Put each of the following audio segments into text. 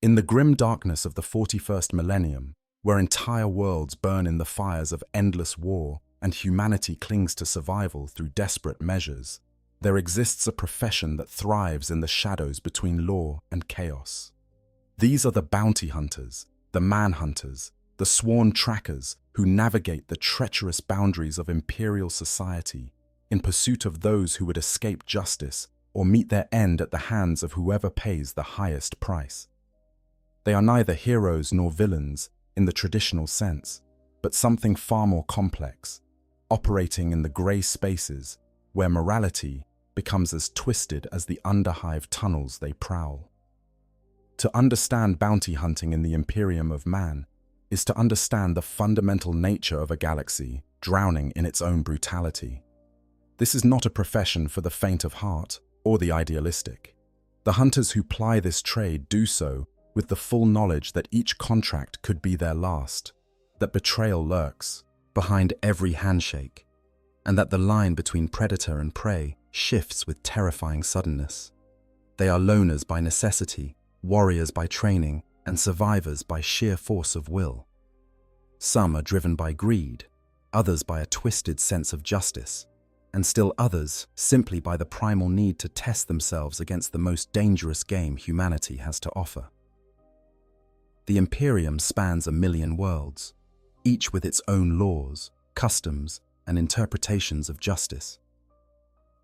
In the grim darkness of the 41st millennium, where entire worlds burn in the fires of endless war and humanity clings to survival through desperate measures, there exists a profession that thrives in the shadows between law and chaos. These are the bounty hunters, the manhunters, the sworn trackers who navigate the treacherous boundaries of imperial society in pursuit of those who would escape justice or meet their end at the hands of whoever pays the highest price. They are neither heroes nor villains in the traditional sense, but something far more complex, operating in the grey spaces where morality becomes as twisted as the underhive tunnels they prowl. To understand bounty hunting in the Imperium of man is to understand the fundamental nature of a galaxy drowning in its own brutality. This is not a profession for the faint of heart or the idealistic. The hunters who ply this trade do so with the full knowledge that each contract could be their last, that betrayal lurks behind every handshake, and that the line between predator and prey shifts with terrifying suddenness. They are loners by necessity, warriors by training, and survivors by sheer force of will. Some are driven by greed, others by a twisted sense of justice, and still others simply by the primal need to test themselves against the most dangerous game humanity has to offer. The Imperium spans 1,000,000 worlds, each with its own laws, customs, and interpretations of justice.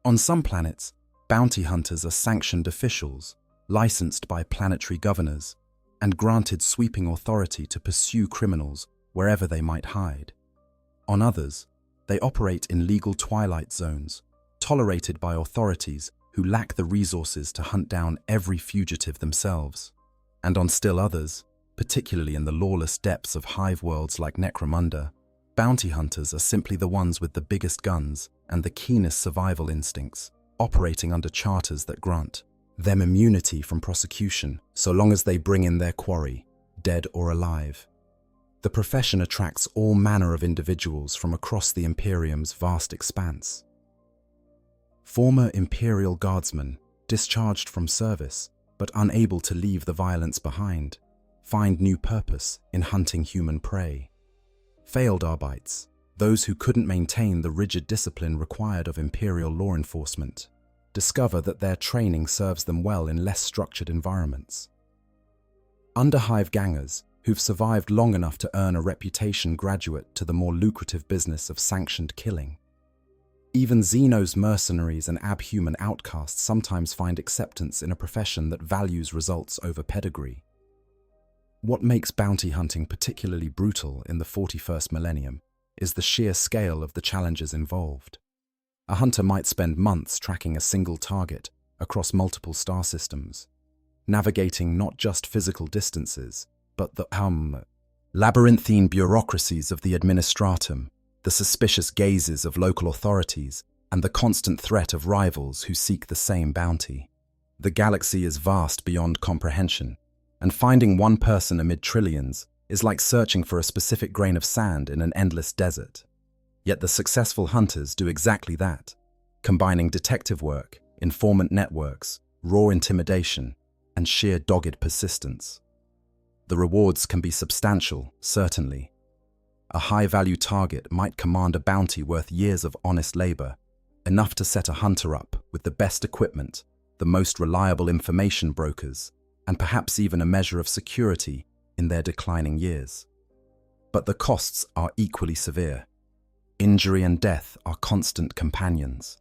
On some planets, bounty hunters are sanctioned officials, licensed by planetary governors, and granted sweeping authority to pursue criminals wherever they might hide. On others, they operate in legal twilight zones, tolerated by authorities who lack the resources to hunt down every fugitive themselves. And on still others, particularly in the lawless depths of hive worlds like Necromunda, bounty hunters are simply the ones with the biggest guns and the keenest survival instincts, operating under charters that grant them immunity from prosecution so long as they bring in their quarry, dead or alive. The profession attracts all manner of individuals from across the Imperium's vast expanse. Former Imperial guardsmen, discharged from service but unable to leave the violence behind, find new purpose in hunting human prey. Failed Arbites, those who couldn't maintain the rigid discipline required of Imperial law enforcement, discover that their training serves them well in less structured environments. Underhive gangers, who've survived long enough to earn a reputation graduate to the more lucrative business of sanctioned killing. Even Xenos mercenaries and abhuman outcasts sometimes find acceptance in a profession that values results over pedigree. What makes bounty hunting particularly brutal in the 41st millennium is the sheer scale of the challenges involved. A hunter might spend months tracking a single target across multiple star systems, navigating not just physical distances, but the labyrinthine bureaucracies of the administratum, the suspicious gazes of local authorities, and the constant threat of rivals who seek the same bounty. The galaxy is vast beyond comprehension, and finding one person amid trillions is like searching for a specific grain of sand in an endless desert. Yet the successful hunters do exactly that, combining detective work, informant networks, raw intimidation, and sheer dogged persistence. The rewards can be substantial, certainly. A high-value target might command a bounty worth years of honest labor, enough to set a hunter up with the best equipment, the most reliable information brokers, and perhaps even a measure of security in their declining years. But the costs are equally severe. Injury and death are constant companions.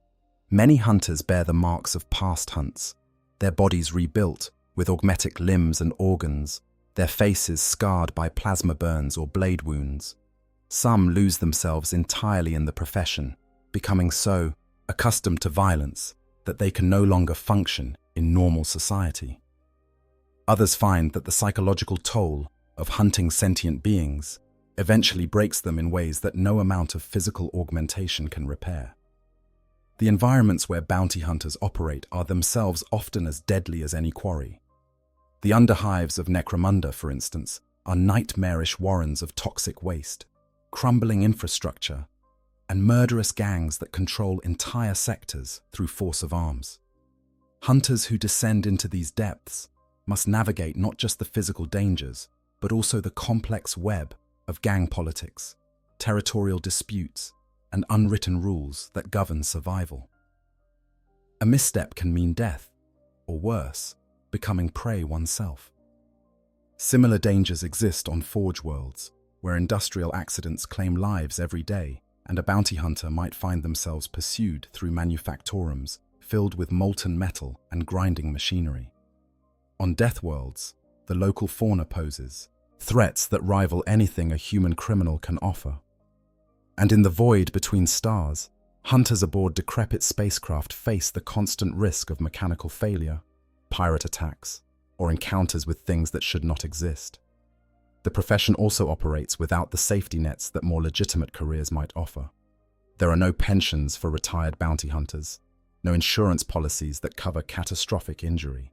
Many hunters bear the marks of past hunts, their bodies rebuilt with augmetic limbs and organs, their faces scarred by plasma burns or blade wounds. Some lose themselves entirely in the profession, becoming so accustomed to violence that they can no longer function in normal society. Others find that the psychological toll of hunting sentient beings eventually breaks them in ways that no amount of physical augmentation can repair. The environments where bounty hunters operate are themselves often as deadly as any quarry. The underhives of Necromunda, for instance, are nightmarish warrens of toxic waste, crumbling infrastructure, and murderous gangs that control entire sectors through force of arms. Hunters who descend into these depths must navigate not just the physical dangers, but also the complex web of gang politics, territorial disputes, and unwritten rules that govern survival. A misstep can mean death, or worse, becoming prey oneself. Similar dangers exist on Forge worlds, where industrial accidents claim lives every day, and a bounty hunter might find themselves pursued through manufactorums filled with molten metal and grinding machinery. On Death worlds, the local fauna poses threats that rival anything a human criminal can offer. And in the void between stars, hunters aboard decrepit spacecraft face the constant risk of mechanical failure, pirate attacks, or encounters with things that should not exist. The profession also operates without the safety nets that more legitimate careers might offer. There are no pensions for retired bounty hunters, no insurance policies that cover catastrophic injury.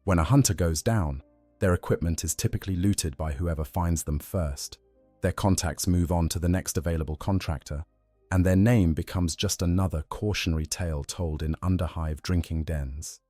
When a hunter goes down, their equipment is typically looted by whoever finds them first. Their contacts move on to the next available contractor, and their name becomes just another cautionary tale told in underhive drinking dens.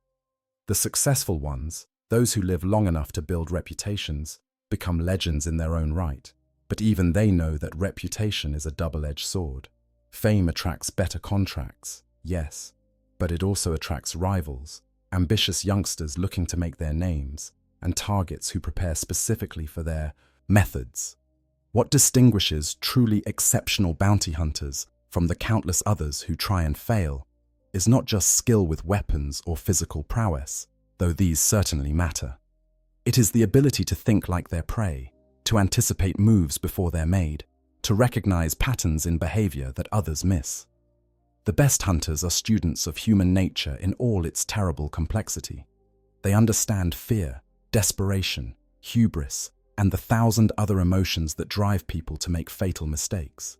The successful ones, those who live long enough to build reputations, become legends in their own right, but even they know that reputation is a double-edged sword. Fame attracts better contracts, yes, but it also attracts rivals, ambitious youngsters looking to make their names, and targets who prepare specifically for their methods. What distinguishes truly exceptional bounty hunters from the countless others who try and fail is not just skill with weapons or physical prowess, though these certainly matter. It is the ability to think like their prey, to anticipate moves before they're made, to recognize patterns in behavior that others miss. The best hunters are students of human nature in all its terrible complexity. They understand fear, desperation, hubris, and the 1,000 other emotions that drive people to make fatal mistakes.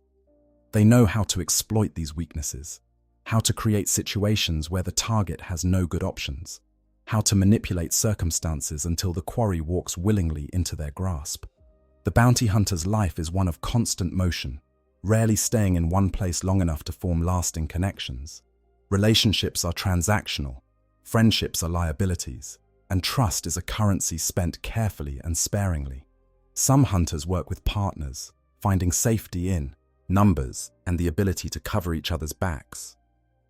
They know how to exploit these weaknesses, how to create situations where the target has no good options, how to manipulate circumstances until the quarry walks willingly into their grasp. The bounty hunter's life is one of constant motion, rarely staying in one place long enough to form lasting connections. Relationships are transactional, friendships are liabilities, and trust is a currency spent carefully and sparingly. Some hunters work with partners, finding safety in numbers and the ability to cover each other's backs.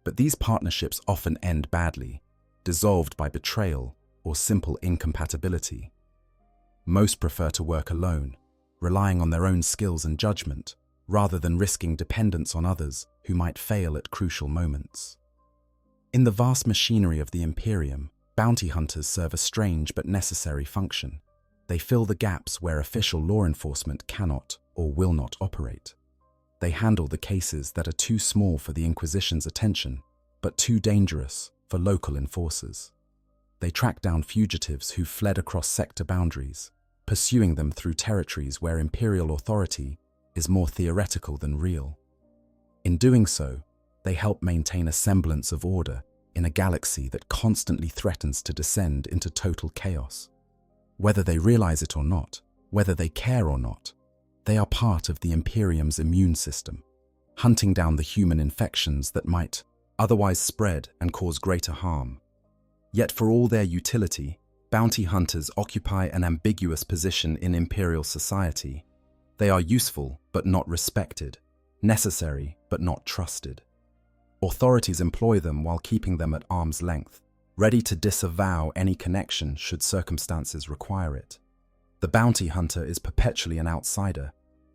But these partnerships often end badly, dissolved by betrayal or simple incompatibility. Most prefer to work alone, relying on their own skills and judgment, rather than risking dependence on others who might fail at crucial moments. In the vast machinery of the Imperium, bounty hunters serve a strange but necessary function. They fill the gaps where official law enforcement cannot or will not operate. They handle the cases that are too small for the Inquisition's attention, but too dangerous for local enforcers. They track down fugitives who fled across sector boundaries, pursuing them through territories where imperial authority is more theoretical than real. In doing so, they help maintain a semblance of order in a galaxy that constantly threatens to descend into total chaos. Whether they realize it or not, whether they care or not, they are part of the Imperium's immune system, hunting down the human infections that might otherwise spread and cause greater harm. Yet for all their utility, bounty hunters occupy an ambiguous position in imperial society. They are useful but not respected, necessary but not trusted. Authorities employ them while keeping them at arm's length, ready to disavow any connection should circumstances require it. The bounty hunter is perpetually an outsider,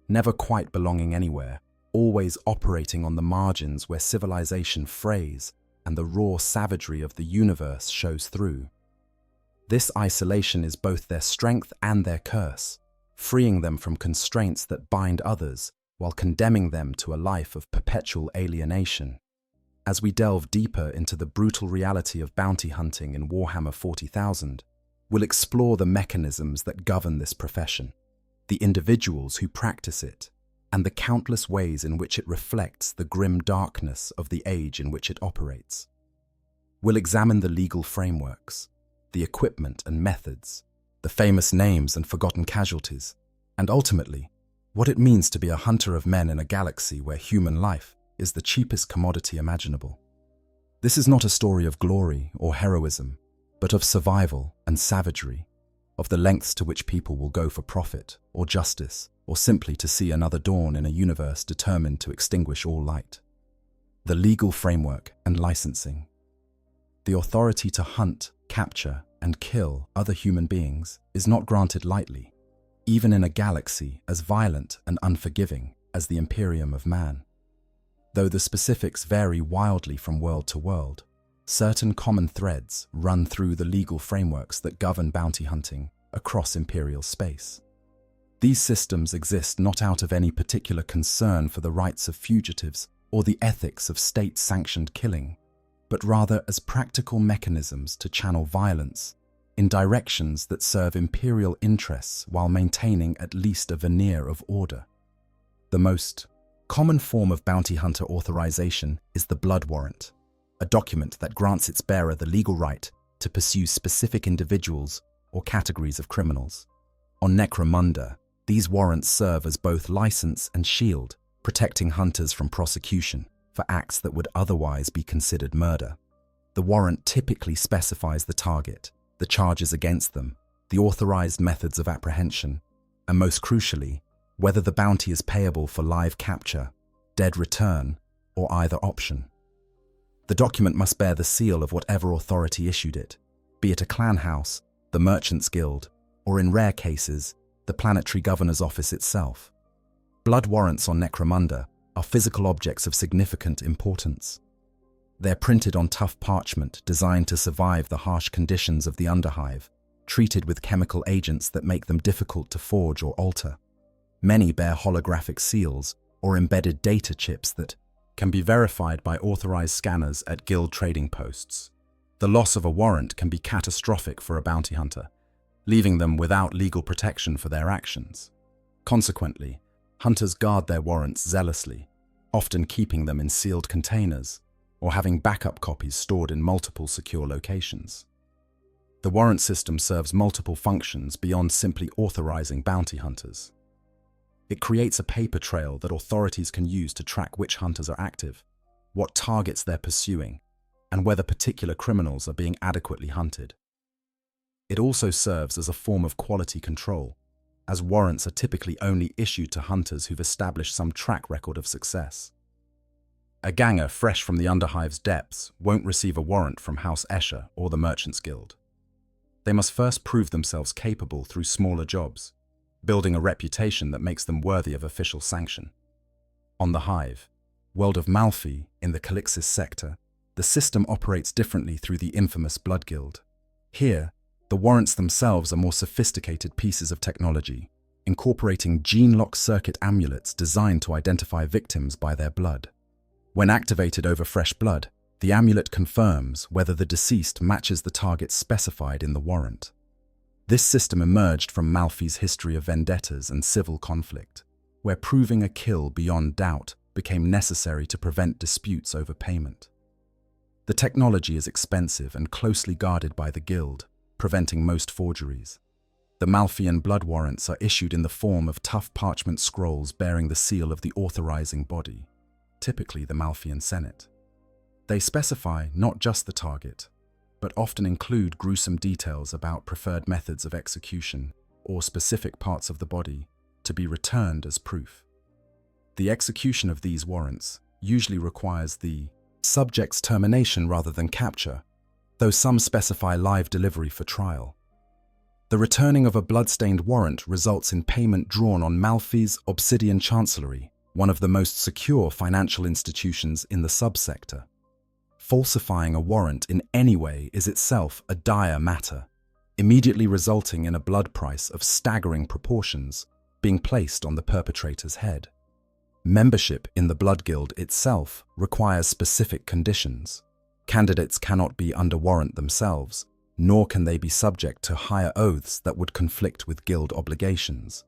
never quite belonging anywhere, always operating on the margins where civilization frays and the raw savagery of the universe shows through. This isolation is both their strength and their curse, freeing them from constraints that bind others while condemning them to a life of perpetual alienation. As we delve deeper into the brutal reality of bounty hunting in Warhammer 40,000, we'll explore the mechanisms that govern this profession, the individuals who practice it, and the countless ways in which it reflects the grim darkness of the age in which it operates. We'll examine the legal frameworks, the equipment and methods, the famous names and forgotten casualties, and ultimately, what it means to be a hunter of men in a galaxy where human life is the cheapest commodity imaginable. This is not a story of glory or heroism. but of survival and savagery, of the lengths to which people will go for profit or justice, or simply to see another dawn in a universe determined to extinguish all light. The legal framework and licensing. The authority to hunt, capture, and kill other human beings is not granted lightly, even in a galaxy as violent and unforgiving as the Imperium of man. Though the specifics vary wildly from world to world, certain common threads run through the legal frameworks that govern bounty hunting across Imperial space. These systems exist not out of any particular concern for the rights of fugitives or the ethics of state-sanctioned killing, but rather as practical mechanisms to channel violence in directions that serve Imperial interests while maintaining at least a veneer of order. The most common form of bounty hunter authorization is the blood warrant, a document that grants its bearer the legal right to pursue specific individuals or categories of criminals. On Necromunda, these warrants serve as both license and shield, protecting hunters from prosecution for acts that would otherwise be considered murder. The warrant typically specifies the target, the charges against them, the authorized methods of apprehension, and most crucially, whether the bounty is payable for live capture, dead return, or either option. The document must bear the seal of whatever authority issued it, be it a clan house, the Merchants Guild, or in rare cases, the Planetary Governor's Office itself. Blood warrants on Necromunda are physical objects of significant importance. They're printed on tough parchment designed to survive the harsh conditions of the underhive, treated with chemical agents that make them difficult to forge or alter. Many bear holographic seals or embedded data chips that can be verified by authorized scanners at guild trading posts. The loss of a warrant can be catastrophic for a bounty hunter, leaving them without legal protection for their actions. Consequently, hunters guard their warrants zealously, often keeping them in sealed containers or having backup copies stored in multiple secure locations. The warrant system serves multiple functions beyond simply authorizing bounty hunters. It creates a paper trail that authorities can use to track which hunters are active, what targets they're pursuing, and whether particular criminals are being adequately hunted. It also serves as a form of quality control, as warrants are typically only issued to hunters who've established some track record of success. A ganger fresh from the Underhive's depths won't receive a warrant from House Escher or the Merchants Guild. They must first prove themselves capable through smaller jobs, building a reputation that makes them worthy of official sanction. On the Hive, world of Malfi in the Calixis sector, the system operates differently through the infamous Blood Guild. Here, the warrants themselves are more sophisticated pieces of technology, incorporating gene-lock circuit amulets designed to identify victims by their blood. When activated over fresh blood, the amulet confirms whether the deceased matches the target specified in the warrant. This system emerged from Malfi's history of vendettas and civil conflict, where proving a kill beyond doubt became necessary to prevent disputes over payment. The technology is expensive and closely guarded by the Guild, preventing most forgeries. The Malfian blood warrants are issued in the form of tough parchment scrolls bearing the seal of the authorizing body, typically the Malfian Senate. They specify not just the target, but often include gruesome details about preferred methods of execution or specific parts of the body to be returned as proof. The execution of these warrants usually requires the subject's termination rather than capture, though some specify live delivery for trial. The returning of a blood-stained warrant results in payment drawn on Malfi's Obsidian Chancellery, one of the most secure financial institutions in the subsector. Falsifying a warrant in any way is itself a dire matter, immediately resulting in a blood price of staggering proportions being placed on the perpetrator's head. Membership in the Blood Guild itself requires specific conditions. Candidates cannot be under warrant themselves, nor can they be subject to higher oaths that would conflict with Guild obligations.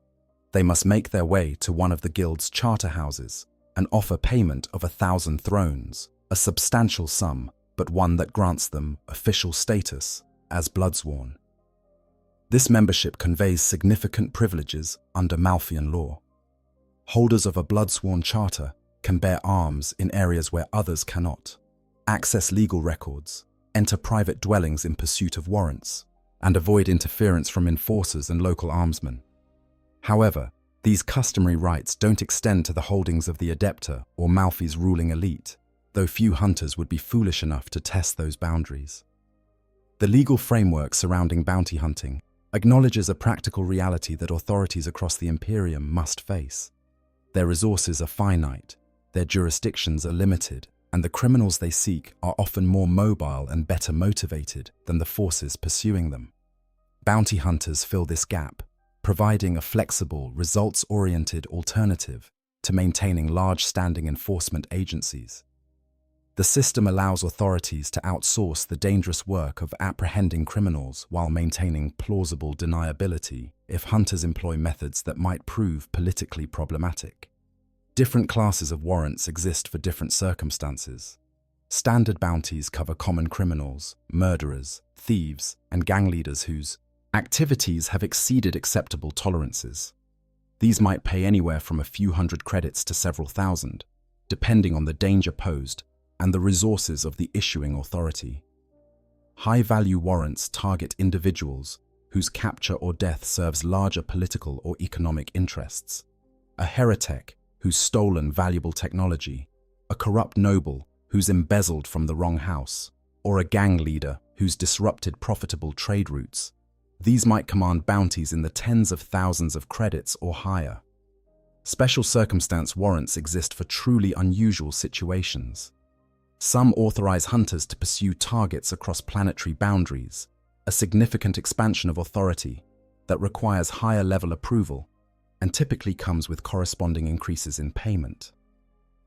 They must make their way to one of the Guild's charter houses and offer payment of 1,000 thrones, a substantial sum, but one that grants them official status as Bloodsworn. This membership conveys significant privileges under Malfian law. Holders of a Bloodsworn charter can bear arms in areas where others cannot, access legal records, enter private dwellings in pursuit of warrants, and avoid interference from enforcers and local armsmen. However, these customary rights don't extend to the holdings of the Adepta or Malfi's ruling elite, though few hunters would be foolish enough to test those boundaries. The legal framework surrounding bounty hunting acknowledges a practical reality that authorities across the Imperium must face. Their resources are finite, their jurisdictions are limited, and the criminals they seek are often more mobile and better motivated than the forces pursuing them. Bounty hunters fill this gap, providing a flexible, results-oriented alternative to maintaining large-standing enforcement agencies. The system allows authorities to outsource the dangerous work of apprehending criminals while maintaining plausible deniability if hunters employ methods that might prove politically problematic. Different classes of warrants exist for different circumstances. Standard bounties cover common criminals, murderers, thieves, and gang leaders whose activities have exceeded acceptable tolerances. These might pay anywhere from a few hundred credits to several thousand, depending on the danger posed and the resources of the issuing authority. High-value warrants target individuals whose capture or death serves larger political or economic interests. A heretic who's stolen valuable technology, a corrupt noble who's embezzled from the wrong house, or a gang leader who's disrupted profitable trade routes. These might command bounties in the tens of thousands of credits or higher. Special circumstance warrants exist for truly unusual situations. Some authorize hunters to pursue targets across planetary boundaries, a significant expansion of authority that requires higher-level approval and typically comes with corresponding increases in payment.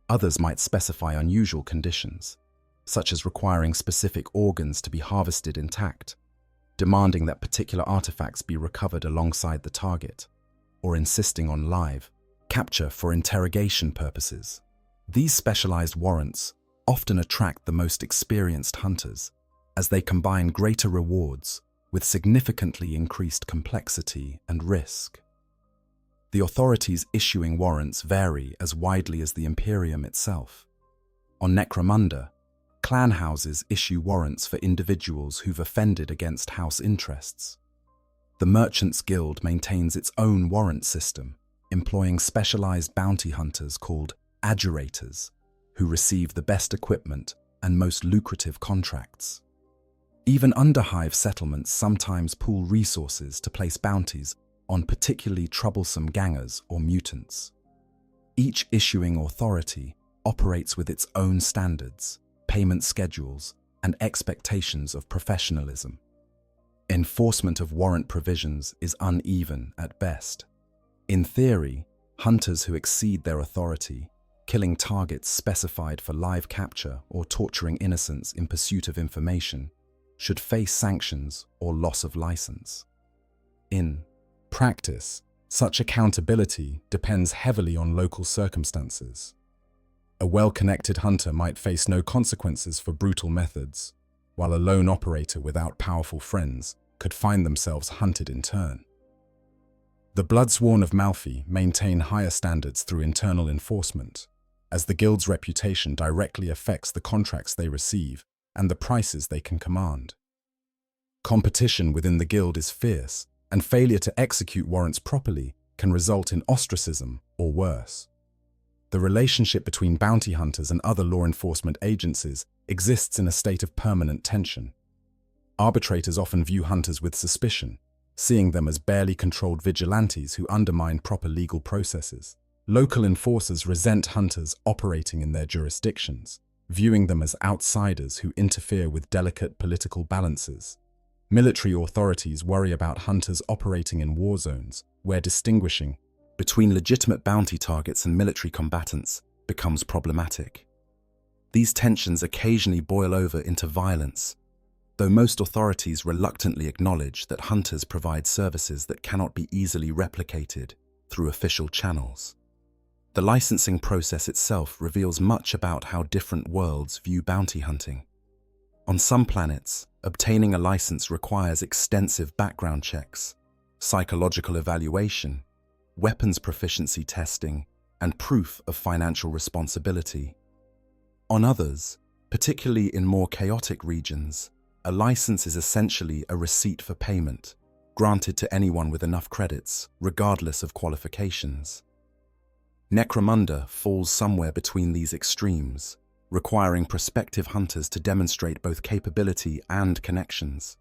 Others might specify unusual conditions, such as requiring specific organs to be harvested intact, demanding that particular artifacts be recovered alongside the target, or insisting on live capture for interrogation purposes. These specialized warrants often attract the most experienced hunters, as they combine greater rewards with significantly increased complexity and risk. The authorities issuing warrants vary as widely as the Imperium itself. On Necromunda, clan houses issue warrants for individuals who've offended against house interests. The Merchants Guild maintains its own warrant system, employing specialized bounty hunters called adjurators, who receive the best equipment and most lucrative contracts. Even under-hive settlements sometimes pool resources to place bounties on particularly troublesome gangers or mutants. Each issuing authority operates with its own standards, payment schedules, and expectations of professionalism. Enforcement of warrant provisions is uneven at best. In theory, hunters who exceed their authority, killing targets specified for live capture or torturing innocents in pursuit of information, should face sanctions or loss of license. In practice, such accountability depends heavily on local circumstances. A well-connected hunter might face no consequences for brutal methods, while a lone operator without powerful friends could find themselves hunted in turn. The Bloodsworn of Malfi maintain higher standards through internal enforcement, as the guild's reputation directly affects the contracts they receive and the prices they can command. Competition within the guild is fierce, and failure to execute warrants properly can result in ostracism or worse. The relationship between bounty hunters and other law enforcement agencies exists in a state of permanent tension. Arbitrators often view hunters with suspicion, seeing them as barely controlled vigilantes who undermine proper legal processes. Local enforcers resent hunters operating in their jurisdictions, viewing them as outsiders who interfere with delicate political balances. Military authorities worry about hunters operating in war zones, where distinguishing between legitimate bounty targets and military combatants becomes problematic. These tensions occasionally boil over into violence, though most authorities reluctantly acknowledge that hunters provide services that cannot be easily replicated through official channels. The licensing process itself reveals much about how different worlds view bounty hunting. On some planets, obtaining a license requires extensive background checks, psychological evaluation, weapons proficiency testing, and proof of financial responsibility. On others, particularly in more chaotic regions, A license is essentially a receipt for payment, granted to anyone with enough credits, regardless of qualifications. Necromunda falls somewhere between these extremes, requiring prospective hunters to demonstrate both capability and connections.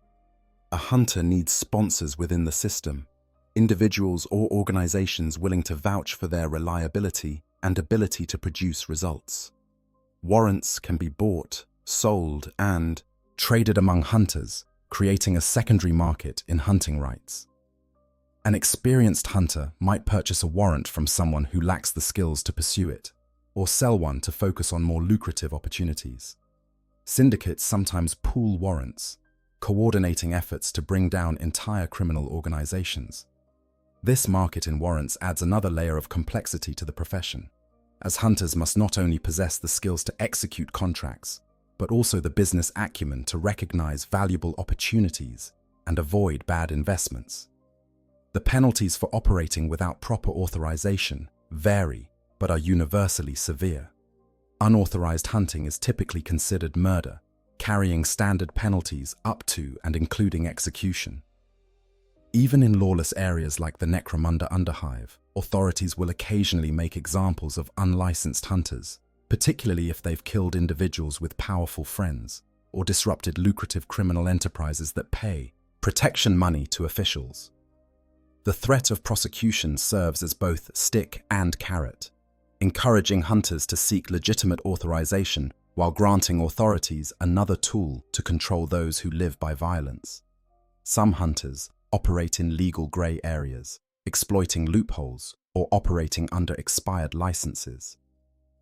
A hunter needs sponsors within the system, individuals or organizations willing to vouch for their reliability and ability to produce results. Warrants can be bought, sold, and traded among hunters, creating a secondary market in hunting rights. An experienced hunter might purchase a warrant from someone who lacks the skills to pursue it, or sell one to focus on more lucrative opportunities. Syndicates sometimes pool warrants, coordinating efforts to bring down entire criminal organizations. This market in warrants adds another layer of complexity to the profession, as hunters must not only possess the skills to execute contracts, but also the business acumen to recognize valuable opportunities and avoid bad investments. The penalties for operating without proper authorization vary, but are universally severe. Unauthorized hunting is typically considered murder, carrying standard penalties up to and including execution. Even in lawless areas like the Necromunda Underhive, authorities will occasionally make examples of unlicensed hunters, particularly if they've killed individuals with powerful friends or disrupted lucrative criminal enterprises that pay protection money to officials. The threat of prosecution serves as both stick and carrot, encouraging hunters to seek legitimate authorization while granting authorities another tool to control those who live by violence. Some hunters operate in legal grey areas, exploiting loopholes or operating under expired licenses.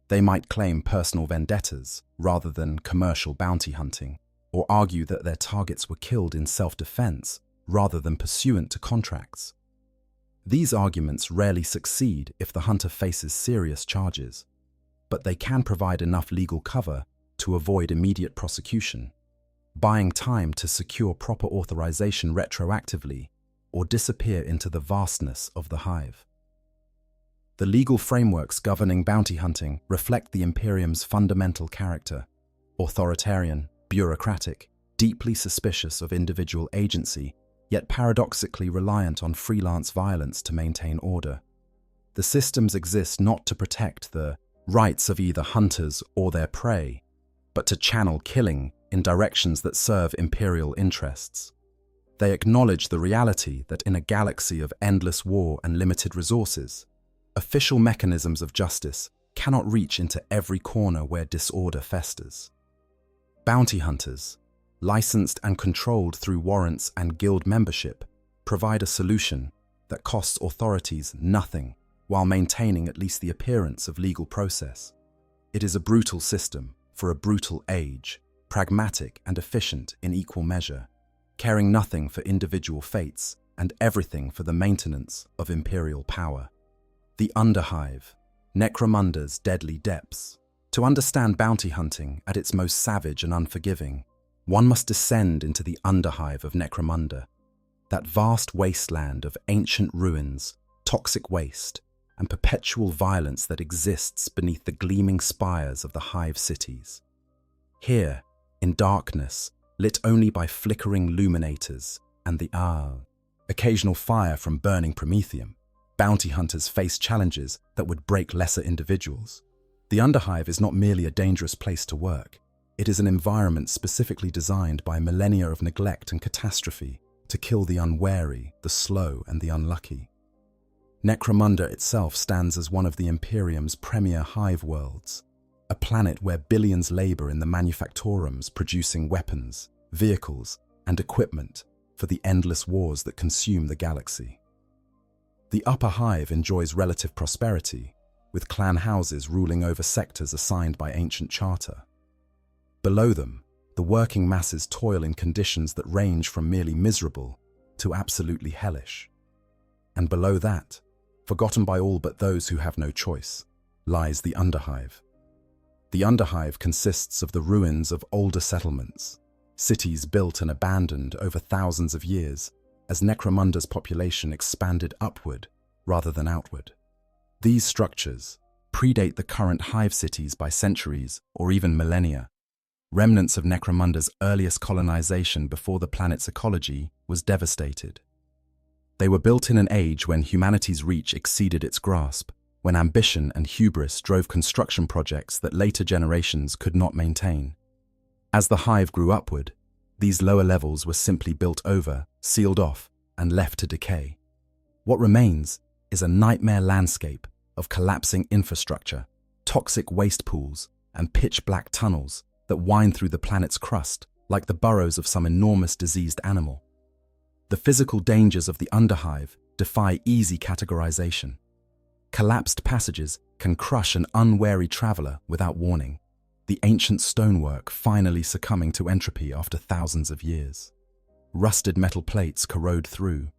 They might claim personal vendettas rather than commercial bounty hunting, or argue that their targets were killed in self-defense rather than pursuant to contracts. These arguments rarely succeed if the hunter faces serious charges, but they can provide enough legal cover to avoid immediate prosecution, buying time to secure proper authorization retroactively or disappear into the vastness of the hive. The legal frameworks governing bounty hunting reflect the Imperium's fundamental character: authoritarian, bureaucratic, deeply suspicious of individual agency, yet paradoxically reliant on freelance violence to maintain order. The systems exist not to protect the rights of either hunters or their prey, but to channel killing in directions that serve imperial interests. They acknowledge the reality that in a galaxy of endless war and limited resources, official mechanisms of justice cannot reach into every corner where disorder festers. Bounty hunters, licensed and controlled through warrants and guild membership, provide a solution that costs authorities nothing while maintaining at least the appearance of legal process. It is a brutal system for a brutal age, pragmatic and efficient in equal measure, caring nothing for individual fates and everything for the maintenance of imperial power. The Underhive, Necromunda's deadly depths. To understand bounty hunting at its most savage and unforgiving, one must descend into the Underhive of Necromunda, that vast wasteland of ancient ruins, toxic waste, and perpetual violence that exists beneath the gleaming spires of the hive cities. Here, in darkness, lit only by flickering luminators and the occasional fire from burning promethium, bounty hunters face challenges that would break lesser individuals. The Underhive is not merely a dangerous place to work. It is an environment specifically designed by millennia of neglect and catastrophe to kill the unwary, the slow, and the unlucky. Necromunda itself stands as one of the Imperium's premier hive worlds, a planet where billions labor in the manufactorums producing weapons, vehicles, and equipment for the endless wars that consume the galaxy. The upper hive enjoys relative prosperity, with clan houses ruling over sectors assigned by ancient charter. Below them, the working masses toil in conditions that range from merely miserable to absolutely hellish. And below that, forgotten by all but those who have no choice, lies the Underhive. The Underhive consists of the ruins of older settlements, cities built and abandoned over thousands of years as Necromunda's population expanded upward rather than outward. These structures predate the current hive cities by centuries or even millennia, remnants of Necromunda's earliest colonization before the planet's ecology was devastated. They were built in an age when humanity's reach exceeded its grasp, when ambition and hubris drove construction projects that later generations could not maintain. As the hive grew upward, these lower levels were simply built over, sealed off, and left to decay. What remains is a nightmare landscape of collapsing infrastructure, toxic waste pools, and pitch-black tunnels that wind through the planet's crust like the burrows of some enormous diseased animal. The physical dangers of the underhive defy easy categorization. Collapsed passages can crush an unwary traveler without warning, the ancient stonework finally succumbing to entropy after thousands of years. Rusted metal plates corrode through,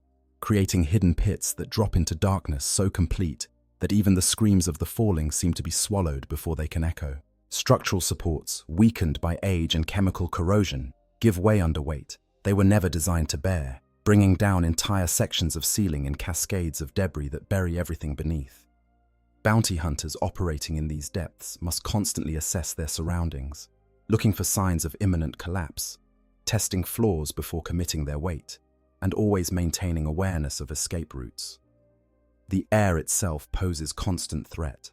creating hidden pits that drop into darkness so complete that even the screams of the falling seem to be swallowed before they can echo. Structural supports, weakened by age and chemical corrosion, give way under weight they were never designed to bear, bringing down entire sections of ceiling in cascades of debris that bury everything beneath. Bounty hunters operating in these depths must constantly assess their surroundings, looking for signs of imminent collapse, testing flaws before committing their weight, and always maintaining awareness of escape routes. The air itself poses constant threat.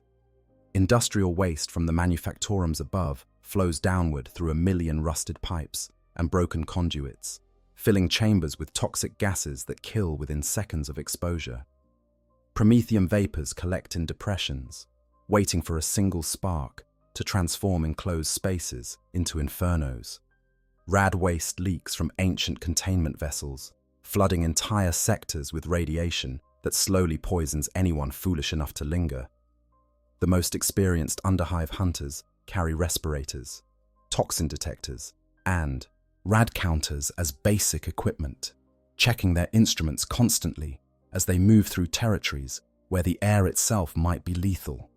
Industrial waste from the manufactorums above flows downward through a million rusted pipes and broken conduits, filling chambers with toxic gases that kill within seconds of exposure. Promethium vapors collect in depressions, waiting for a single spark to transform enclosed spaces into infernos. Rad waste leaks from ancient containment vessels, flooding entire sectors with radiation that slowly poisons anyone foolish enough to linger. The most experienced underhive hunters carry respirators, toxin detectors, and rad counters as basic equipment, checking their instruments constantly as they move through territories where the air itself might be lethal.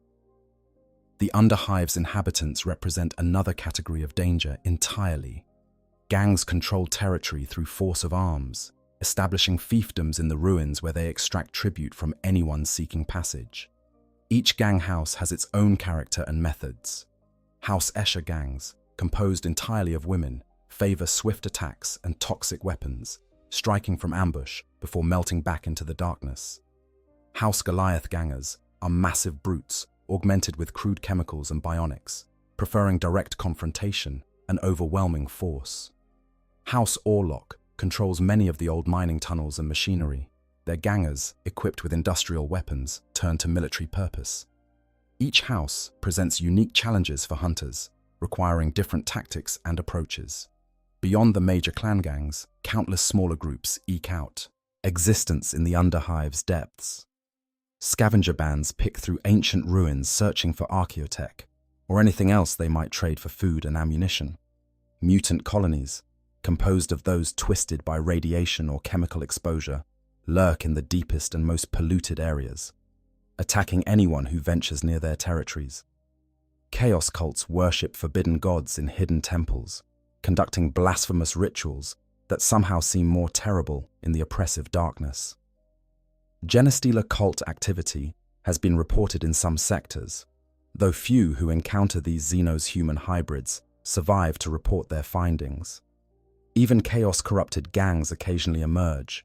The underhive's inhabitants represent another category of danger entirely. Gangs control territory through force of arms, establishing fiefdoms in the ruins where they extract tribute from anyone seeking passage. Each gang house has its own character and methods. House Escher gangs, composed entirely of women, favor swift attacks and toxic weapons, striking from ambush before melting back into the darkness. House Goliath gangers are massive brutes, augmented with crude chemicals and bionics, preferring direct confrontation and overwhelming force. House Orlok controls many of the old mining tunnels and machinery. Their gangers, equipped with industrial weapons, turn to military purpose. Each house presents unique challenges for hunters, requiring different tactics and approaches. Beyond the major clan gangs, countless smaller groups eke out existence in the underhive's depths. Scavenger bands pick through ancient ruins searching for archaeotech, or anything else they might trade for food and ammunition. Mutant colonies, composed of those twisted by radiation or chemical exposure, lurk in the deepest and most polluted areas, attacking anyone who ventures near their territories. Chaos cults worship forbidden gods in hidden temples, conducting blasphemous rituals that somehow seem more terrible in the oppressive darkness. Genestealer cult activity has been reported in some sectors, though few who encounter these xenos-human hybrids survive to report their findings. Even chaos-corrupted gangs occasionally emerge,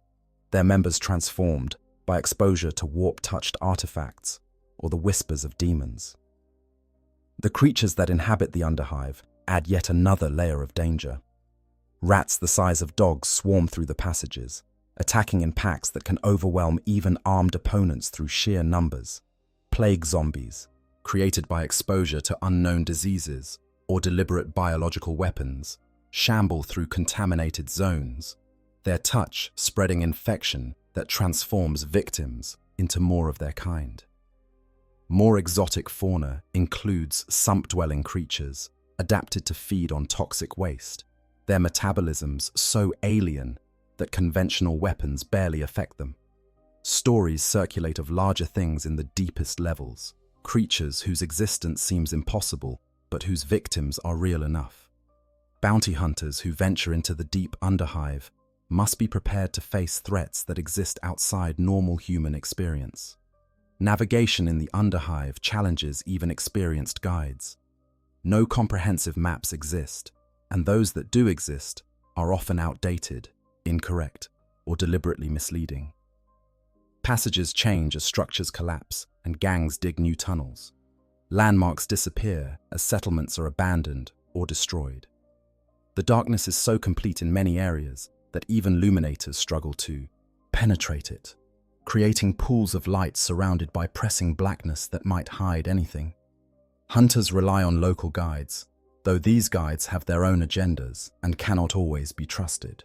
their members transformed by exposure to warp-touched artifacts or the whispers of demons. The creatures that inhabit the underhive add yet another layer of danger. Rats the size of dogs swarm through the passages, attacking in packs that can overwhelm even armed opponents through sheer numbers. Plague zombies, created by exposure to unknown diseases or deliberate biological weapons, shamble through contaminated zones, their touch spreading infection that transforms victims into more of their kind. More exotic fauna includes sump-dwelling creatures adapted to feed on toxic waste, their metabolisms so alien that conventional weapons barely affect them. Stories circulate of larger things in the deepest levels, creatures whose existence seems impossible but whose victims are real enough. Bounty hunters who venture into the deep underhive must be prepared to face threats that exist outside normal human experience. Navigation in the underhive challenges even experienced guides. No comprehensive maps exist, and those that do exist are often outdated, incorrect, or deliberately misleading. Passages change as structures collapse and gangs dig new tunnels. Landmarks disappear as settlements are abandoned or destroyed. The darkness is so complete in many areas that even luminators struggle to penetrate it, creating pools of light surrounded by pressing blackness that might hide anything. Hunters rely on local guides, though these guides have their own agendas and cannot always be trusted.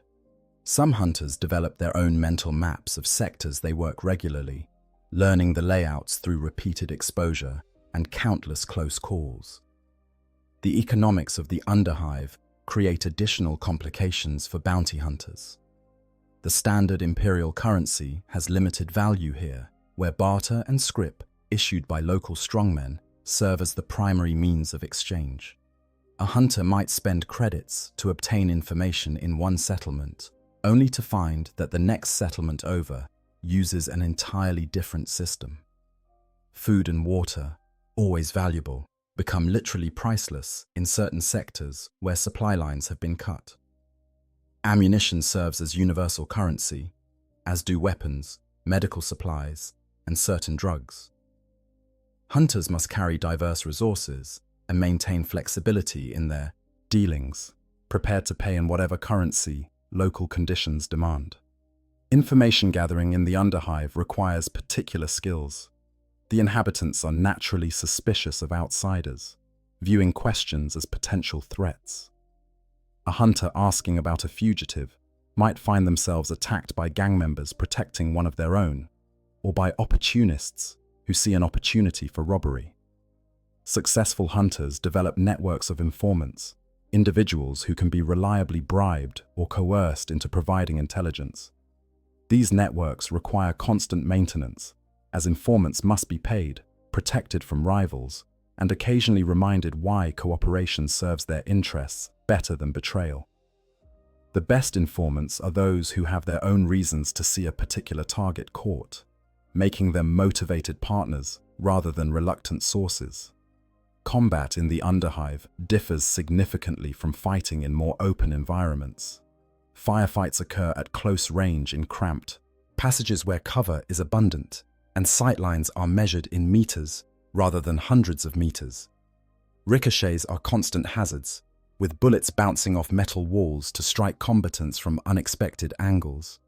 Some hunters develop their own mental maps of sectors they work regularly, learning the layouts through repeated exposure and countless close calls. The economics of the underhive create additional complications for bounty hunters. The standard imperial currency has limited value here, where barter and scrip issued by local strongmen serve as the primary means of exchange. A hunter might spend credits to obtain information in one settlement, only to find that the next settlement over uses an entirely different system. Food and water, always valuable, become literally priceless in certain sectors where supply lines have been cut. Ammunition serves as universal currency, as do weapons, medical supplies, and certain drugs. Hunters must carry diverse resources and maintain flexibility in their dealings, prepared to pay in whatever currency local conditions demand. Information gathering in the underhive requires particular skills. The inhabitants are naturally suspicious of outsiders, viewing questions as potential threats. A hunter asking about a fugitive might find themselves attacked by gang members protecting one of their own, or by opportunists who see an opportunity for robbery. Successful hunters develop networks of informants, individuals who can be reliably bribed or coerced into providing intelligence. These networks require constant maintenance, as informants must be paid, protected from rivals, and occasionally reminded why cooperation serves their interests better than betrayal. The best informants are those who have their own reasons to see a particular target caught, making them motivated partners rather than reluctant sources. Combat in the underhive differs significantly from fighting in more open environments. Firefights occur at close range in cramped passages where cover is abundant, and sightlines are measured in meters rather than hundreds of meters. Ricochets are constant hazards, with bullets bouncing off metal walls to strike combatants from unexpected angles.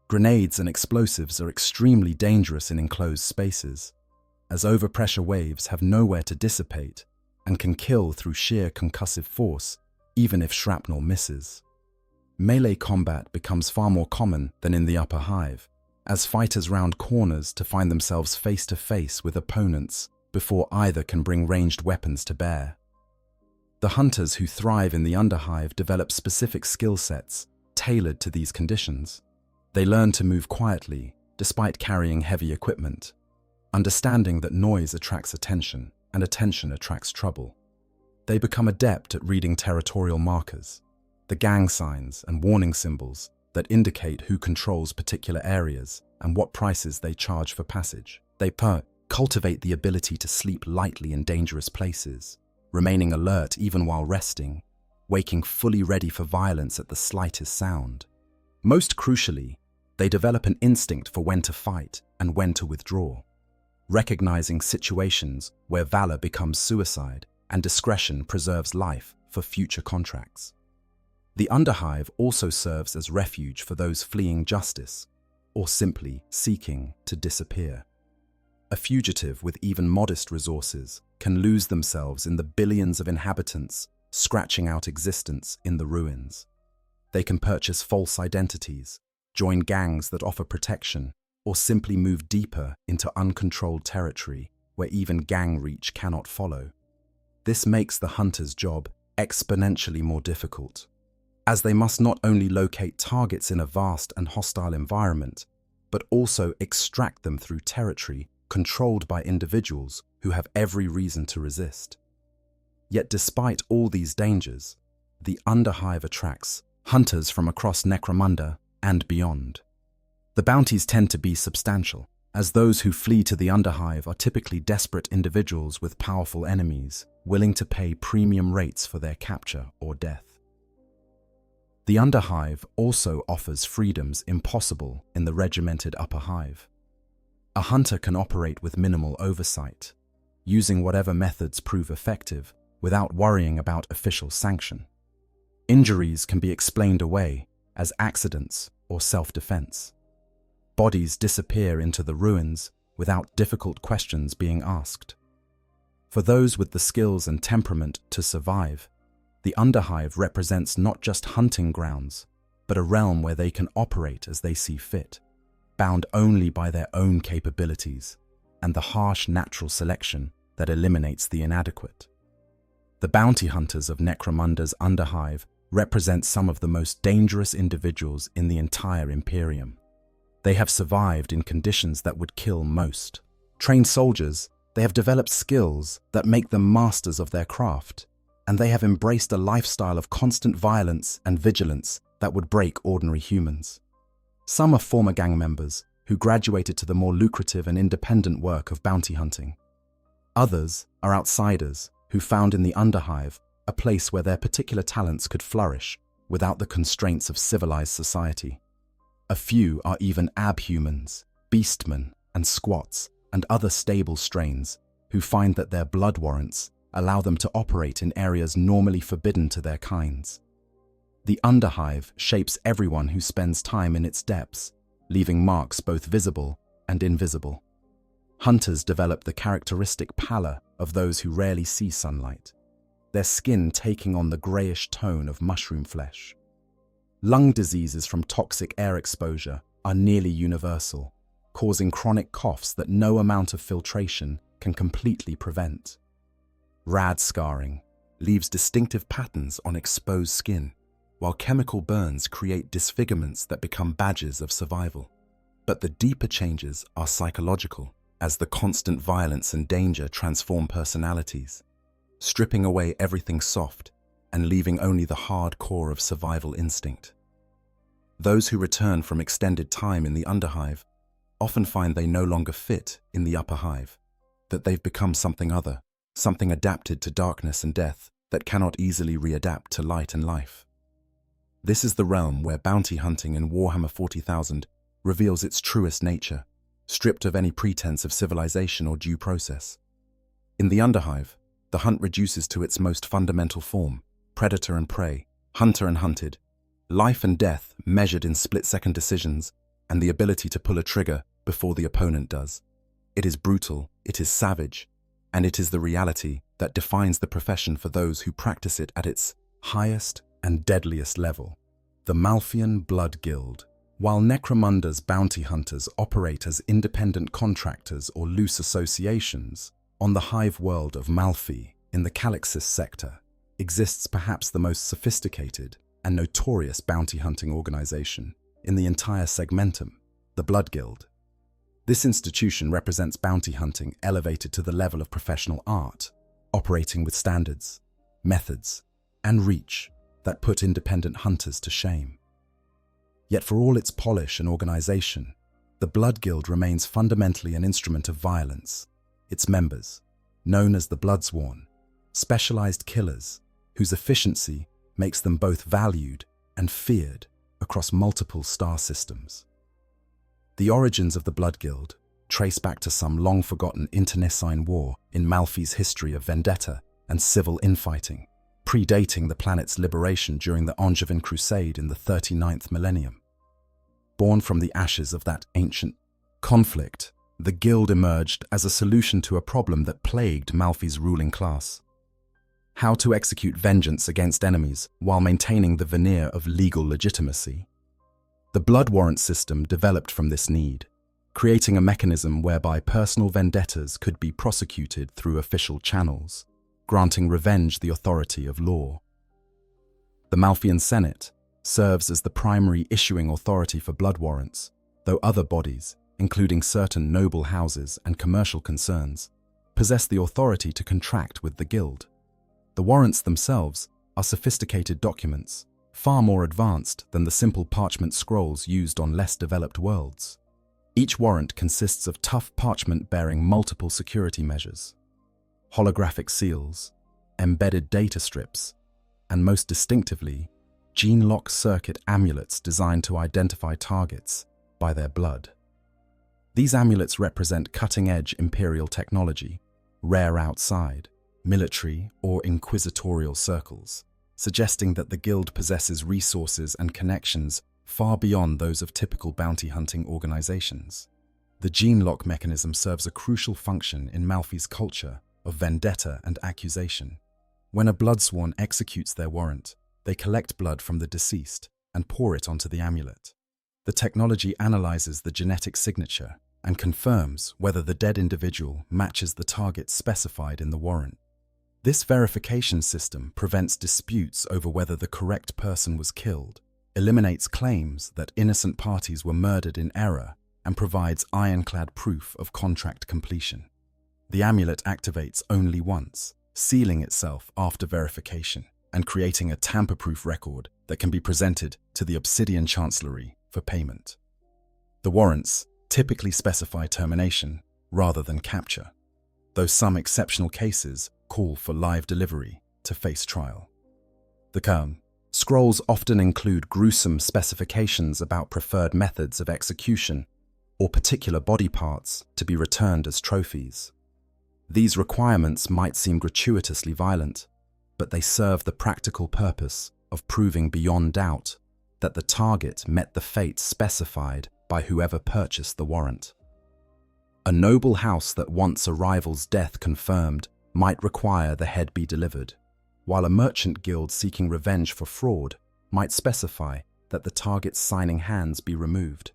Grenades and explosives are extremely dangerous in enclosed spaces, as overpressure waves have nowhere to dissipate and can kill through sheer concussive force, even if shrapnel misses. Melee combat becomes far more common than in the upper hive, as fighters round corners to find themselves face to face with opponents before either can bring ranged weapons to bear. The hunters who thrive in the underhive develop specific skill sets tailored to these conditions. They learn to move quietly, despite carrying heavy equipment, understanding that noise attracts attention and attention attracts trouble. They become adept at reading territorial markers, the gang signs and warning symbols that indicate who controls particular areas and what prices they charge for passage. They cultivate the ability to sleep lightly in dangerous places, remaining alert even while resting, waking fully ready for violence at the slightest sound. Most crucially, they develop an instinct for when to fight and when to withdraw, recognizing situations where valor becomes suicide and discretion preserves life for future contracts. The underhive also serves as refuge for those fleeing justice or simply seeking to disappear. A fugitive with even modest resources can lose themselves in the billions of inhabitants scratching out existence in the ruins. They can purchase false identities, join gangs that offer protection, or simply move deeper into uncontrolled territory where even gang reach cannot follow. This makes the hunter's job exponentially more difficult, as they must not only locate targets in a vast and hostile environment, but also extract them through territory controlled by individuals who have every reason to resist. Yet despite all these dangers, the underhive attracts hunters from across Necromunda and beyond. The bounties tend to be substantial, as those who flee to the underhive are typically desperate individuals with powerful enemies, willing to pay premium rates for their capture or death. The underhive also offers freedoms impossible in the regimented upper hive. A hunter can operate with minimal oversight, using whatever methods prove effective without worrying about official sanction. Injuries can be explained away as accidents or self-defense. Bodies disappear into the ruins without difficult questions being asked. For those with the skills and temperament to survive, the underhive represents not just hunting grounds, but a realm where they can operate as they see fit, bound only by their own capabilities and the harsh natural selection that eliminates the inadequate. The bounty hunters of Necromunda's underhive represent some of the most dangerous individuals in the entire Imperium. They have survived in conditions that would kill most. Trained soldiers, they have developed skills that make them masters of their craft, and they have embraced a lifestyle of constant violence and vigilance that would break ordinary humans. Some are former gang members who graduated to the more lucrative and independent work of bounty hunting. Others are outsiders who found in the underhive a place where their particular talents could flourish without the constraints of civilized society. A few are even abhumans, beastmen, and squats, and other stable strains who find that their blood warrants allow them to operate in areas normally forbidden to their kinds. The underhive shapes everyone who spends time in its depths, leaving marks both visible and invisible. Hunters develop the characteristic pallor of those who rarely see sunlight, their skin taking on the greyish tone of mushroom flesh. Lung diseases from toxic air exposure are nearly universal, causing chronic coughs that no amount of filtration can completely prevent. Rad scarring leaves distinctive patterns on exposed skin, while chemical burns create disfigurements that become badges of survival. But the deeper changes are psychological, as the constant violence and danger transform personalities, stripping away everything soft and leaving only the hard core of survival instinct. Those who return from extended time in the underhive often find they no longer fit in the upper hive, that they've become something other, something adapted to darkness and death that cannot easily readapt to light and life. This is the realm where bounty hunting in Warhammer 40,000 reveals its truest nature, stripped of any pretense of civilization or due process. In the underhive, the hunt reduces to its most fundamental form: predator and prey, hunter and hunted, life and death measured in split-second decisions, and the ability to pull a trigger before the opponent does. It is brutal, it is savage, and it is the reality that defines the profession for those who practice it at its highest and deadliest level. The Malfian Blood Guild. While Necromunda's bounty hunters operate as independent contractors or loose associations, on the hive world of Malfi, in the Calixis sector, exists perhaps the most sophisticated and notorious bounty hunting organization in the entire segmentum, the Blood Guild. This institution represents bounty hunting elevated to the level of professional art, operating with standards, methods, and reach that put independent hunters to shame. Yet for all its polish and organization, the Blood Guild remains fundamentally an instrument of violence. Its members, known as the Bloodsworn, specialized killers whose efficiency makes them both valued and feared across multiple star systems. The origins of the Blood Guild trace back to some long-forgotten internecine war in Malfi's history of vendetta and civil infighting, predating the planet's liberation during the Angevin Crusade in the 39th millennium. Born from the ashes of that ancient conflict, the Guild emerged as a solution to a problem that plagued Malfi's ruling class: how to execute vengeance against enemies while maintaining the veneer of legal legitimacy. The blood warrant system developed from this need, creating a mechanism whereby personal vendettas could be prosecuted through official channels, granting revenge the authority of law. The Malfian Senate serves as the primary issuing authority for blood warrants, though other bodies, including certain noble houses and commercial concerns, possess the authority to contract with the Guild. The warrants themselves are sophisticated documents, far more advanced than the simple parchment scrolls used on less developed worlds. Each warrant consists of tough parchment bearing multiple security measures, holographic seals, embedded data strips, and most distinctively, gene lock circuit amulets designed to identify targets by their blood. These amulets represent cutting-edge Imperial technology, rare outside military or inquisitorial circles, suggesting that the Guild possesses resources and connections far beyond those of typical bounty hunting organizations. The gene lock mechanism serves a crucial function in Malfi's culture of vendetta and accusation. When a bloodsworn executes their warrant, they collect blood from the deceased and pour it onto the amulet. The technology analyzes the genetic signature and confirms whether the dead individual matches the target specified in the warrant. This verification system prevents disputes over whether the correct person was killed, eliminates claims that innocent parties were murdered in error, and provides ironclad proof of contract completion. The amulet activates only once, sealing itself after verification and creating a tamper-proof record that can be presented to the Obsidian Chancellery for payment. The warrants typically specify termination rather than capture, though some exceptional cases call for live delivery to face trial. The scrolls often include gruesome specifications about preferred methods of execution or particular body parts to be returned as trophies. These requirements might seem gratuitously violent, but they serve the practical purpose of proving beyond doubt that the target met the fate specified by whoever purchased the warrant. A noble house that wants a rival's death confirmed might require the head be delivered, while a merchant guild seeking revenge for fraud might specify that the target's signing hands be removed.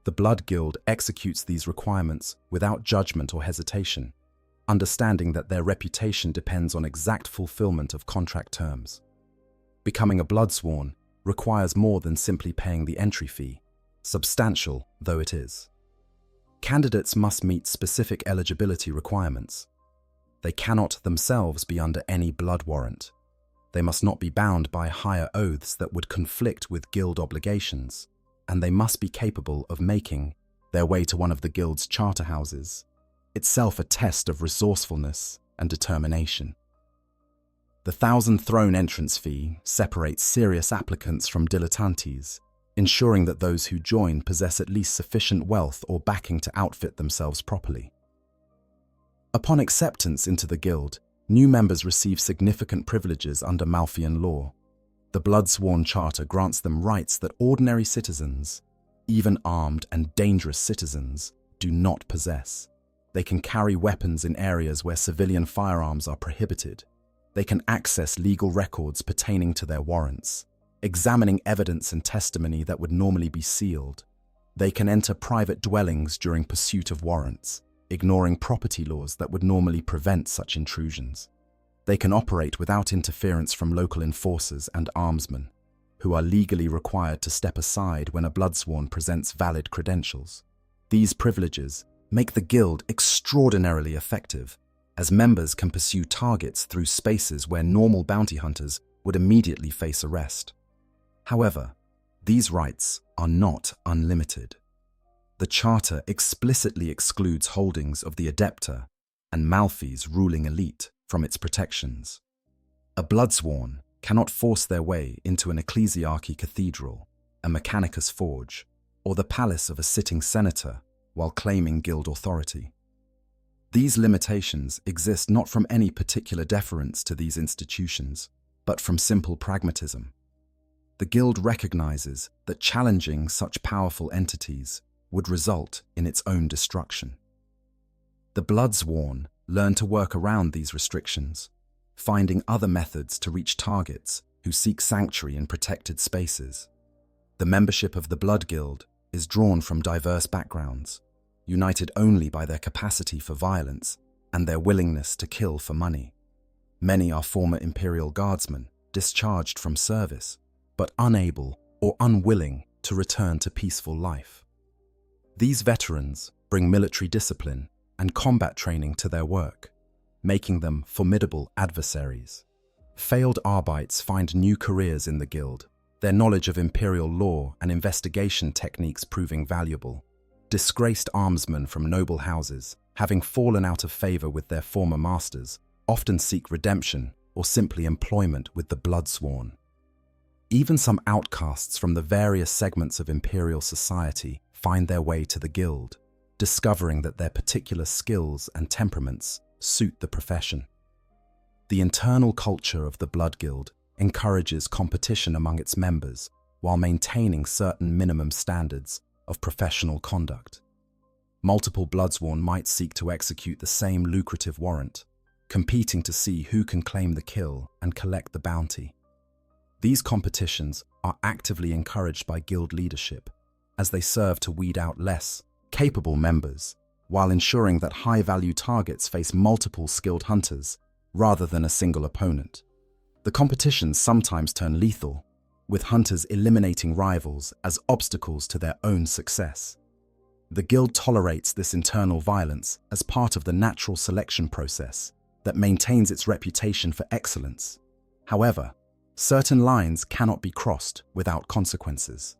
The Blood Guild executes these requirements without judgment or hesitation, understanding that their reputation depends on exact fulfillment of contract terms. Becoming a Bloodsworn requires more than simply paying the entry fee, substantial though it is. Candidates must meet specific eligibility requirements. They cannot themselves be under any blood warrant. They must not be bound by higher oaths that would conflict with guild obligations, and they must be capable of making their way to one of the guild's charter houses, itself a test of resourcefulness and determination. The 1,000 throne entrance fee separates serious applicants from dilettantes, ensuring that those who join possess at least sufficient wealth or backing to outfit themselves properly. Upon acceptance into the guild, new members receive significant privileges under Malfian law. The Bloodsworn Charter grants them rights that ordinary citizens, even armed and dangerous citizens, do not possess. They can carry weapons in areas where civilian firearms are prohibited. They can access legal records pertaining to their warrants, examining evidence and testimony that would normally be sealed. They can enter private dwellings during pursuit of warrants, ignoring property laws that would normally prevent such intrusions. They can operate without interference from local enforcers and armsmen, who are legally required to step aside when a Bloodsworn presents valid credentials. These privileges make the guild extraordinarily effective, as members can pursue targets through spaces where normal bounty hunters would immediately face arrest. However, these rights are not unlimited. The Charter explicitly excludes holdings of the Adepta and Malfi's ruling elite from its protections. A Bloodsworn cannot force their way into an ecclesiarchy cathedral, a mechanicus forge, or the palace of a sitting senator while claiming guild authority. These limitations exist not from any particular deference to these institutions, but from simple pragmatism. The guild recognizes that challenging such powerful entities would result in its own destruction. The Bloodsworn learn to work around these restrictions, finding other methods to reach targets who seek sanctuary in protected spaces. The membership of the Blood Guild is drawn from diverse backgrounds, united only by their capacity for violence and their willingness to kill for money. Many are former Imperial Guardsmen, discharged from service, but unable or unwilling to return to peaceful life. These veterans bring military discipline and combat training to their work, making them formidable adversaries. Failed Arbites find new careers in the guild, their knowledge of Imperial law and investigation techniques proving valuable. Disgraced armsmen from noble houses, having fallen out of favor with their former masters, often seek redemption or simply employment with the Bloodsworn. Even some outcasts from the various segments of imperial society find their way to the guild, discovering that their particular skills and temperaments suit the profession. The internal culture of the Blood Guild encourages competition among its members while maintaining certain minimum standards of professional conduct. Multiple Bloodsworn might seek to execute the same lucrative warrant, competing to see who can claim the kill and collect the bounty. These competitions are actively encouraged by guild leadership, as they serve to weed out less capable members, while ensuring that high-value targets face multiple skilled hunters rather than a single opponent. The competitions sometimes turn lethal, with hunters eliminating rivals as obstacles to their own success. The guild tolerates this internal violence as part of the natural selection process that maintains its reputation for excellence. However, certain lines cannot be crossed without consequences.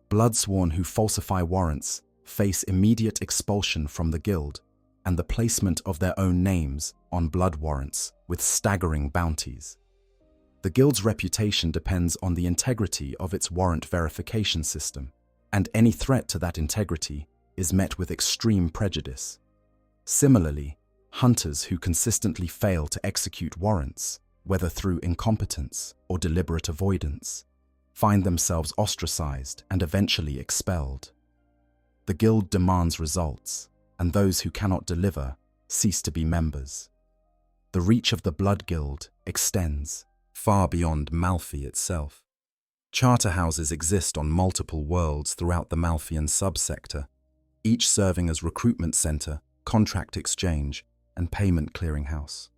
Bloodsworn who falsify warrants face immediate expulsion from the guild and the placement of their own names on blood warrants with staggering bounties. The guild's reputation depends on the integrity of its warrant verification system, and any threat to that integrity is met with extreme prejudice. Similarly, hunters who consistently fail to execute warrants, whether through incompetence or deliberate avoidance, find themselves ostracized and eventually expelled. The guild demands results, and those who cannot deliver cease to be members. The reach of the Blood Guild extends far beyond Malfi itself. Charter houses exist on multiple worlds throughout the Malfian subsector, each serving as recruitment center, contract exchange, and payment clearinghouse.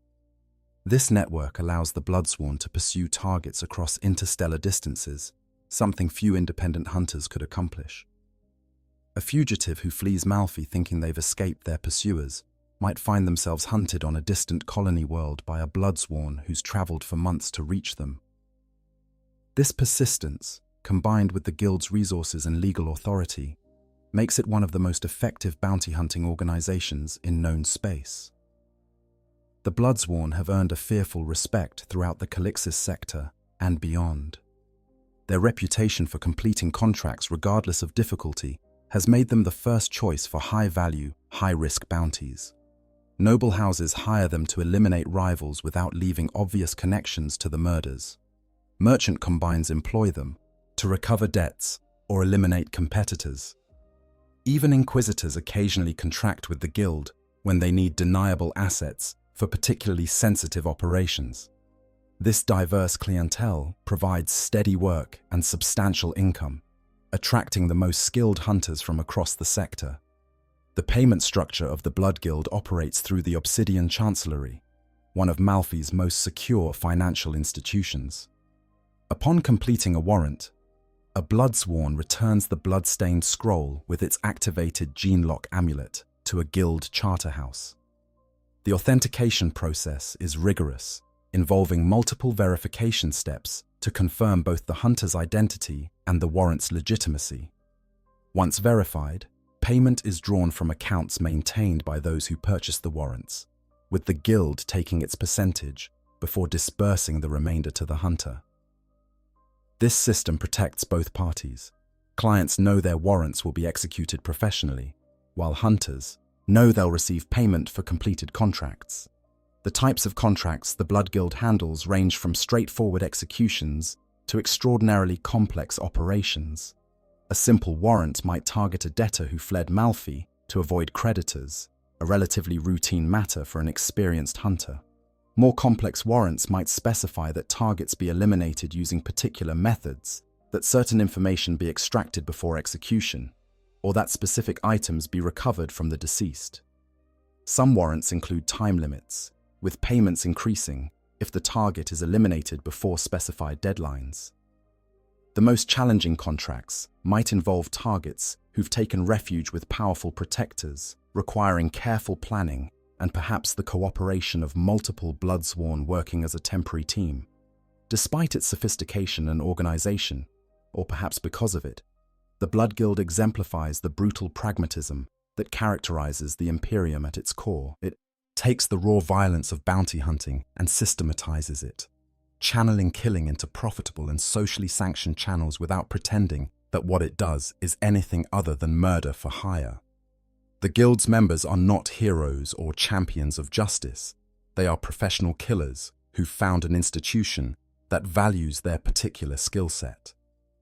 This network allows the Bloodsworn to pursue targets across interstellar distances, something few independent hunters could accomplish. A fugitive who flees Malfi thinking they've escaped their pursuers might find themselves hunted on a distant colony world by a Bloodsworn who's traveled for months to reach them. This persistence, combined with the guild's resources and legal authority, makes it one of the most effective bounty hunting organizations in known space. The Bloodsworn have earned a fearful respect throughout the Calixis sector and beyond. Their reputation for completing contracts regardless of difficulty has made them the first choice for high-value, high-risk bounties. Noble houses hire them to eliminate rivals without leaving obvious connections to the murders. Merchant combines employ them to recover debts or eliminate competitors. Even inquisitors occasionally contract with the guild when they need deniable assets for particularly sensitive operations. This diverse clientele provides steady work and substantial income, attracting the most skilled hunters from across the sector. The payment structure of the Blood Guild operates through the Obsidian Chancellery, one of Malfi's most secure financial institutions. Upon completing a warrant, a Bloodsworn returns the blood-stained scroll with its activated gene-lock amulet to a guild charter house. The authentication process is rigorous, involving multiple verification steps to confirm both the hunter's identity and the warrant's legitimacy. Once verified, payment is drawn from accounts maintained by those who purchased the warrants, with the guild taking its percentage before dispersing the remainder to the hunter. This system protects both parties. Clients know their warrants will be executed professionally, while hunters know they'll receive payment for completed contracts. The types of contracts the Blood Guild handles range from straightforward executions to extraordinarily complex operations. A simple warrant might target a debtor who fled Malfi to avoid creditors, a relatively routine matter for an experienced hunter. More complex warrants might specify that targets be eliminated using particular methods, that certain information be extracted before execution, or that specific items be recovered from the deceased. Some warrants include time limits, with payments increasing if the target is eliminated before specified deadlines. The most challenging contracts might involve targets who've taken refuge with powerful protectors, requiring careful planning and perhaps the cooperation of multiple Bloodsworn working as a temporary team. Despite its sophistication and organization, or perhaps because of it, the Blood Guild exemplifies the brutal pragmatism that characterizes the Imperium at its core. It takes the raw violence of bounty hunting and systematizes it, channeling killing into profitable and socially sanctioned channels without pretending that what it does is anything other than murder for hire. The guild's members are not heroes or champions of justice. They are professional killers who found an institution that values their particular skill set.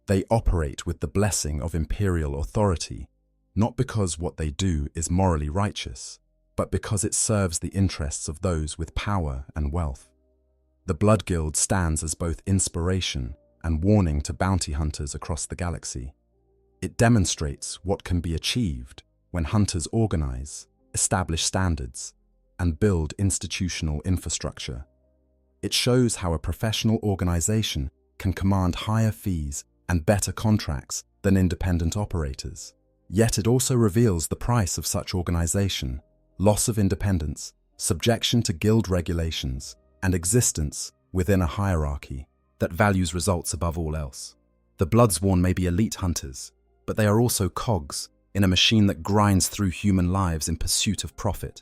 They operate with the blessing of imperial authority, not because what they do is morally righteous, but because it serves the interests of those with power and wealth. The Blood Guild stands as both inspiration and warning to bounty hunters across the galaxy. It demonstrates what can be achieved when hunters organize, establish standards, and build institutional infrastructure. It shows how a professional organization can command higher fees and better contracts than independent operators. Yet it also reveals the price of such organization: loss of independence, subjection to guild regulations, and existence within a hierarchy that values results above all else. The Bloodsworn may be elite hunters, but they are also cogs in a machine that grinds through human lives in pursuit of profit.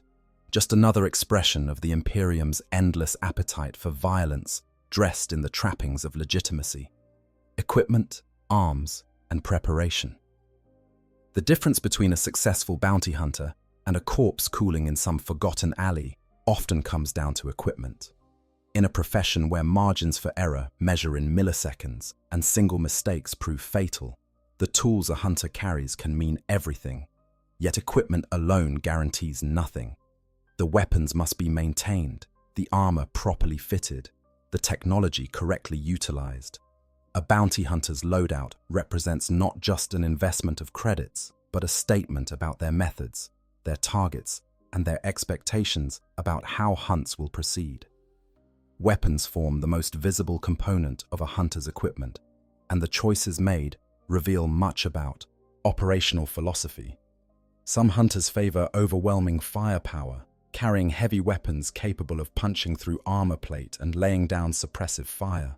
Just another expression of the Imperium's endless appetite for violence dressed in the trappings of legitimacy. Equipment, arms, and preparation. The difference between a successful bounty hunter and a corpse cooling in some forgotten alley often comes down to equipment. In a profession where margins for error measure in milliseconds and single mistakes prove fatal, the tools a hunter carries can mean everything, yet equipment alone guarantees nothing. The weapons must be maintained, the armor properly fitted, the technology correctly utilized. A bounty hunter's loadout represents not just an investment of credits, but a statement about their methods, their targets, and their expectations about how hunts will proceed. Weapons form the most visible component of a hunter's equipment, and the choices made reveal much about operational philosophy. Some hunters favor overwhelming firepower, carrying heavy weapons capable of punching through armor plate and laying down suppressive fire.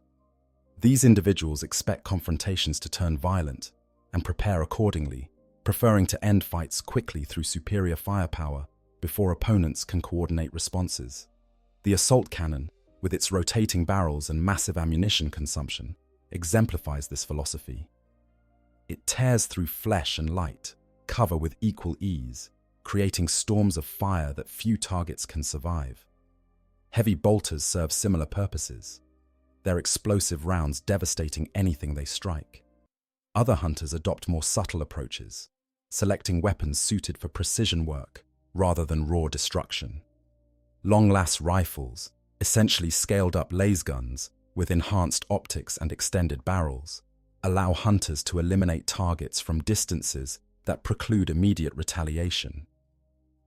These individuals expect confrontations to turn violent and prepare accordingly, preferring to end fights quickly through superior firepower before opponents can coordinate responses. The assault cannon, with its rotating barrels and massive ammunition consumption, exemplifies this philosophy. It tears through flesh and light, cover with equal ease, creating storms of fire that few targets can survive. Heavy bolters serve similar purposes, their explosive rounds devastating anything they strike. Other hunters adopt more subtle approaches, selecting weapons suited for precision work rather than raw destruction. Long-lass rifles, essentially scaled-up laser guns with enhanced optics and extended barrels, allow hunters to eliminate targets from distances that preclude immediate retaliation.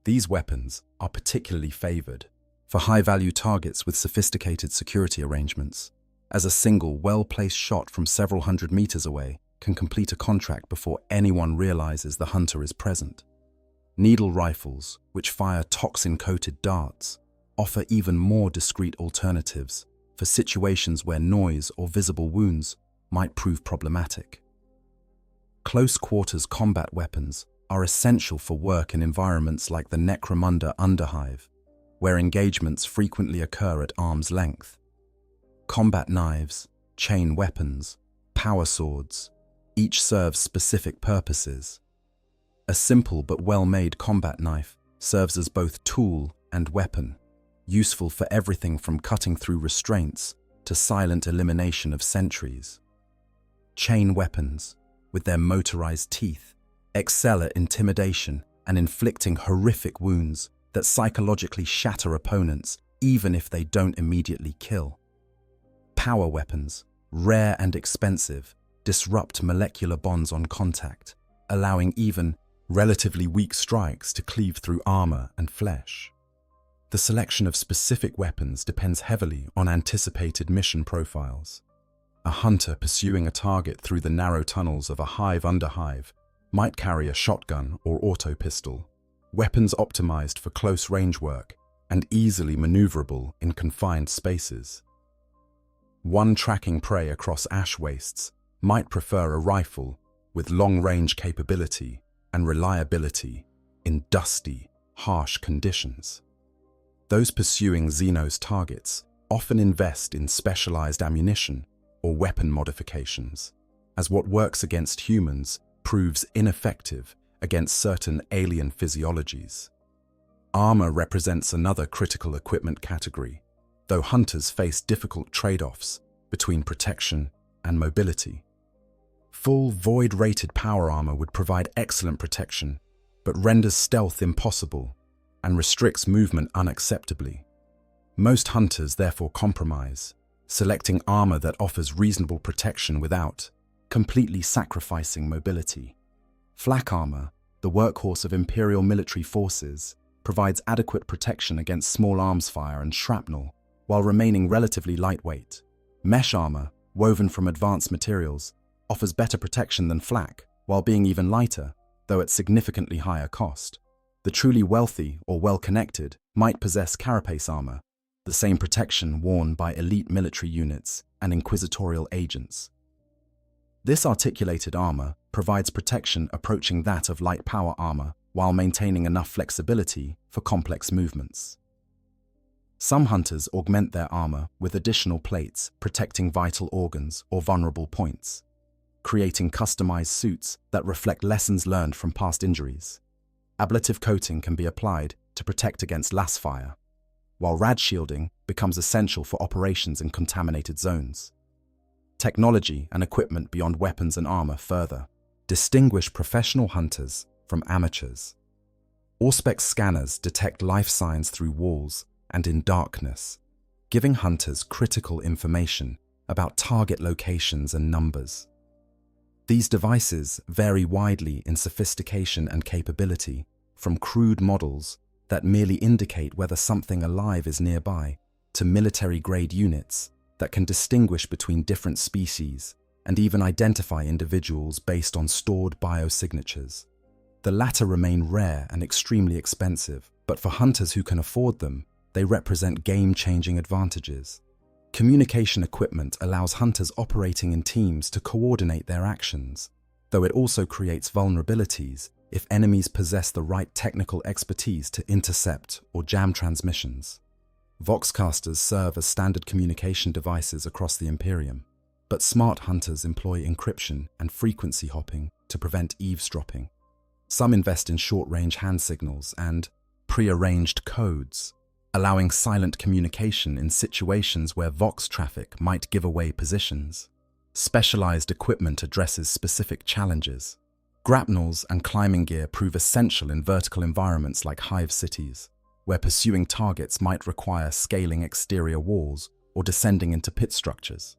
These weapons are particularly favored for high-value targets with sophisticated security arrangements, as a single, well-placed shot from several hundred meters away can complete a contract before anyone realizes the hunter is present. Needle rifles, which fire toxin-coated darts, offer even more discreet alternatives for situations where noise or visible wounds might prove problematic. Close-quarters combat weapons are essential for work in environments like the Necromunda Underhive, where engagements frequently occur at arm's length. Combat knives, chain weapons, power swords, each serves specific purposes. A simple but well-made combat knife serves as both tool and weapon, useful for everything from cutting through restraints to silent elimination of sentries. Chain weapons, with their motorized teeth, excel at intimidation and inflicting horrific wounds that psychologically shatter opponents even if they don't immediately kill. Power weapons, rare and expensive, disrupt molecular bonds on contact, allowing even relatively weak strikes to cleave through armor and flesh. The selection of specific weapons depends heavily on anticipated mission profiles. A hunter pursuing a target through the narrow tunnels of a hive underhive might carry a shotgun or auto pistol, weapons optimized for close range work and easily maneuverable in confined spaces. One tracking prey across ash wastes might prefer a rifle with long-range capability and reliability in dusty, harsh conditions. Those pursuing Xenos targets often invest in specialized ammunition or weapon modifications, as what works against humans proves ineffective against certain alien physiologies. Armor represents another critical equipment category, though hunters face difficult trade-offs between protection and mobility. Full void-rated power armor would provide excellent protection, but renders stealth impossible and restricts movement unacceptably. Most hunters therefore compromise, selecting armor that offers reasonable protection without completely sacrificing mobility. Flak armor, the workhorse of Imperial military forces, provides adequate protection against small arms fire and shrapnel, while remaining relatively lightweight. Mesh armor, woven from advanced materials, offers better protection than flak, while being even lighter, though at significantly higher cost. The truly wealthy or well-connected might possess carapace armor, the same protection worn by elite military units and inquisitorial agents. This articulated armor provides protection approaching that of light power armor while maintaining enough flexibility for complex movements. Some hunters augment their armor with additional plates protecting vital organs or vulnerable points, creating customized suits that reflect lessons learned from past injuries. Ablative coating can be applied to protect against las fire, while rad shielding becomes essential for operations in contaminated zones. Technology and equipment beyond weapons and armor further distinguish professional hunters from amateurs. Auspex scanners detect life signs through walls and in darkness, giving hunters critical information about target locations and numbers. These devices vary widely in sophistication and capability, from crude models that merely indicate whether something alive is nearby, to military-grade units that can distinguish between different species and even identify individuals based on stored biosignatures. The latter remain rare and extremely expensive, but for hunters who can afford them, they represent game-changing advantages. Communication equipment allows hunters operating in teams to coordinate their actions, though it also creates vulnerabilities if enemies possess the right technical expertise to intercept or jam transmissions. Voxcasters serve as standard communication devices across the Imperium, but smart hunters employ encryption and frequency hopping to prevent eavesdropping. Some invest in short-range hand signals and pre-arranged codes, allowing silent communication in situations where Vox traffic might give away positions. Specialized equipment addresses specific challenges. Grapnels and climbing gear prove essential in vertical environments like hive cities, where pursuing targets might require scaling exterior walls or descending into pit structures.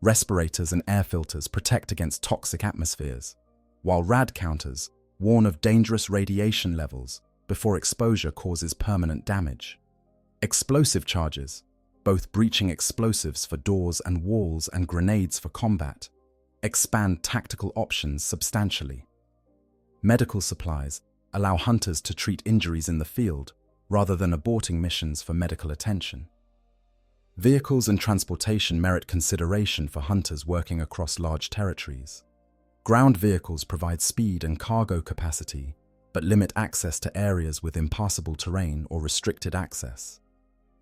Respirators and air filters protect against toxic atmospheres, while rad counters warn of dangerous radiation levels before exposure causes permanent damage. Explosive charges, both breaching explosives for doors and walls and grenades for combat, expand tactical options substantially. Medical supplies allow hunters to treat injuries in the field rather than aborting missions for medical attention. Vehicles and transportation merit consideration for hunters working across large territories. Ground vehicles provide speed and cargo capacity, but limit access to areas with impassable terrain or restricted access.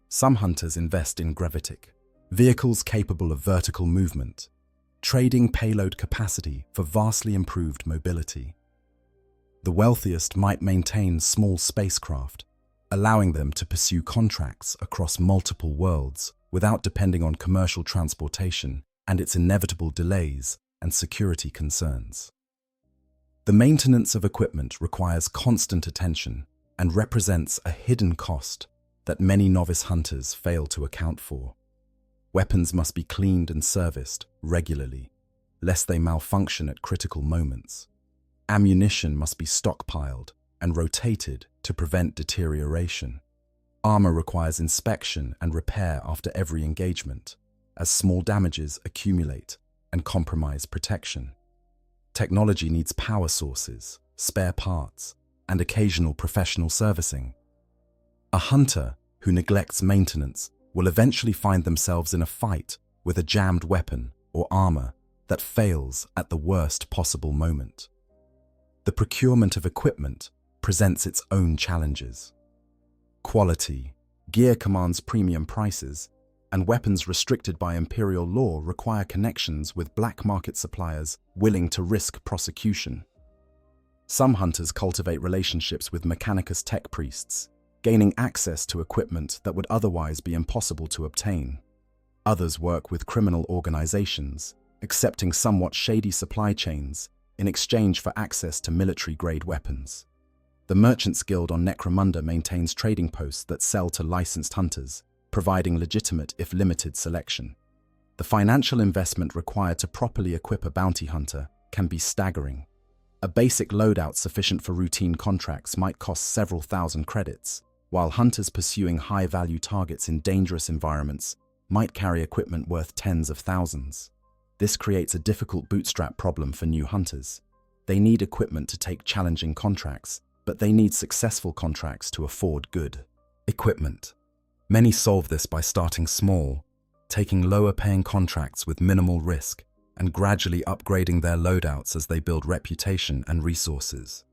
Some hunters invest in gravitic, vehicles capable of vertical movement, trading payload capacity for vastly improved mobility. The wealthiest might maintain small spacecraft, allowing them to pursue contracts across multiple worlds without depending on commercial transportation and its inevitable delays and security concerns. The maintenance of equipment requires constant attention and represents a hidden cost that many novice hunters fail to account for. Weapons must be cleaned and serviced regularly, lest they malfunction at critical moments. Ammunition must be stockpiled and rotated to prevent deterioration. Armor requires inspection and repair after every engagement, as small damages accumulate and compromise protection. Technology needs power sources, spare parts, and occasional professional servicing. A hunter who neglects maintenance will eventually find themselves in a fight with a jammed weapon or armor that fails at the worst possible moment. The procurement of equipment presents its own challenges. Quality. Gear commands premium prices, and weapons restricted by imperial law require connections with black market suppliers willing to risk prosecution. Some hunters cultivate relationships with Mechanicus tech priests, gaining access to equipment that would otherwise be impossible to obtain. Others work with criminal organizations, accepting somewhat shady supply chains in exchange for access to military-grade weapons. The Merchants Guild on Necromunda maintains trading posts that sell to licensed hunters, providing legitimate if limited selection. The financial investment required to properly equip a bounty hunter can be staggering. A basic loadout sufficient for routine contracts might cost several thousand credits, while hunters pursuing high-value targets in dangerous environments might carry equipment worth tens of thousands. This creates a difficult bootstrap problem for new hunters. They need equipment to take challenging contracts, but they need successful contracts to afford good equipment. Many solve this by starting small, taking lower-paying contracts with minimal risk, and gradually upgrading their loadouts as they build reputation and resources.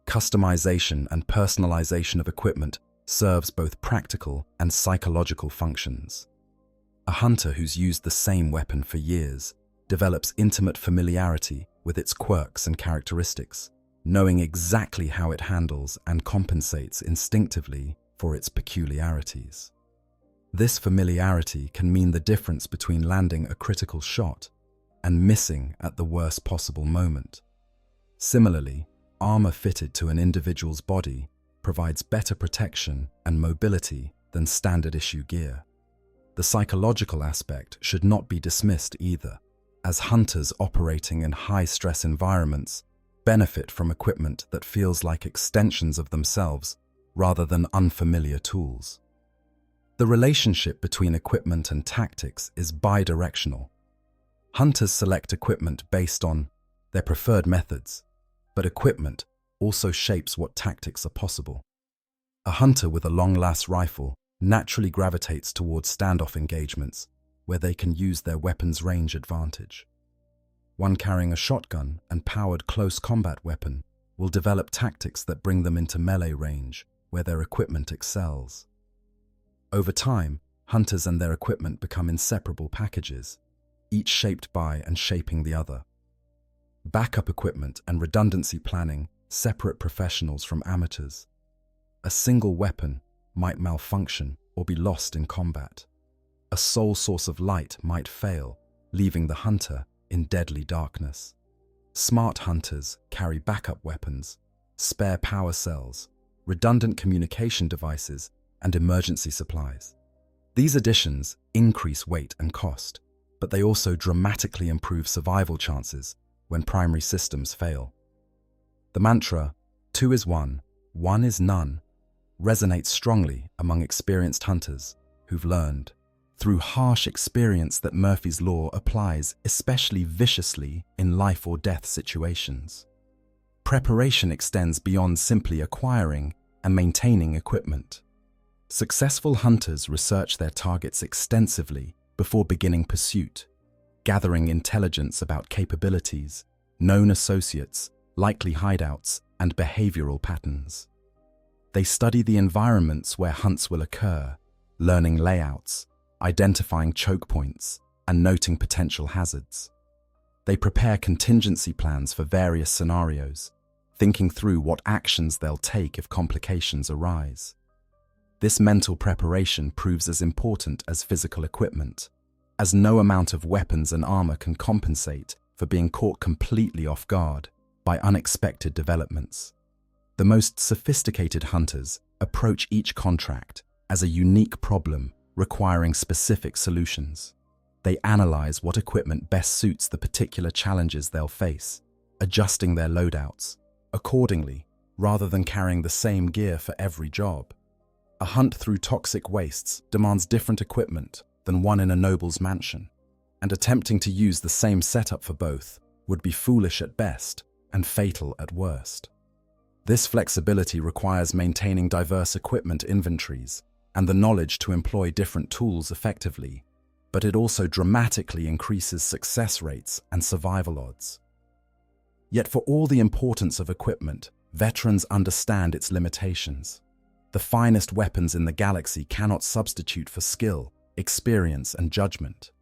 Customization and personalization of equipment serves both practical and psychological functions. A hunter who's used the same weapon for years develops intimate familiarity with its quirks and characteristics, knowing exactly how it handles and compensates instinctively for its peculiarities. This familiarity can mean the difference between landing a critical shot and missing at the worst possible moment. Similarly, armor fitted to an individual's body provides better protection and mobility than standard issue gear. The psychological aspect should not be dismissed either, as hunters operating in high-stress environments benefit from equipment that feels like extensions of themselves rather than unfamiliar tools. The relationship between equipment and tactics is bidirectional. Hunters select equipment based on their preferred methods, but equipment also shapes what tactics are possible. A hunter with a long-last rifle naturally gravitates towards standoff engagements where they can use their weapon's range advantage. One carrying a shotgun and powered close combat weapon will develop tactics that bring them into melee range where their equipment excels. Over time, hunters and their equipment become inseparable packages, each shaped by and shaping the other. Backup equipment and redundancy planning separate professionals from amateurs. A single weapon might malfunction or be lost in combat. A sole source of light might fail, leaving the hunter in deadly darkness. Smart hunters carry backup weapons, spare power cells, redundant communication devices, and emergency supplies. These additions increase weight and cost, but they also dramatically improve survival chances when primary systems fail. The mantra, 2 is 1, 1 is none, resonates strongly among experienced hunters who've learned through harsh experience that Murphy's Law applies especially viciously in life or death situations. Preparation extends beyond simply acquiring and maintaining equipment. Successful hunters research their targets extensively before beginning pursuit, gathering intelligence about capabilities, known associates, likely hideouts, and behavioral patterns. They study the environments where hunts will occur, learning layouts, identifying choke points, and noting potential hazards. They prepare contingency plans for various scenarios, thinking through what actions they'll take if complications arise. This mental preparation proves as important as physical equipment, as no amount of weapons and armor can compensate for being caught completely off guard by unexpected developments. The most sophisticated hunters approach each contract as a unique problem requiring specific solutions. They analyze what equipment best suits the particular challenges they'll face, adjusting their loadouts accordingly rather than carrying the same gear for every job. A hunt through toxic wastes demands different equipment than one in a noble's mansion, and attempting to use the same setup for both would be foolish at best and fatal at worst. This flexibility requires maintaining diverse equipment inventories and the knowledge to employ different tools effectively, but it also dramatically increases success rates and survival odds. Yet for all the importance of equipment, veterans understand its limitations. The finest weapons in the galaxy cannot substitute for skill, experience, and judgment.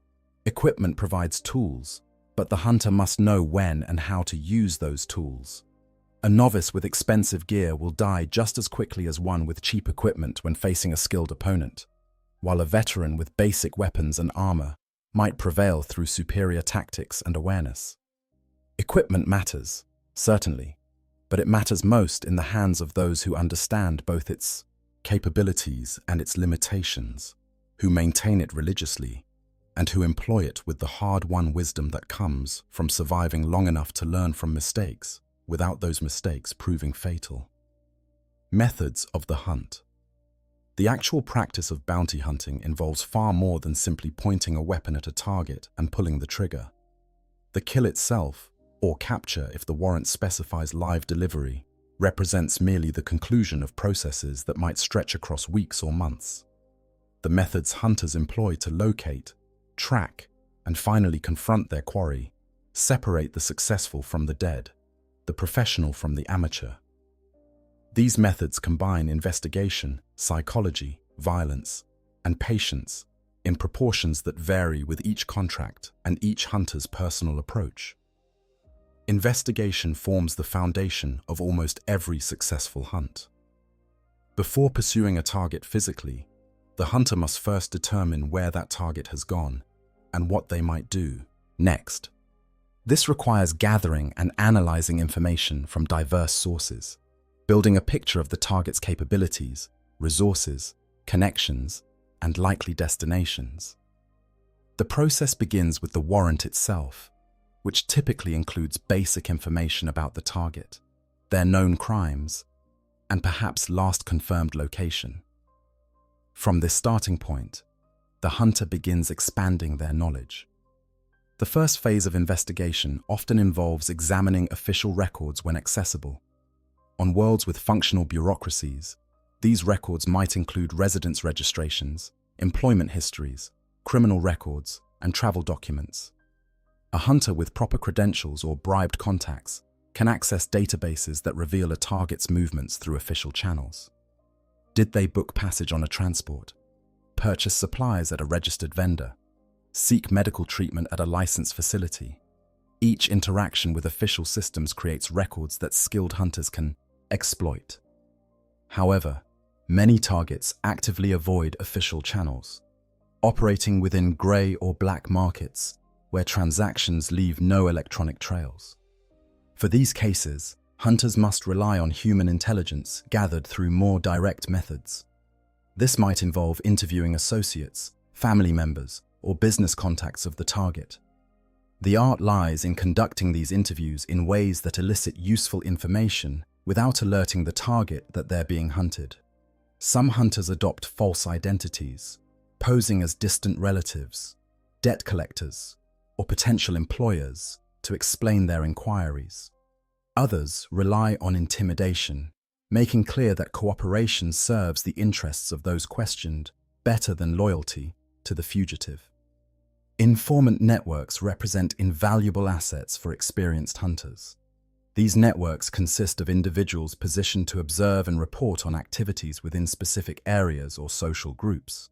Equipment provides tools, but the hunter must know when and how to use those tools. A novice with expensive gear will die just as quickly as one with cheap equipment when facing a skilled opponent, while a veteran with basic weapons and armor might prevail through superior tactics and awareness. Equipment matters, certainly, but it matters most in the hands of those who understand both its capabilities and its limitations, who maintain it religiously, and who employ it with the hard-won wisdom that comes from surviving long enough to learn from mistakes, without those mistakes proving fatal. Methods of the hunt. The actual practice of bounty hunting involves far more than simply pointing a weapon at a target and pulling the trigger. The kill itself, or capture if the warrant specifies live delivery, represents merely the conclusion of processes that might stretch across weeks or months. The methods hunters employ to locate, track, and finally confront their quarry separate the successful from the dead, the professional from the amateur. These methods combine investigation, psychology, violence, and patience in proportions that vary with each contract and each hunter's personal approach. Investigation forms the foundation of almost every successful hunt. Before pursuing a target physically, the hunter must first determine where that target has gone and what they might do next. This requires gathering and analyzing information from diverse sources, building a picture of the target's capabilities, resources, connections, and likely destinations. The process begins with the warrant itself, which typically includes basic information about the target, their known crimes, and perhaps last confirmed location. From this starting point, the hunter begins expanding their knowledge. The first phase of investigation often involves examining official records when accessible. On worlds with functional bureaucracies, these records might include residence registrations, employment histories, criminal records, and travel documents. A hunter with proper credentials or bribed contacts can access databases that reveal a target's movements through official channels. Did they book passage on a transport? Purchase supplies at a registered vendor? Seek medical treatment at a licensed facility? Each interaction with official systems creates records that skilled hunters can exploit. However, many targets actively avoid official channels, operating within grey or black markets where transactions leave no electronic trails. For these cases, hunters must rely on human intelligence gathered through more direct methods. This might involve interviewing associates, family members, or business contacts of the target. The art lies in conducting these interviews in ways that elicit useful information without alerting the target that they're being hunted. Some hunters adopt false identities, posing as distant relatives, debt collectors, or potential employers to explain their inquiries. Others rely on intimidation, making clear that cooperation serves the interests of those questioned better than loyalty to the fugitive. Informant networks represent invaluable assets for experienced hunters. These networks consist of individuals positioned to observe and report on activities within specific areas or social groups.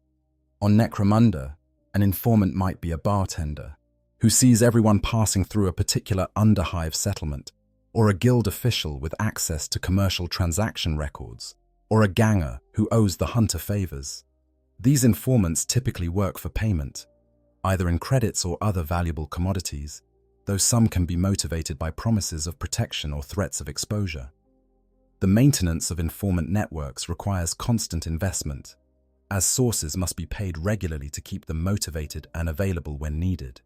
On Necromunda, an informant might be a bartender who sees everyone passing through a particular underhive settlement, or a guild official with access to commercial transaction records, or a ganger who owes the hunter favors. These informants typically work for payment, either in credits or other valuable commodities, though some can be motivated by promises of protection or threats of exposure. The maintenance of informant networks requires constant investment, as sources must be paid regularly to keep them motivated and available when needed.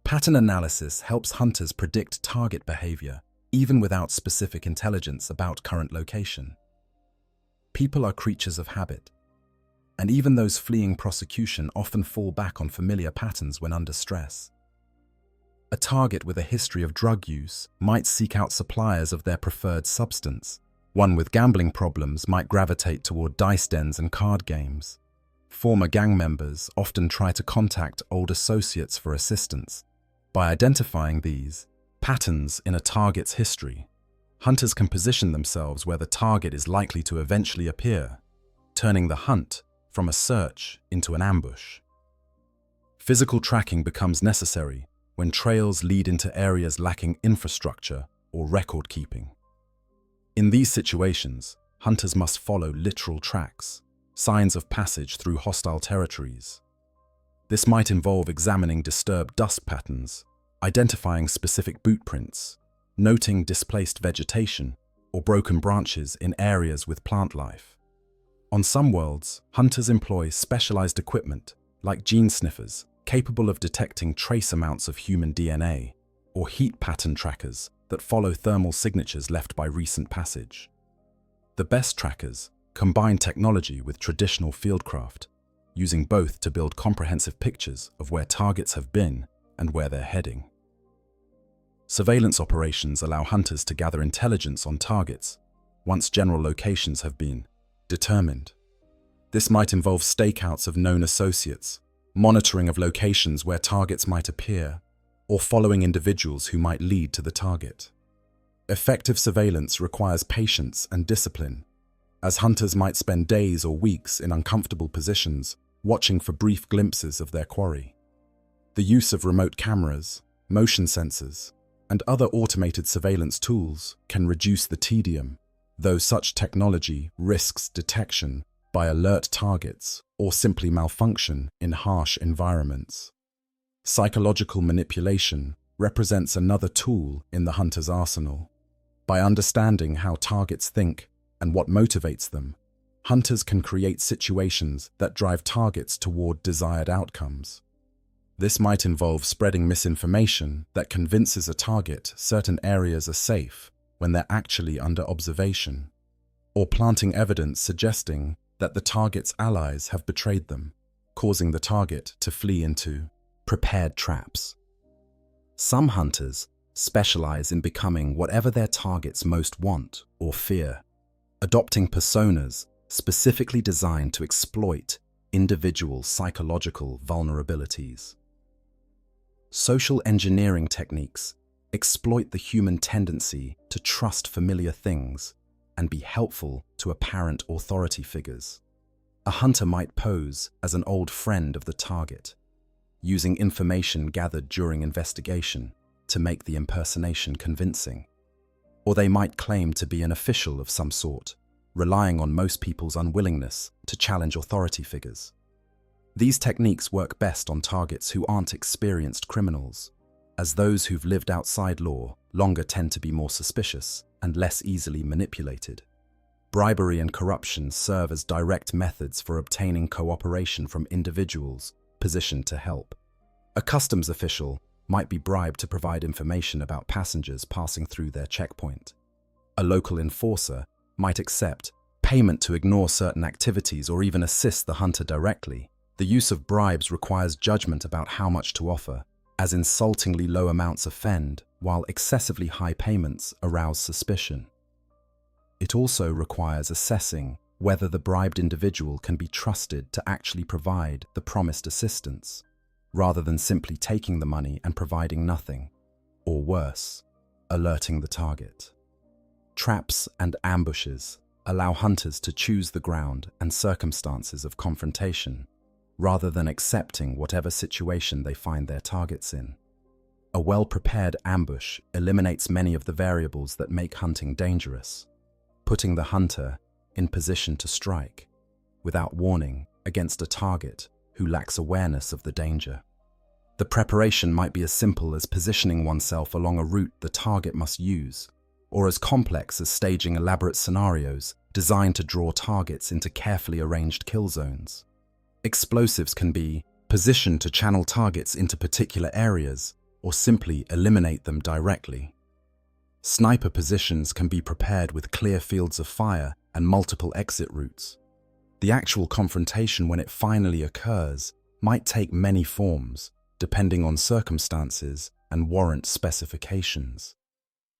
Pattern analysis helps hunters predict target behavior, even without specific intelligence about current location. People are creatures of habit, and even those fleeing prosecution often fall back on familiar patterns when under stress. A target with a history of drug use might seek out suppliers of their preferred substance. One with gambling problems might gravitate toward dice dens and card games. Former gang members often try to contact old associates for assistance. By identifying these patterns in a target's history, hunters can position themselves where the target is likely to eventually appear, turning the hunt from a search into an ambush. Physical tracking becomes necessary when trails lead into areas lacking infrastructure or record keeping. In these situations, hunters must follow literal tracks, signs of passage through hostile territories. This might involve examining disturbed dust patterns, identifying specific boot prints, noting displaced vegetation or broken branches in areas with plant life. On some worlds, hunters employ specialized equipment like gene sniffers capable of detecting trace amounts of human DNA, or heat pattern trackers that follow thermal signatures left by recent passage. The best trackers combine technology with traditional fieldcraft, using both to build comprehensive pictures of where targets have been and where they're heading. Surveillance operations allow hunters to gather intelligence on targets once general locations have been determined. This might involve stakeouts of known associates, monitoring of locations where targets might appear, or following individuals who might lead to the target. Effective surveillance requires patience and discipline, as hunters might spend days or weeks in uncomfortable positions, watching for brief glimpses of their quarry. The use of remote cameras, motion sensors, and other automated surveillance tools can reduce the tedium, though such technology risks detection by alert targets or simply malfunction in harsh environments. Psychological manipulation represents another tool in the hunter's arsenal. By understanding how targets think and what motivates them, hunters can create situations that drive targets toward desired outcomes. This might involve spreading misinformation that convinces a target certain areas are safe when they're actually under observation, or planting evidence suggesting that the target's allies have betrayed them, causing the target to flee into prepared traps. Some hunters specialize in becoming whatever their targets most want or fear, adopting personas specifically designed to exploit individual psychological vulnerabilities. Social engineering techniques exploit the human tendency to trust familiar things and be helpful to apparent authority figures. A hunter might pose as an old friend of the target, using information gathered during investigation to make the impersonation convincing. Or they might claim to be an official of some sort, relying on most people's unwillingness to challenge authority figures. These techniques work best on targets who aren't experienced criminals, as those who've lived outside law longer tend to be more suspicious and less easily manipulated. Bribery and corruption serve as direct methods for obtaining cooperation from individuals positioned to help. A customs official might be bribed to provide information about passengers passing through their checkpoint. A local enforcer might accept payment to ignore certain activities or even assist the hunter directly. The use of bribes requires judgment about how much to offer, as insultingly low amounts offend, while excessively high payments arouse suspicion. It also requires assessing whether the bribed individual can be trusted to actually provide the promised assistance, rather than simply taking the money and providing nothing, or worse, alerting the target. Traps and ambushes allow hunters to choose the ground and circumstances of confrontation, rather than accepting whatever situation they find their targets in. A well-prepared ambush eliminates many of the variables that make hunting dangerous, putting the hunter in position to strike, without warning, against a target who lacks awareness of the danger. The preparation might be as simple as positioning oneself along a route the target must use, or as complex as staging elaborate scenarios designed to draw targets into carefully arranged kill zones. Explosives can be positioned to channel targets into particular areas or simply eliminate them directly. Sniper positions can be prepared with clear fields of fire and multiple exit routes. The actual confrontation, when it finally occurs, might take many forms, depending on circumstances and warrant specifications.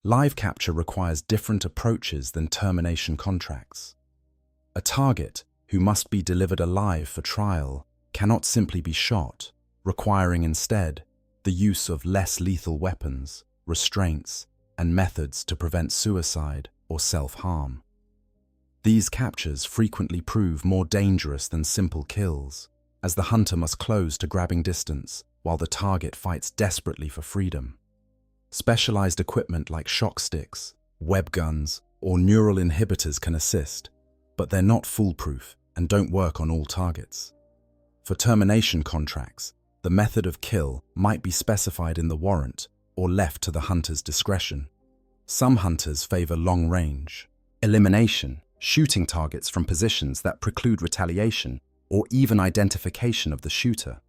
Live capture requires different approaches than termination contracts. A target who must be delivered alive for trial cannot simply be shot, requiring instead the use of less lethal weapons, restraints, and methods to prevent suicide or self-harm. These captures frequently prove more dangerous than simple kills, as the hunter must close to grabbing distance while the target fights desperately for freedom. Specialized equipment like shock sticks, web guns, or neural inhibitors can assist, but they're not foolproof and don't work on all targets. For termination contracts, the method of kill might be specified in the warrant or left to the hunter's discretion. Some hunters favor long-range elimination, shooting targets from positions that preclude retaliation or even identification of the shooter.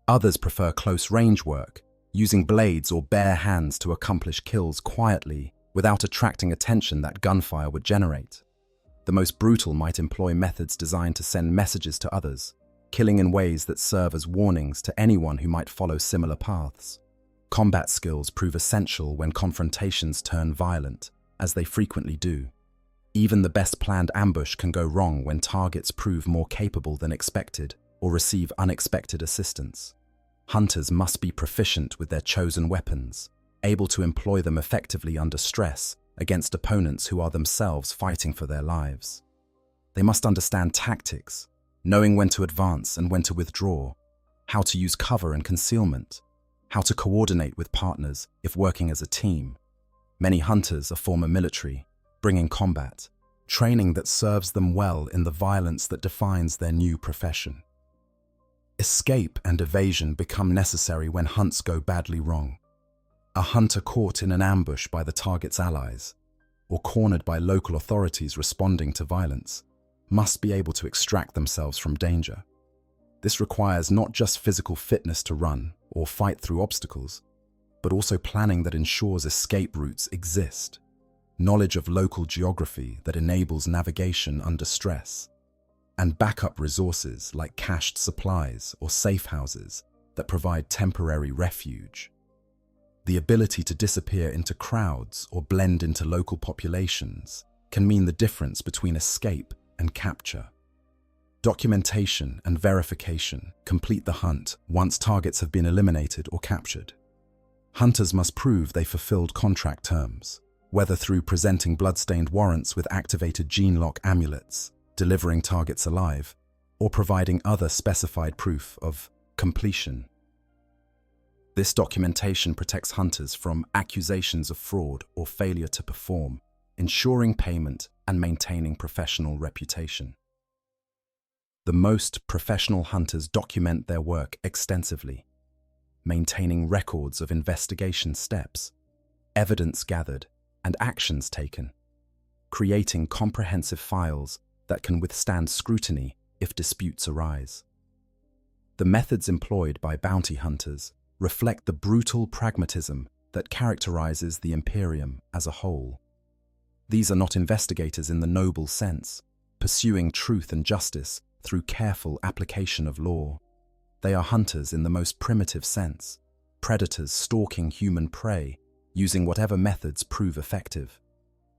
Others prefer close-range work, using blades or bare hands to accomplish kills quietly without attracting attention that gunfire would generate. The most brutal might employ methods designed to send messages to others, killing in ways that serve as warnings to anyone who might follow similar paths. Combat skills prove essential when confrontations turn violent, as they frequently do. Even the best planned ambush can go wrong when targets prove more capable than expected or receive unexpected assistance. Hunters must be proficient with their chosen weapons, able to employ them effectively under stress against opponents who are themselves fighting for their lives. They must understand tactics, knowing when to advance and when to withdraw, how to use cover and concealment, how to coordinate with partners if working as a team. Many hunters are former military, bringing combat, training that serves them well in the violence that defines their new profession. Escape and evasion become necessary when hunts go badly wrong. A hunter caught in an ambush by the target's allies, or cornered by local authorities responding to violence, must be able to extract themselves from danger. This requires not just physical fitness to run or fight through obstacles, but also planning that ensures escape routes exist, knowledge of local geography that enables navigation under stress, and backup resources like cached supplies or safe houses that provide temporary refuge. The ability to disappear into crowds or blend into local populations can mean the difference between escape and capture. Documentation and verification complete the hunt once targets have been eliminated or captured. Hunters must prove they fulfilled contract terms, whether through presenting blood-stained warrants with activated gene lock amulets, delivering targets alive, or providing other specified proof of completion. This documentation protects hunters from accusations of fraud or failure to perform, ensuring payment and maintaining professional reputation. The most professional hunters document their work extensively, maintaining records of investigation steps, evidence gathered, and actions taken, creating comprehensive files that can withstand scrutiny if disputes arise. The methods employed by bounty hunters reflect the brutal pragmatism that characterizes the Imperium as a whole. These are not investigators in the noble sense, pursuing truth and justice through careful application of law. They are hunters in the most primitive sense, predators stalking human prey, using whatever methods prove effective.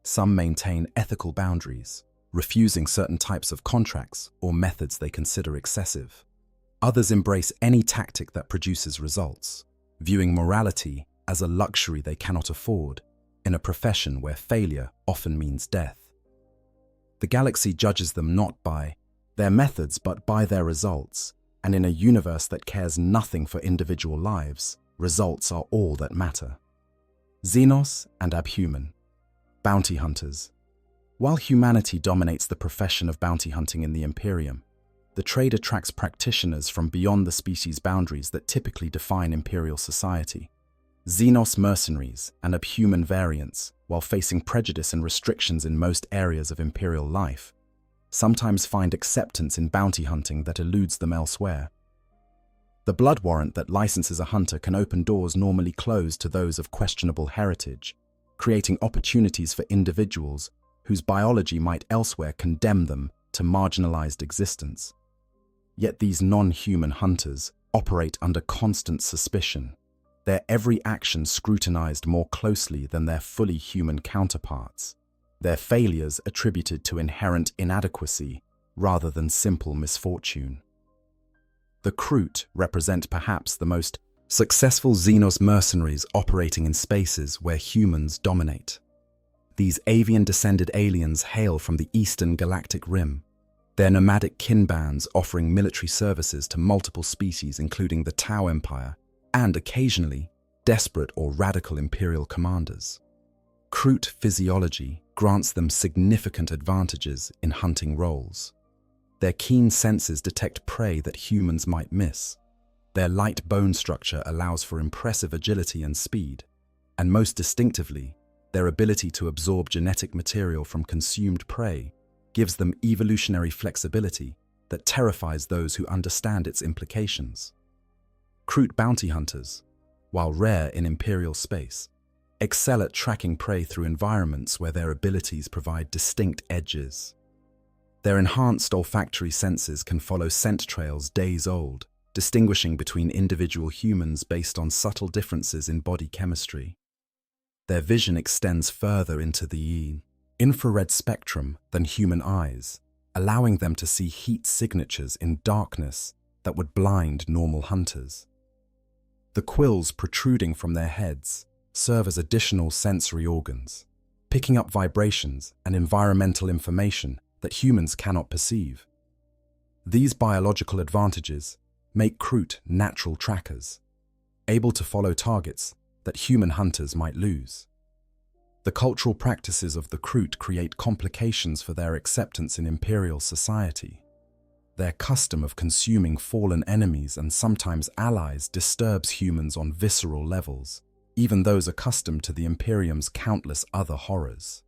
Some maintain ethical boundaries, refusing certain types of contracts or methods they consider excessive. Others embrace any tactic that produces results, viewing morality as a luxury they cannot afford, in a profession where failure often means death. The galaxy judges them not by their methods but by their results, and in a universe that cares nothing for individual lives, results are all that matter. Xenos and Abhuman, bounty hunters. While humanity dominates the profession of bounty hunting in the Imperium, the trade attracts practitioners from beyond the species boundaries that typically define Imperial society. Xenos mercenaries and Abhuman variants, while facing prejudice and restrictions in most areas of Imperial life, sometimes find acceptance in bounty hunting that eludes them elsewhere. The blood warrant that licenses a hunter can open doors normally closed to those of questionable heritage, creating opportunities for individuals whose biology might elsewhere condemn them to marginalized existence. Yet these non-human hunters operate under constant suspicion, their every action scrutinized more closely than their fully human counterparts, their failures attributed to inherent inadequacy rather than simple misfortune. The Kroot represent perhaps the most successful Xenos mercenaries operating in spaces where humans dominate. These avian-descended aliens hail from the eastern galactic rim, their nomadic kin bands offering military services to multiple species including the Tau Empire and, occasionally, desperate or radical Imperial commanders. Kroot physiology grants them significant advantages in hunting roles. Their keen senses detect prey that humans might miss. Their light bone structure allows for impressive agility and speed, and most distinctively, their ability to absorb genetic material from consumed prey gives them evolutionary flexibility that terrifies those who understand its implications. Kroot bounty hunters, while rare in Imperial space, excel at tracking prey through environments where their abilities provide distinct edges. Their enhanced olfactory senses can follow scent trails days old, distinguishing between individual humans based on subtle differences in body chemistry. Their vision extends further into the infrared spectrum than human eyes, allowing them to see heat signatures in darkness that would blind normal hunters. The quills protruding from their heads serve as additional sensory organs, picking up vibrations and environmental information that humans cannot perceive. These biological advantages make Kroot natural trackers, able to follow targets that human hunters might lose. The cultural practices of the Kroot create complications for their acceptance in Imperial society. Their custom of consuming fallen enemies and sometimes allies disturbs humans on visceral levels, even those accustomed to the Imperium's countless other horrors.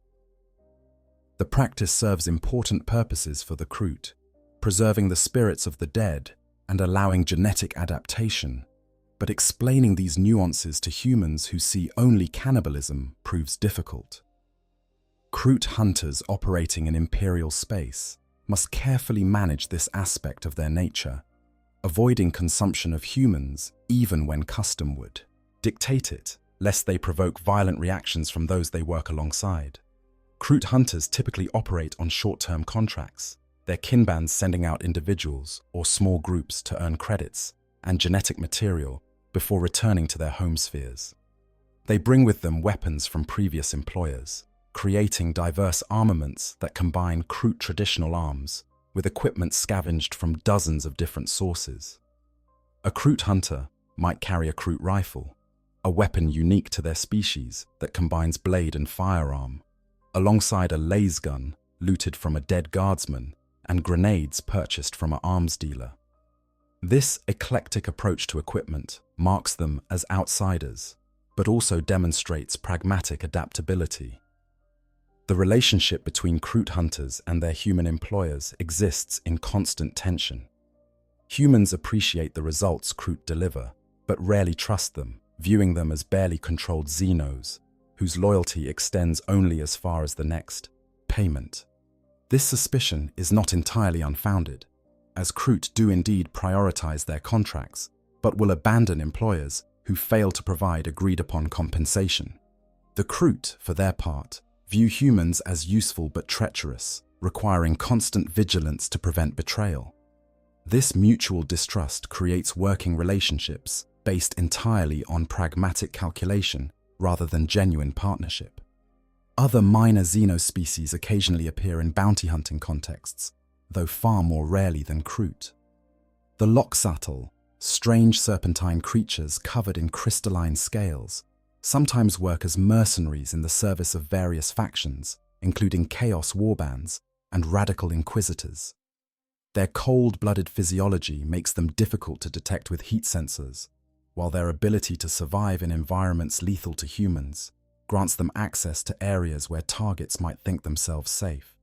The practice serves important purposes for the Kroot, preserving the spirits of the dead and allowing genetic adaptation, but explaining these nuances to humans who see only cannibalism proves difficult. Kroot hunters operating in Imperial space must carefully manage this aspect of their nature, avoiding consumption of humans even when custom would dictate it, lest they provoke violent reactions from those they work alongside. Kroot hunters typically operate on short-term contracts, their kin bands sending out individuals or small groups to earn credits and genetic material before returning to their home spheres. They bring with them weapons from previous employers, creating diverse armaments that combine Kroot traditional arms with equipment scavenged from dozens of different sources. A Kroot hunter might carry a Kroot rifle, a weapon unique to their species that combines blade and firearm, alongside a laser gun looted from a dead guardsman and grenades purchased from an arms dealer. This eclectic approach to equipment marks them as outsiders, but also demonstrates pragmatic adaptability. The relationship between Kroot hunters and their human employers exists in constant tension. Humans appreciate the results Kroot deliver, but rarely trust them, viewing them as barely controlled xenos, whose loyalty extends only as far as the next payment. This suspicion is not entirely unfounded, as Kroot do indeed prioritize their contracts, but will abandon employers who fail to provide agreed-upon compensation. The Kroot, for their part, view humans as useful but treacherous, requiring constant vigilance to prevent betrayal. This mutual distrust creates working relationships based entirely on pragmatic calculation rather than genuine partnership. Other minor xenospecies occasionally appear in bounty hunting contexts, though far more rarely than Kroot. The Loxatl, strange serpentine creatures covered in crystalline scales, sometimes work as mercenaries in the service of various factions, including Chaos Warbands and Radical Inquisitors. Their cold-blooded physiology makes them difficult to detect with heat sensors, while their ability to survive in environments lethal to humans grants them access to areas where targets might think themselves safe.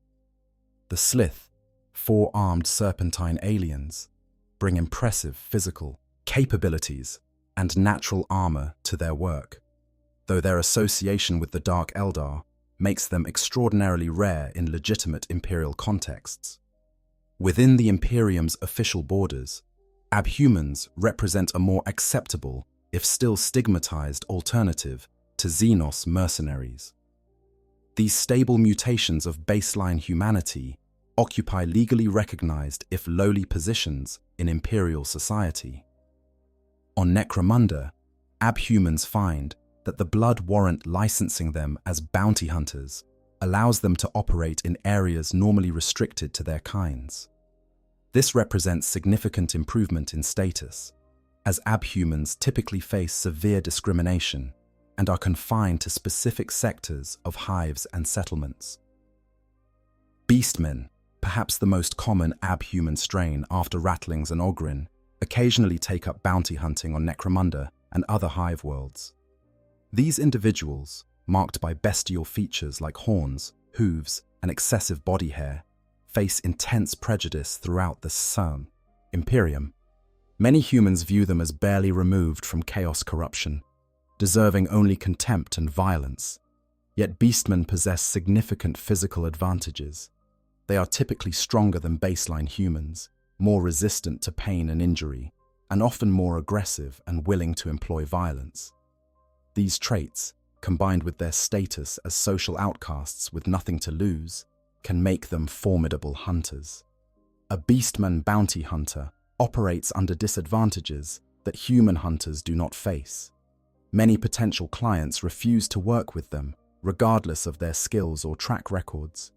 The Slith, four-armed serpentine aliens, bring impressive physical capabilities and natural armor to their work, though their association with the Dark Eldar makes them extraordinarily rare in legitimate Imperial contexts. Within the Imperium's official borders, abhumans represent a more acceptable, if still stigmatized, alternative to Xenos mercenaries. These stable mutations of baseline humanity occupy legally recognized, if lowly, positions in Imperial society. On Necromunda, abhumans find that the blood warrant licensing them as bounty hunters allows them to operate in areas normally restricted to their kinds. This represents significant improvement in status, as abhumans typically face severe discrimination and are confined to specific sectors of hives and settlements. Beastmen, perhaps the most common abhuman strain after rattlings and ogrin, occasionally take up bounty hunting on Necromunda and other hive worlds. These individuals, marked by bestial features like horns, hooves, and excessive body hair, face intense prejudice throughout the Imperium. Many humans view them as barely removed from chaos corruption, deserving only contempt and violence. Yet beastmen possess significant physical advantages. They are typically stronger than baseline humans, more resistant to pain and injury, and often more aggressive and willing to employ violence. These traits, combined with their status as social outcasts with nothing to lose, can make them formidable hunters. A beastman bounty hunter operates under disadvantages that human hunters do not face. Many potential clients refuse to work with them, regardless of their skills or track records.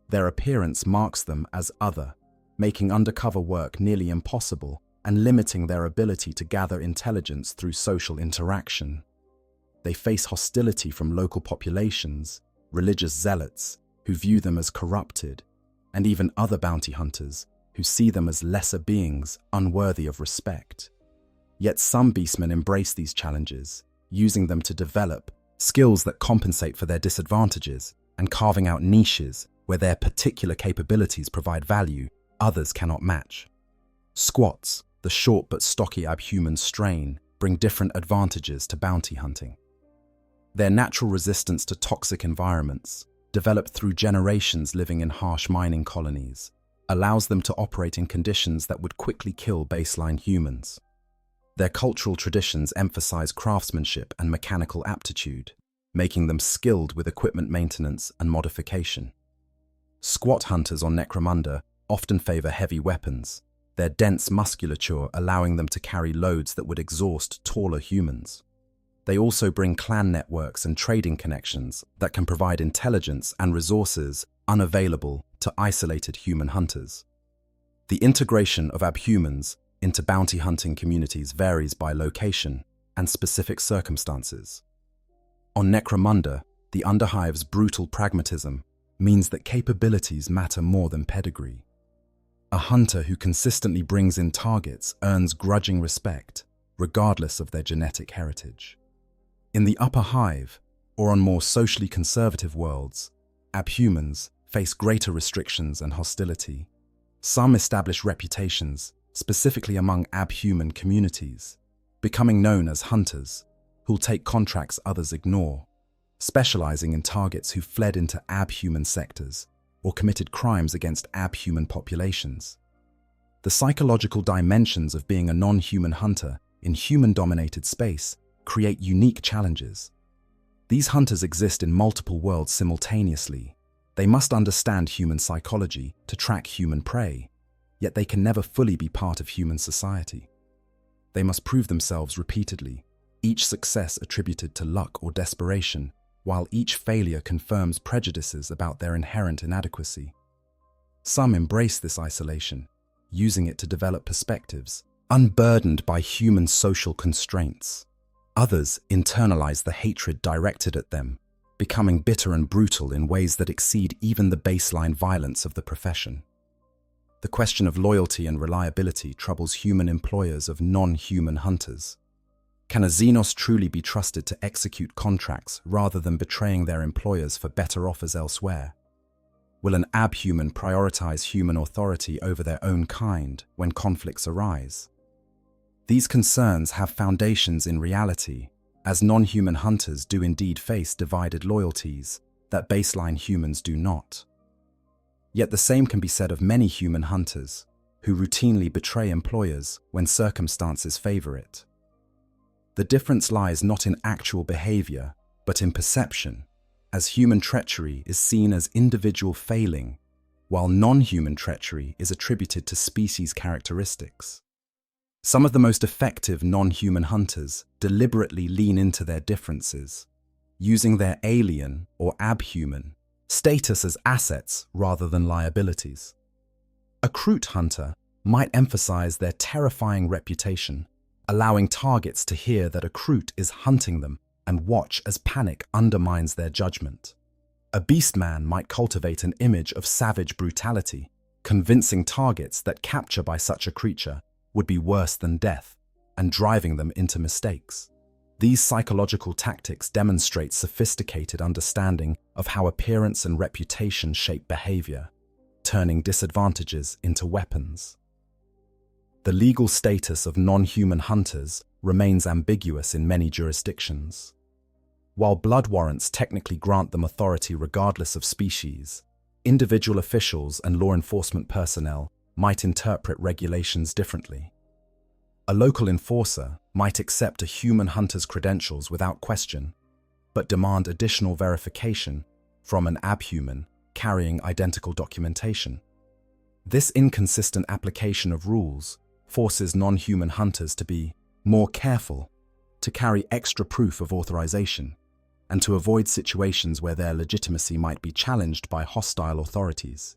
Their appearance marks them as other, making undercover work nearly impossible and limiting their ability to gather intelligence through social interaction. They face hostility from local populations, religious zealots who view them as corrupted, and even other bounty hunters who see them as lesser beings unworthy of respect. Yet some beastmen embrace these challenges, using them to develop skills that compensate for their disadvantages and carving out niches where their particular capabilities provide value others cannot match. Squats, the short but stocky abhuman strain, bring different advantages to bounty hunting. Their natural resistance to toxic environments, developed through generations living in harsh mining colonies, allows them to operate in conditions that would quickly kill baseline humans. Their cultural traditions emphasize craftsmanship and mechanical aptitude, making them skilled with equipment maintenance and modification. Squat hunters on Necromunda often favor heavy weapons, their dense musculature allowing them to carry loads that would exhaust taller humans. They also bring clan networks and trading connections that can provide intelligence and resources unavailable to isolated human hunters. The integration of abhumans into bounty hunting communities varies by location and specific circumstances. On Necromunda, the Underhive's brutal pragmatism means that capabilities matter more than pedigree. A hunter who consistently brings in targets earns grudging respect, regardless of their genetic heritage. In the upper hive, or on more socially conservative worlds, abhumans face greater restrictions and hostility. Some establish reputations, specifically among abhuman communities, becoming known as hunters, who'll take contracts others ignore, specializing in targets who fled into abhuman sectors or committed crimes against abhuman populations. The psychological dimensions of being a non-human hunter in human-dominated space create unique challenges. These hunters exist in multiple worlds simultaneously. They must understand human psychology to track human prey, yet they can never fully be part of human society. They must prove themselves repeatedly, each success attributed to luck or desperation, while each failure confirms prejudices about their inherent inadequacy. Some embrace this isolation, using it to develop perspectives, unburdened by human social constraints. Others internalize the hatred directed at them, becoming bitter and brutal in ways that exceed even the baseline violence of the profession. The question of loyalty and reliability troubles human employers of non-human hunters. Can a Xenos truly be trusted to execute contracts rather than betraying their employers for better offers elsewhere? Will an abhuman prioritize human authority over their own kind when conflicts arise? These concerns have foundations in reality, as non-human hunters do indeed face divided loyalties that baseline humans do not. Yet the same can be said of many human hunters, who routinely betray employers when circumstances favor it. The difference lies not in actual behavior, but in perception, as human treachery is seen as individual failing, while non-human treachery is attributed to species characteristics. Some of the most effective non-human hunters deliberately lean into their differences, using their alien or abhuman status as assets rather than liabilities. A recruit hunter might emphasize their terrifying reputation, allowing targets to hear that a recruit is hunting them and watch as panic undermines their judgment. A beastman might cultivate an image of savage brutality, convincing targets that capture by such a creature would be worse than death and driving them into mistakes. These psychological tactics demonstrate sophisticated understanding of how appearance and reputation shape behavior, turning disadvantages into weapons. The legal status of non-human hunters remains ambiguous in many jurisdictions. While blood warrants technically grant them authority regardless of species, individual officials and law enforcement personnel might interpret regulations differently. A local enforcer might accept a human hunter's credentials without question, but demand additional verification from an abhuman carrying identical documentation. This inconsistent application of rules forces non-human hunters to be more careful, to carry extra proof of authorization, and to avoid situations where their legitimacy might be challenged by hostile authorities.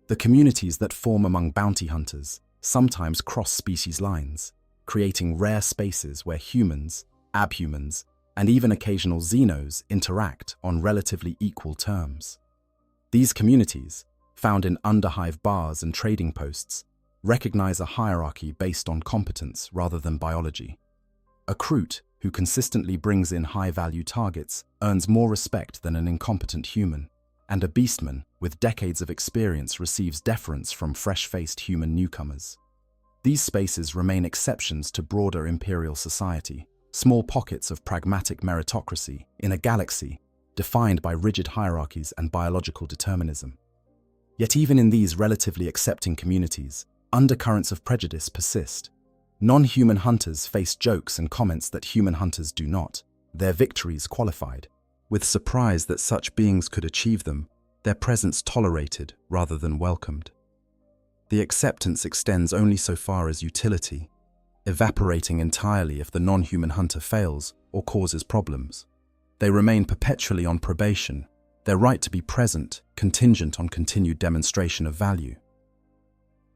The communities that form among bounty hunters sometimes cross species lines, creating rare spaces where humans, abhumans, and even occasional xenos interact on relatively equal terms. These communities, found in underhive bars and trading posts, recognize a hierarchy based on competence rather than biology. A recruit who consistently brings in high-value targets earns more respect than an incompetent human, and a beastman with decades of experience receives deference from fresh-faced human newcomers. These spaces remain exceptions to broader imperial society, small pockets of pragmatic meritocracy in a galaxy defined by rigid hierarchies and biological determinism. Yet even in these relatively accepting communities, undercurrents of prejudice persist. Non-human hunters face jokes and comments that human hunters do not, their victories qualified, with surprise that such beings could achieve them, their presence tolerated rather than welcomed. The acceptance extends only so far as utility, evaporating entirely if the non-human hunter fails or causes problems. They remain perpetually on probation, their right to be present contingent on continued demonstration of value.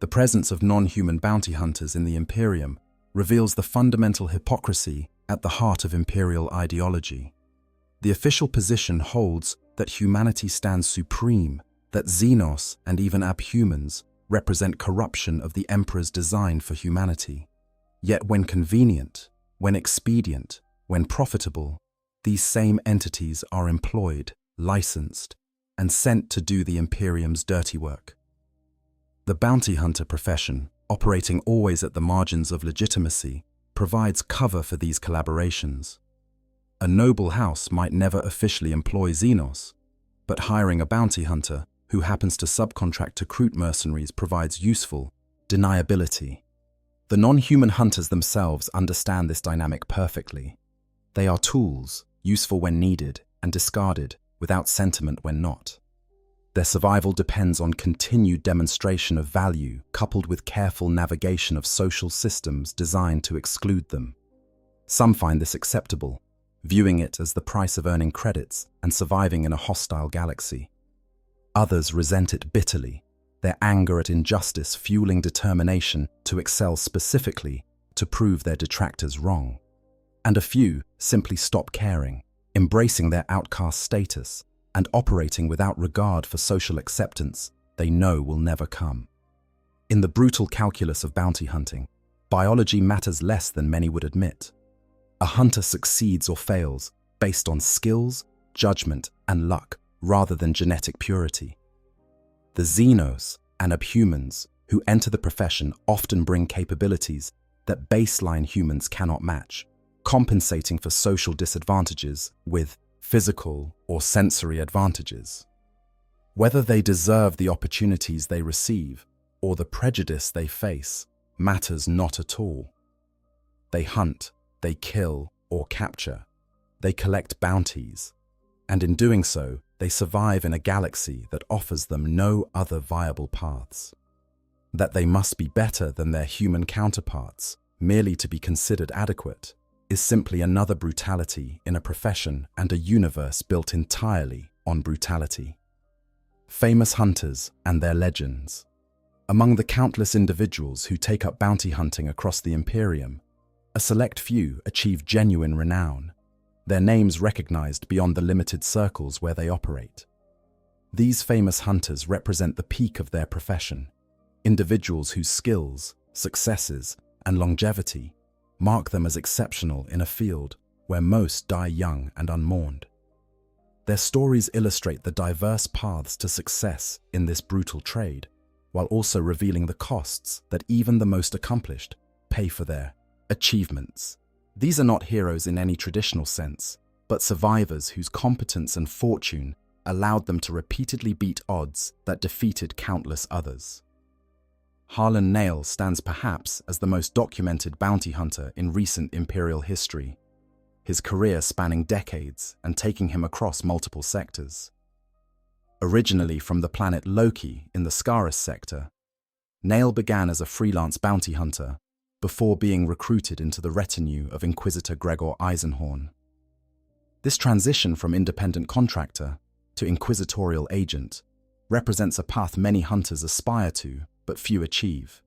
The presence of non-human bounty hunters in the Imperium reveals the fundamental hypocrisy at the heart of imperial ideology. The official position holds that humanity stands supreme, that xenos and even abhumans represent corruption of the Emperor's design for humanity. Yet when convenient, when expedient, when profitable, these same entities are employed, licensed, and sent to do the Imperium's dirty work. The bounty hunter profession, operating always at the margins of legitimacy, provides cover for these collaborations. A noble house might never officially employ xenos, but hiring a bounty hunter who happens to subcontract to recruit mercenaries provides useful deniability. The non-human hunters themselves understand this dynamic perfectly. They are tools, useful when needed and discarded without sentiment when not. Their survival depends on continued demonstration of value coupled with careful navigation of social systems designed to exclude them. Some find this acceptable, viewing it as the price of earning credits and surviving in a hostile galaxy. Others resent it bitterly, their anger at injustice fueling determination to excel specifically to prove their detractors wrong. And a few simply stop caring, embracing their outcast status and operating without regard for social acceptance they know will never come. In the brutal calculus of bounty hunting, biology matters less than many would admit. A hunter succeeds or fails based on skills, judgment, and luck rather than genetic purity. The xenos and abhumans who enter the profession often bring capabilities that baseline humans cannot match, compensating for social disadvantages with physical or sensory advantages. Whether they deserve the opportunities they receive or the prejudice they face matters not at all. They hunt, they kill or capture, they collect bounties, and in doing so, they survive in a galaxy that offers them no other viable paths. That they must be better than their human counterparts merely to be considered adequate is simply another brutality in a profession and a universe built entirely on brutality. Famous hunters and their legends. Among the countless individuals who take up bounty hunting across the Imperium, a select few achieve genuine renown, their names recognized beyond the limited circles where they operate. These famous hunters represent the peak of their profession, individuals whose skills, successes, and longevity mark them as exceptional in a field where most die young and unmourned. Their stories illustrate the diverse paths to success in this brutal trade, while also revealing the costs that even the most accomplished pay for their achievements. These are not heroes in any traditional sense, but survivors whose competence and fortune allowed them to repeatedly beat odds that defeated countless others. Harlan Nail stands perhaps as the most documented bounty hunter in recent Imperial history, his career spanning decades and taking him across multiple sectors. Originally from the planet Loki in the Scaris sector, Nail began as a freelance bounty hunter before being recruited into the retinue of Inquisitor Gregor Eisenhorn. This transition from independent contractor to inquisitorial agent represents a path many hunters aspire to but few achieve.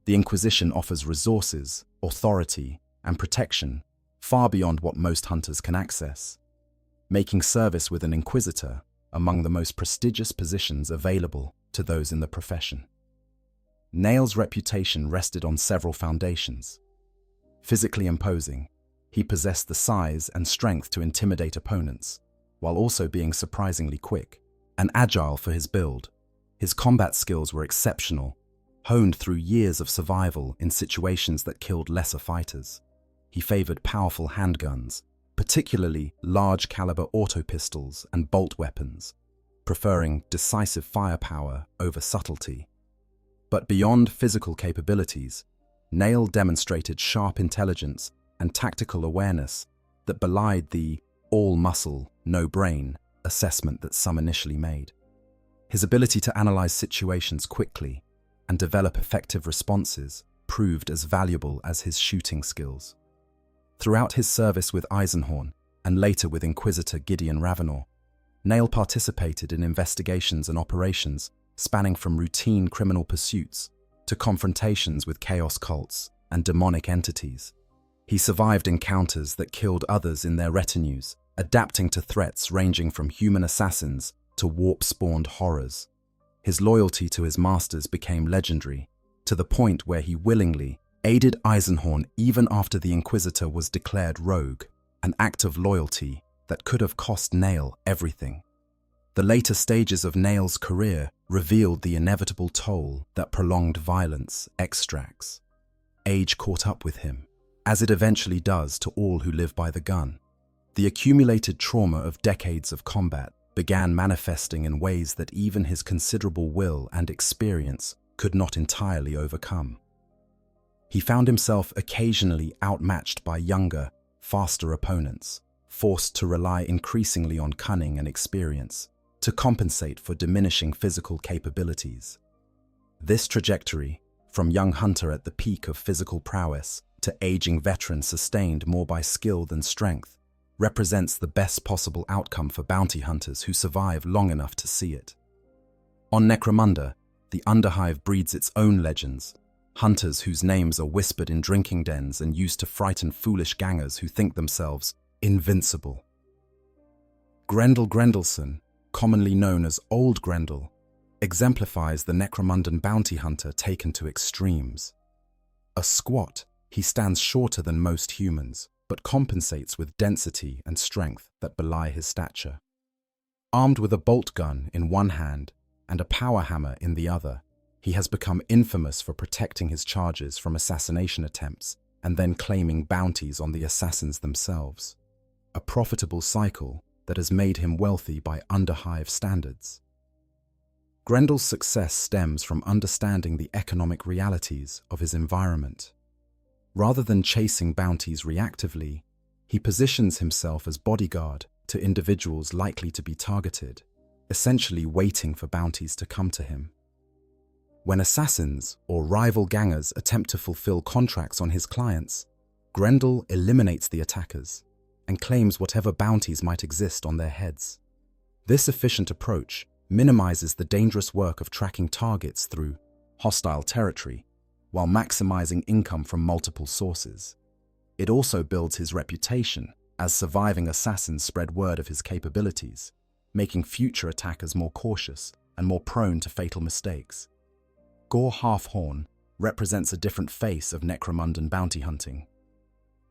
The Inquisition offers resources, authority, and protection far beyond what most hunters can access, making service with an Inquisitor among the most prestigious positions available to those in the profession. Nail's reputation rested on several foundations. Physically imposing, he possessed the size and strength to intimidate opponents, while also being surprisingly quick and agile for his build. His combat skills were exceptional, honed through years of survival in situations that killed lesser fighters. He favored powerful handguns, particularly large-caliber auto-pistols and bolt weapons, preferring decisive firepower over subtlety. But beyond physical capabilities, Nail demonstrated sharp intelligence and tactical awareness that belied the all-muscle, no-brain assessment that some initially made. His ability to analyze situations quickly and develop effective responses proved as valuable as his shooting skills. Throughout his service with Eisenhorn, and later with Inquisitor Gideon Ravenor, Nail participated in investigations and operations spanning from routine criminal pursuits to confrontations with chaos cults and demonic entities. He survived encounters that killed others in their retinues, adapting to threats ranging from human assassins to warp-spawned horrors. His loyalty to his masters became legendary, to the point where he willingly aided Eisenhorn even after the Inquisitor was declared rogue, an act of loyalty that could have cost Nail everything. The later stages of Nail's career revealed the inevitable toll that prolonged violence extracts. Age caught up with him, as it eventually does to all who live by the gun. The accumulated trauma of decades of combat began manifesting in ways that even his considerable will and experience could not entirely overcome. He found himself occasionally outmatched by younger, faster opponents, forced to rely increasingly on cunning and experience to compensate for diminishing physical capabilities. This trajectory, from young hunter at the peak of physical prowess to aging veteran sustained more by skill than strength, represents the best possible outcome for bounty hunters who survive long enough to see it. On Necromunda, the Underhive breeds its own legends, hunters whose names are whispered in drinking dens and used to frighten foolish gangers who think themselves invincible. Grendel Grendelson, commonly known as Old Grendel, exemplifies the Necromundan bounty hunter taken to extremes. A squat, he stands shorter than most humans, but compensates with density and strength that belie his stature. Armed with a bolt gun in one hand and a power hammer in the other, he has become infamous for protecting his charges from assassination attempts and then claiming bounties on the assassins themselves. A profitable cycle that has made him wealthy by Underhive standards. Grendel's success stems from understanding the economic realities of his environment. Rather than chasing bounties reactively, he positions himself as bodyguard to individuals likely to be targeted, essentially waiting for bounties to come to him. When assassins or rival gangers attempt to fulfill contracts on his clients, Grendel eliminates the attackers and claims whatever bounties might exist on their heads. This efficient approach minimizes the dangerous work of tracking targets through hostile territory, while maximizing income from multiple sources. It also builds his reputation as surviving assassins spread word of his capabilities, making future attackers more cautious and more prone to fatal mistakes. Gore Halfhorn represents a different face of Necromundan bounty hunting.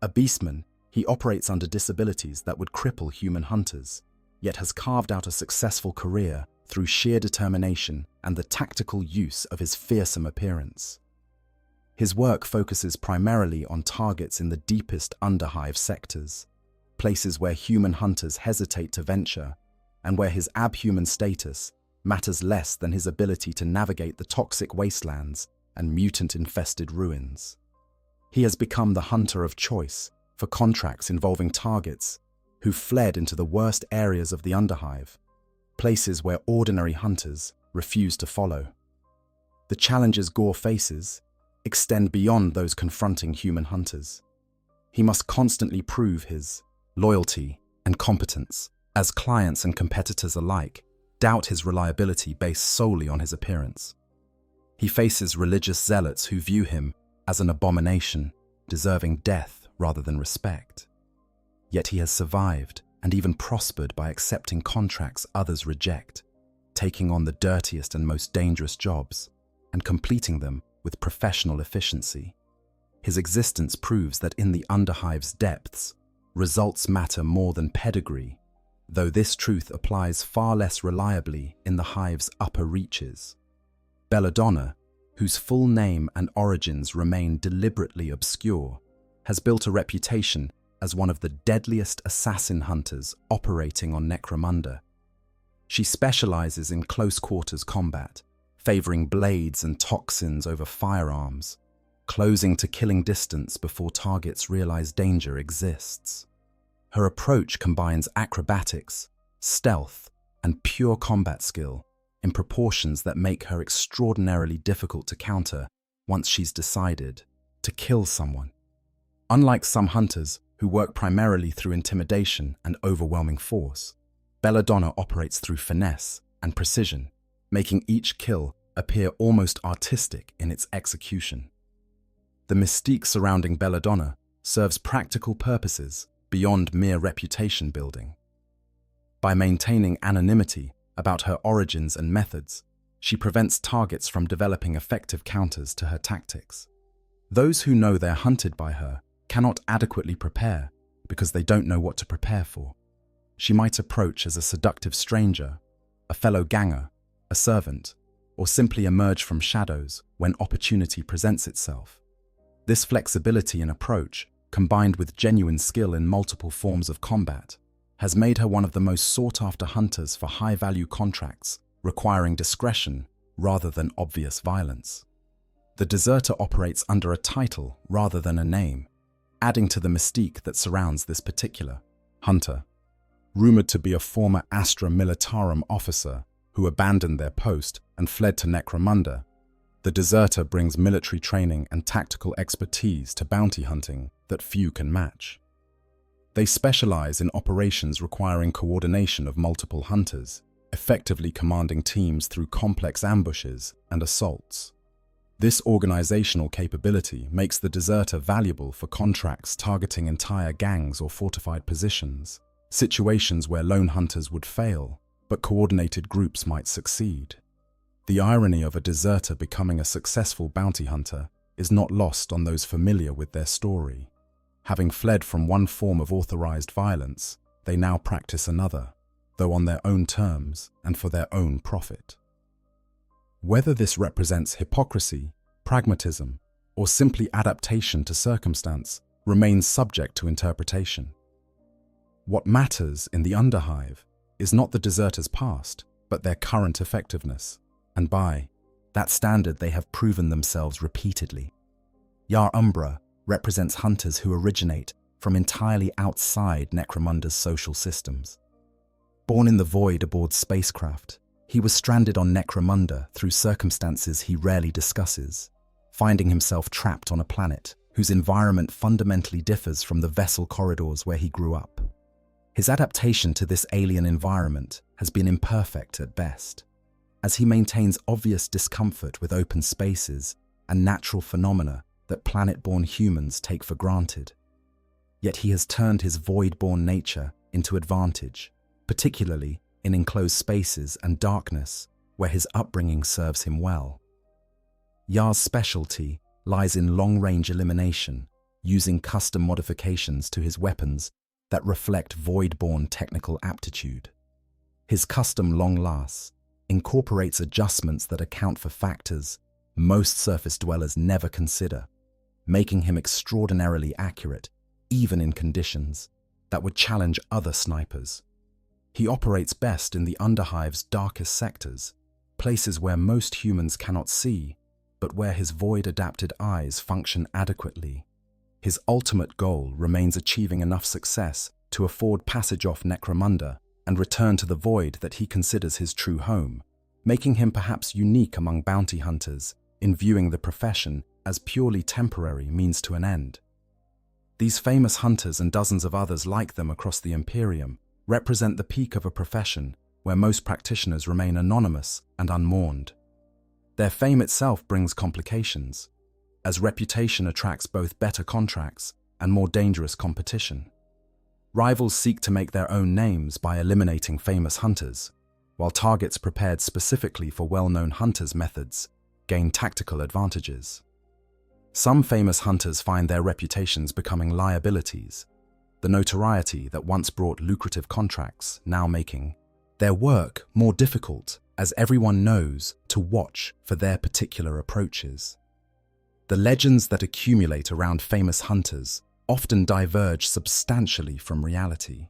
A beastman, he operates under disabilities that would cripple human hunters, yet has carved out a successful career through sheer determination and the tactical use of his fearsome appearance. His work focuses primarily on targets in the deepest underhive sectors, places where human hunters hesitate to venture, and where his abhuman status matters less than his ability to navigate the toxic wastelands and mutant-infested ruins. He has become the hunter of choice for contracts involving targets who fled into the worst areas of the underhive, places where ordinary hunters refuse to follow. The challenges Gore faces extend beyond those confronting human hunters. He must constantly prove his loyalty and competence, as clients and competitors alike doubt his reliability based solely on his appearance. He faces religious zealots who view him as an abomination, deserving death rather than respect. Yet he has survived and even prospered by accepting contracts others reject, taking on the dirtiest and most dangerous jobs, and completing them with professional efficiency. His existence proves that in the underhive's depths, results matter more than pedigree, though this truth applies far less reliably in the hive's upper reaches. Belladonna, whose full name and origins remain deliberately obscure, has built a reputation as one of the deadliest assassin hunters operating on Necromunda. She specializes in close-quarters combat, favoring blades and toxins over firearms, closing to killing distance before targets realize danger exists. Her approach combines acrobatics, stealth, and pure combat skill in proportions that make her extraordinarily difficult to counter once she's decided to kill someone. Unlike some hunters who work primarily through intimidation and overwhelming force, Belladonna operates through finesse and precision, making each kill appear almost artistic in its execution. The mystique surrounding Belladonna serves practical purposes beyond mere reputation building. By maintaining anonymity about her origins and methods, she prevents targets from developing effective counters to her tactics. Those who know they're hunted by her cannot adequately prepare because they don't know what to prepare for. She might approach as a seductive stranger, a fellow ganger, a servant, or simply emerge from shadows when opportunity presents itself. This flexibility in approach, combined with genuine skill in multiple forms of combat, has made her one of the most sought-after hunters for high-value contracts requiring discretion rather than obvious violence. The deserter operates under a title rather than a name, adding to the mystique that surrounds this particular hunter. Rumored to be a former Astra Militarum officer who abandoned their post and fled to Necromunda, the deserter brings military training and tactical expertise to bounty hunting that few can match. They specialize in operations requiring coordination of multiple hunters, effectively commanding teams through complex ambushes and assaults. This organizational capability makes the deserter valuable for contracts targeting entire gangs or fortified positions, situations where lone hunters would fail, but coordinated groups might succeed. The irony of a deserter becoming a successful bounty hunter is not lost on those familiar with their story. Having fled from one form of authorized violence, they now practice another, though on their own terms and for their own profit. Whether this represents hypocrisy, pragmatism, or simply adaptation to circumstance remains subject to interpretation. What matters in the underhive is not the deserter's past, but their current effectiveness, and by that standard they have proven themselves repeatedly. Yar Umbra represents hunters who originate from entirely outside Necromunda's social systems. Born in the void aboard spacecraft, he was stranded on Necromunda through circumstances he rarely discusses, finding himself trapped on a planet whose environment fundamentally differs from the vessel corridors where he grew up. His adaptation to this alien environment has been imperfect at best, as he maintains obvious discomfort with open spaces and natural phenomena that planet-born humans take for granted. Yet he has turned his void-born nature into advantage, particularly in enclosed spaces and darkness where his upbringing serves him well. Yar's specialty lies in long-range elimination, using custom modifications to his weapons that reflect void-born technical aptitude. His custom long lasts incorporates adjustments that account for factors most surface dwellers never consider, making him extraordinarily accurate even in conditions that would challenge other snipers. He operates best in the Underhive's darkest sectors, places where most humans cannot see, but where his void-adapted eyes function adequately. His ultimate goal remains achieving enough success to afford passage off Necromunda and return to the void that he considers his true home, making him perhaps unique among bounty hunters in viewing the profession as purely temporary means to an end. These famous hunters and dozens of others like them across the Imperium represent the peak of a profession where most practitioners remain anonymous and unmourned. Their fame itself brings complications, as reputation attracts both better contracts and more dangerous competition. Rivals seek to make their own names by eliminating famous hunters, while targets prepared specifically for well-known hunters' methods gain tactical advantages. Some famous hunters find their reputations becoming liabilities, the notoriety that once brought lucrative contracts now making their work more difficult, as everyone knows to watch for their particular approaches. The legends that accumulate around famous hunters often diverge substantially from reality.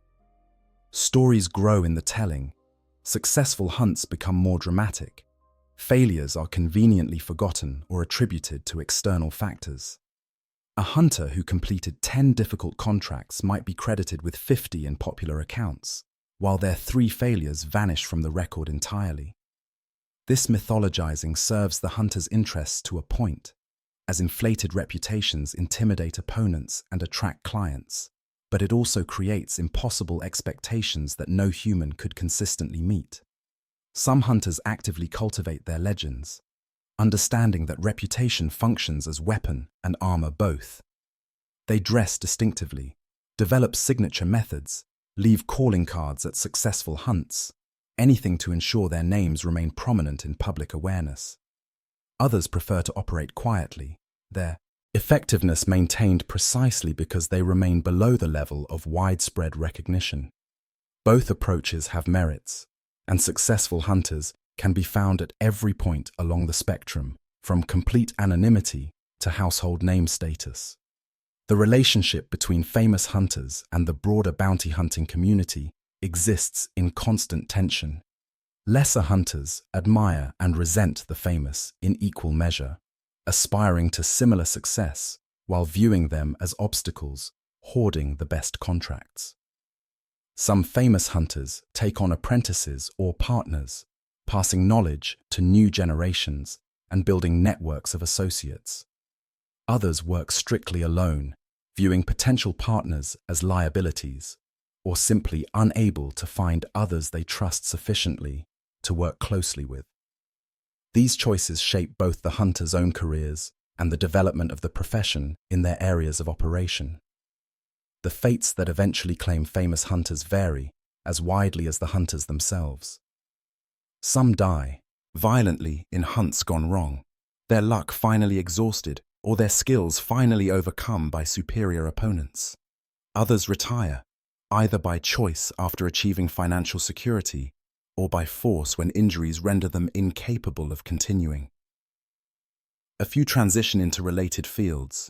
Stories grow in the telling, successful hunts become more dramatic, failures are conveniently forgotten or attributed to external factors. A hunter who completed 10 difficult contracts might be credited with 50 in popular accounts, while their 3 failures vanish from the record entirely. This mythologizing serves the hunter's interests to a point, as inflated reputations intimidate opponents and attract clients, but it also creates impossible expectations that no human could consistently meet. Some hunters actively cultivate their legends, understanding that reputation functions as weapon and armor both. They dress distinctively, develop signature methods, leave calling cards at successful hunts, anything to ensure their names remain prominent in public awareness. Others prefer to operate quietly, their effectiveness maintained precisely because they remain below the level of widespread recognition. Both approaches have merits, and successful hunters can be found at every point along the spectrum, from complete anonymity to household name status. The relationship between famous hunters and the broader bounty hunting community exists in constant tension. Lesser hunters admire and resent the famous in equal measure, aspiring to similar success while viewing them as obstacles, hoarding the best contracts. Some famous hunters take on apprentices or partners, passing knowledge to new generations and building networks of associates. Others work strictly alone, viewing potential partners as liabilities, or simply unable to find others they trust sufficiently to work closely with. These choices shape both the hunter's own careers and the development of the profession in their areas of operation. The fates that eventually claim famous hunters vary as widely as the hunters themselves. Some die violently in hunts gone wrong, their luck finally exhausted or their skills finally overcome by superior opponents. Others retire, either by choice after achieving financial security or by force when injuries render them incapable of continuing. A few transition into related fields,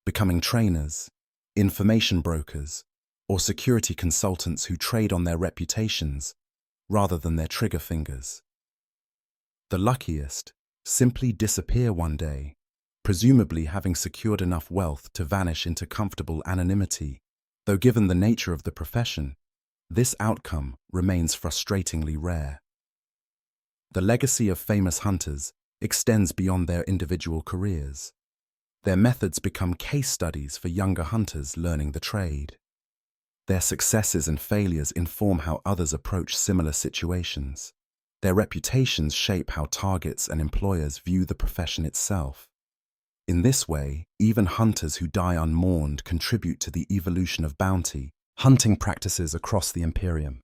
becoming trainers, information brokers, or security consultants who trade on their reputations rather than their trigger fingers. The luckiest simply disappear one day, presumably having secured enough wealth to vanish into comfortable anonymity, though given the nature of the profession, this outcome remains frustratingly rare. The legacy of famous hunters extends beyond their individual careers. Their methods become case studies for younger hunters learning the trade. Their successes and failures inform how others approach similar situations. Their reputations shape how targets and employers view the profession itself. In this way, even hunters who die unmourned contribute to the evolution of bounty hunting practices across the Imperium.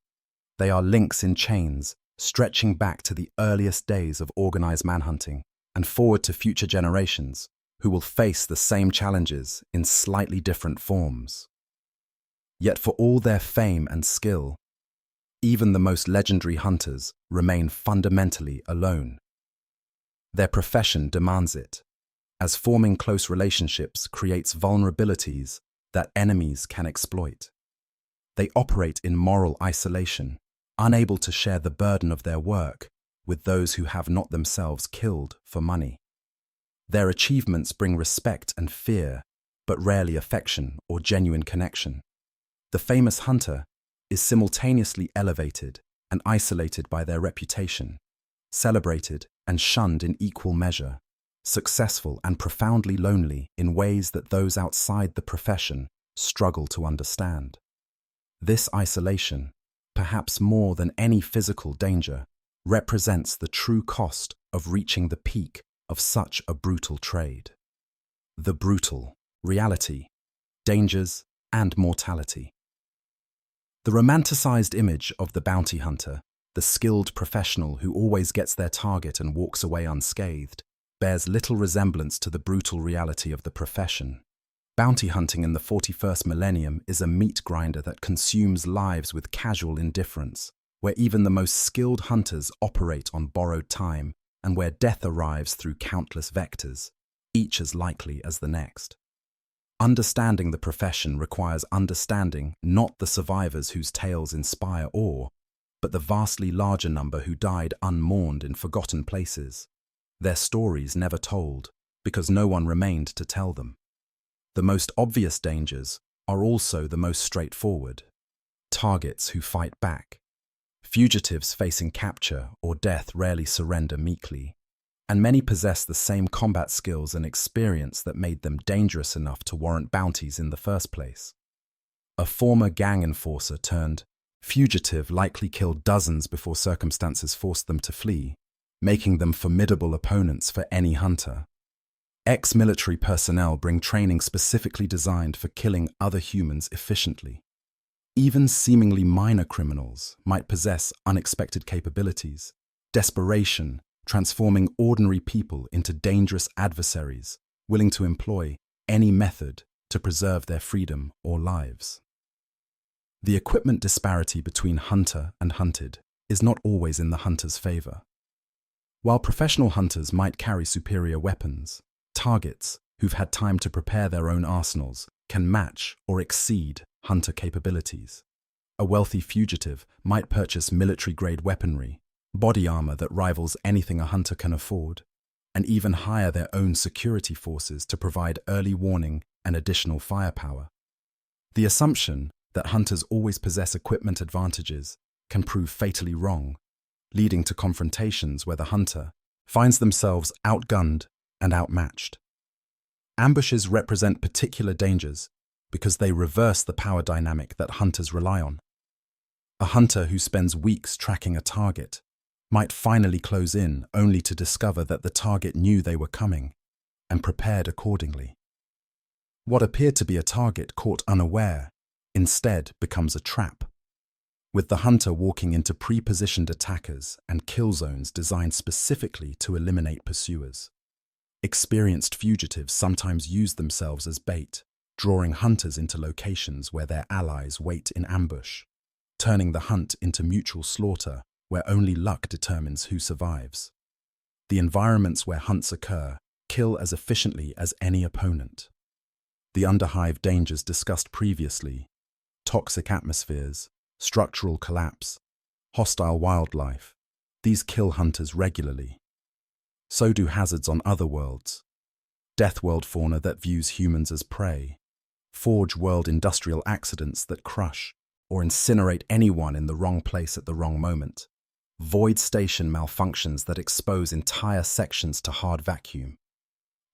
They are links in chains, stretching back to the earliest days of organized manhunting and forward to future generations who will face the same challenges in slightly different forms. Yet for all their fame and skill, even the most legendary hunters remain fundamentally alone. Their profession demands it, as forming close relationships creates vulnerabilities that enemies can exploit. They operate in moral isolation, unable to share the burden of their work with those who have not themselves killed for money. Their achievements bring respect and fear, but rarely affection or genuine connection. The famous hunter is simultaneously elevated and isolated by their reputation, celebrated and shunned in equal measure, successful and profoundly lonely in ways that those outside the profession struggle to understand. This isolation, perhaps more than any physical danger, represents the true cost of reaching the peak of such a brutal trade. The brutal, reality, dangers, and mortality. The romanticized image of the bounty hunter, the skilled professional who always gets their target and walks away unscathed, bears little resemblance to the brutal reality of the profession. Bounty hunting in the 41st millennium is a meat grinder that consumes lives with casual indifference, where even the most skilled hunters operate on borrowed time and where death arrives through countless vectors, each as likely as the next. Understanding the profession requires understanding not the survivors whose tales inspire awe, but the vastly larger number who died unmourned in forgotten places, their stories never told because no one remained to tell them. The most obvious dangers are also the most straightforward. Targets who fight back. Fugitives facing capture or death rarely surrender meekly, and many possess the same combat skills and experience that made them dangerous enough to warrant bounties in the first place. A former gang enforcer turned fugitive likely killed dozens before circumstances forced them to flee, making them formidable opponents for any hunter. Ex-military personnel bring training specifically designed for killing other humans efficiently. Even seemingly minor criminals might possess unexpected capabilities, desperation, transforming ordinary people into dangerous adversaries, willing to employ any method to preserve their freedom or lives. The equipment disparity between hunter and hunted is not always in the hunter's favor. While professional hunters might carry superior weapons, targets who've had time to prepare their own arsenals can match or exceed hunter capabilities. A wealthy fugitive might purchase military-grade weaponry, body armor that rivals anything a hunter can afford, and even hire their own security forces to provide early warning and additional firepower. The assumption that hunters always possess equipment advantages can prove fatally wrong, leading to confrontations where the hunter finds themselves outgunned and outmatched. Ambushes represent particular dangers because they reverse the power dynamic that hunters rely on. A hunter who spends weeks tracking a target might finally close in only to discover that the target knew they were coming and prepared accordingly. What appeared to be a target caught unaware instead becomes a trap, with the hunter walking into pre-positioned attackers and kill zones designed specifically to eliminate pursuers. Experienced fugitives sometimes use themselves as bait, drawing hunters into locations where their allies wait in ambush, turning the hunt into mutual slaughter where only luck determines who survives. The environments where hunts occur kill as efficiently as any opponent. The underhive dangers discussed previously, toxic atmospheres, structural collapse, hostile wildlife, these kill hunters regularly. So do hazards on other worlds. Death world fauna that views humans as prey, Forge world industrial accidents that crush or incinerate anyone in the wrong place at the wrong moment, void station malfunctions that expose entire sections to hard vacuum.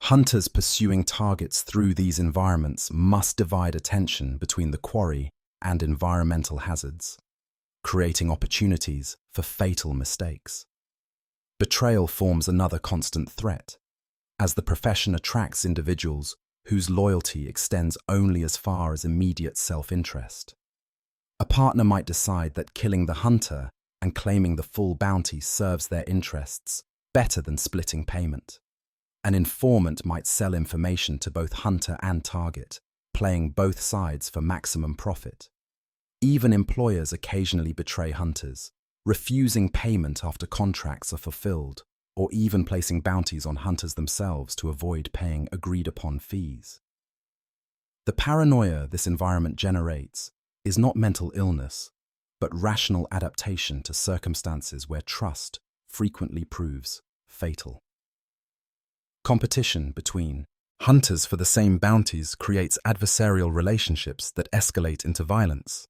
Hunters pursuing targets through these environments must divide attention between the quarry and environmental hazards, creating opportunities for fatal mistakes. Betrayal forms another constant threat, as the profession attracts individuals whose loyalty extends only as far as immediate self-interest. A partner might decide that killing the hunter and claiming the full bounty serves their interests better than splitting payment. An informant might sell information to both hunter and target, playing both sides for maximum profit. Even employers occasionally betray hunters, refusing payment after contracts are fulfilled, or even placing bounties on hunters themselves to avoid paying agreed-upon fees. The paranoia this environment generates is not mental illness, but rational adaptation to circumstances where trust frequently proves fatal. Competition between hunters for the same bounties creates adversarial relationships that escalate into violence.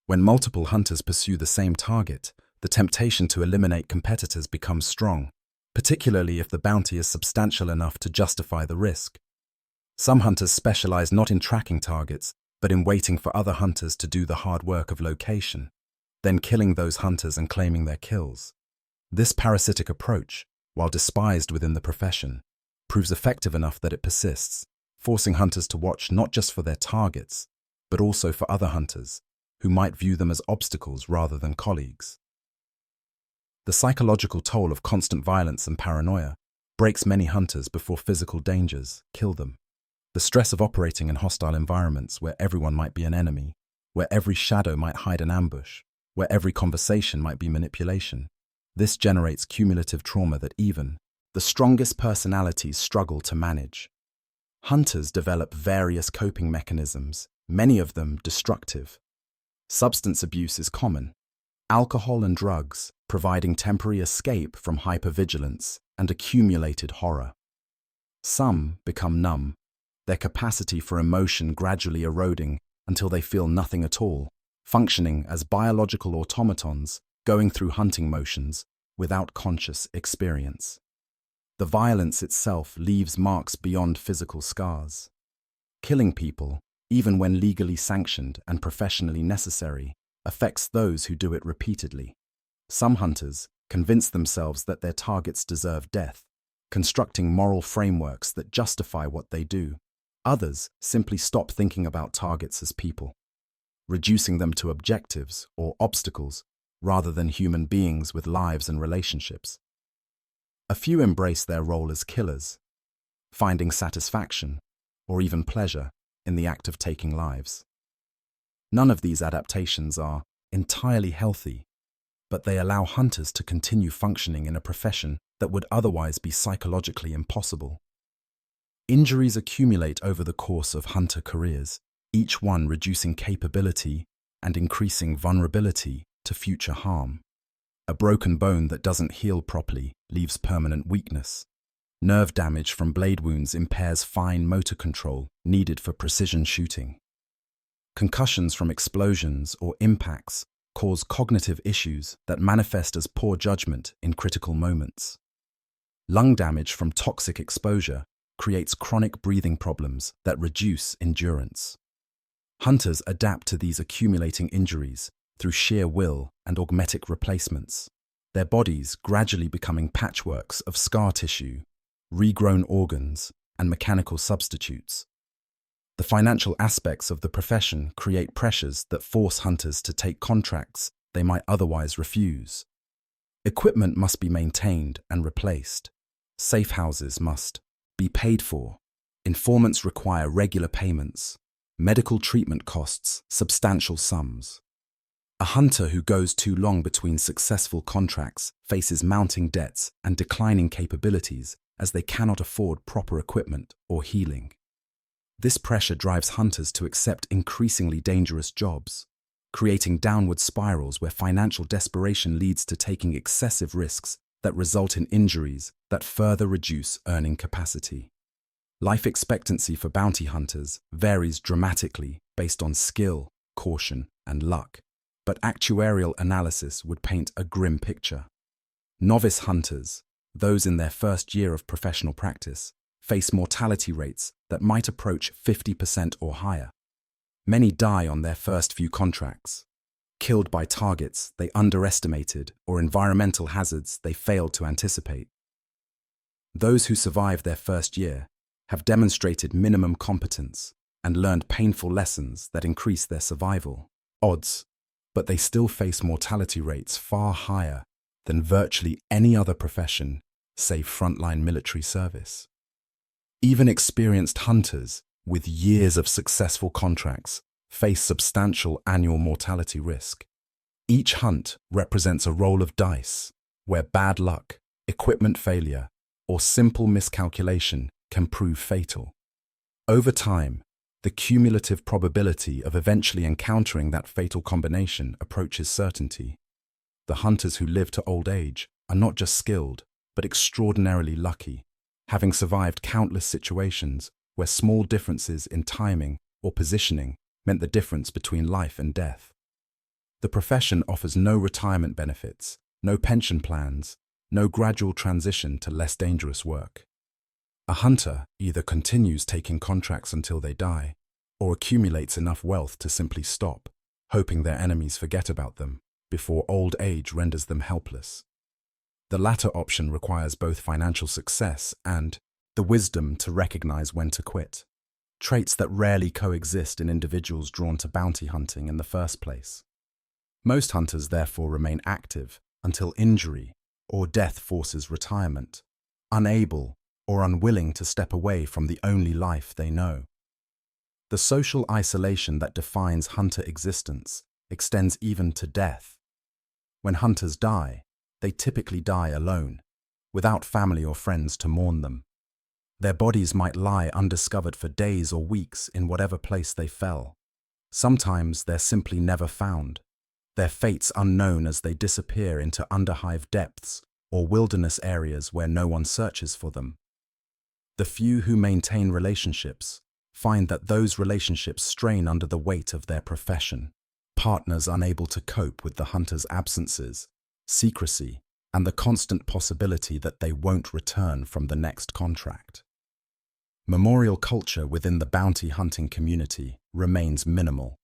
When multiple hunters pursue the same target, the temptation to eliminate competitors becomes strong, particularly if the bounty is substantial enough to justify the risk. Some hunters specialize not in tracking targets, but in waiting for other hunters to do the hard work of location, then killing those hunters and claiming their kills. This parasitic approach, while despised within the profession, proves effective enough that it persists, forcing hunters to watch not just for their targets, but also for other hunters, who might view them as obstacles rather than colleagues. The psychological toll of constant violence and paranoia breaks many hunters before physical dangers kill them. The stress of operating in hostile environments where everyone might be an enemy, where every shadow might hide an ambush, where every conversation might be manipulation, this generates cumulative trauma that even the strongest personalities struggle to manage. Hunters develop various coping mechanisms, many of them destructive. Substance abuse is common. Alcohol and drugs providing temporary escape from hypervigilance and accumulated horror. Some become numb, their capacity for emotion gradually eroding until they feel nothing at all, functioning as biological automatons going through hunting motions without conscious experience. The violence itself leaves marks beyond physical scars. Killing people, even when legally sanctioned and professionally necessary, affects those who do it repeatedly. Some hunters convince themselves that their targets deserve death, constructing moral frameworks that justify what they do. Others simply stop thinking about targets as people, reducing them to objectives or obstacles rather than human beings with lives and relationships. A few embrace their role as killers, finding satisfaction or even pleasure in the act of taking lives. None of these adaptations are entirely healthy, but they allow hunters to continue functioning in a profession that would otherwise be psychologically impossible. Injuries accumulate over the course of hunter careers, each one reducing capability and increasing vulnerability to future harm. A broken bone that doesn't heal properly leaves permanent weakness. Nerve damage from blade wounds impairs fine motor control needed for precision shooting. Concussions from explosions or impacts cause cognitive issues that manifest as poor judgment in critical moments. Lung damage from toxic exposure creates chronic breathing problems that reduce endurance. Hunters adapt to these accumulating injuries through sheer will and augmetic replacements, their bodies gradually becoming patchworks of scar tissue, regrown organs, and mechanical substitutes. The financial aspects of the profession create pressures that force hunters to take contracts they might otherwise refuse. Equipment must be maintained and replaced. Safe houses must be paid for. Informants require regular payments. Medical treatment costs substantial sums. A hunter who goes too long between successful contracts faces mounting debts and declining capabilities as they cannot afford proper equipment or healing. This pressure drives hunters to accept increasingly dangerous jobs, creating downward spirals where financial desperation leads to taking excessive risks that result in injuries that further reduce earning capacity. Life expectancy for bounty hunters varies dramatically based on skill, caution, and luck, but actuarial analysis would paint a grim picture. Novice hunters, those in their first year of professional practice, face mortality rates that might approach 50% or higher. Many die on their first few contracts, killed by targets they underestimated or environmental hazards they failed to anticipate. Those who survive their first year have demonstrated minimum competence and learned painful lessons that increase their survival odds, but they still face mortality rates far higher than virtually any other profession, save frontline military service. Even experienced hunters with years of successful contracts face substantial annual mortality risk. Each hunt represents a roll of dice where bad luck, equipment failure, or simple miscalculation can prove fatal. Over time, the cumulative probability of eventually encountering that fatal combination approaches certainty. The hunters who live to old age are not just skilled, but extraordinarily lucky, having survived countless situations where small differences in timing or positioning meant the difference between life and death. The profession offers no retirement benefits, no pension plans, no gradual transition to less dangerous work. A hunter either continues taking contracts until they die, or accumulates enough wealth to simply stop, hoping their enemies forget about them before old age renders them helpless. The latter option requires both financial success and the wisdom to recognize when to quit, traits that rarely coexist in individuals drawn to bounty hunting in the first place. Most hunters therefore remain active until injury or death forces retirement, unable or unwilling to step away from the only life they know. The social isolation that defines hunter existence extends even to death. When hunters die, they typically die alone, without family or friends to mourn them. Their bodies might lie undiscovered for days or weeks in whatever place they fell. Sometimes they're simply never found, their fates unknown as they disappear into underhive depths or wilderness areas where no one searches for them. The few who maintain relationships find that those relationships strain under the weight of their profession, partners unable to cope with the hunter's absences, secrecy, and the constant possibility that they won't return from the next contract. Memorial culture within the bounty hunting community remains minimal.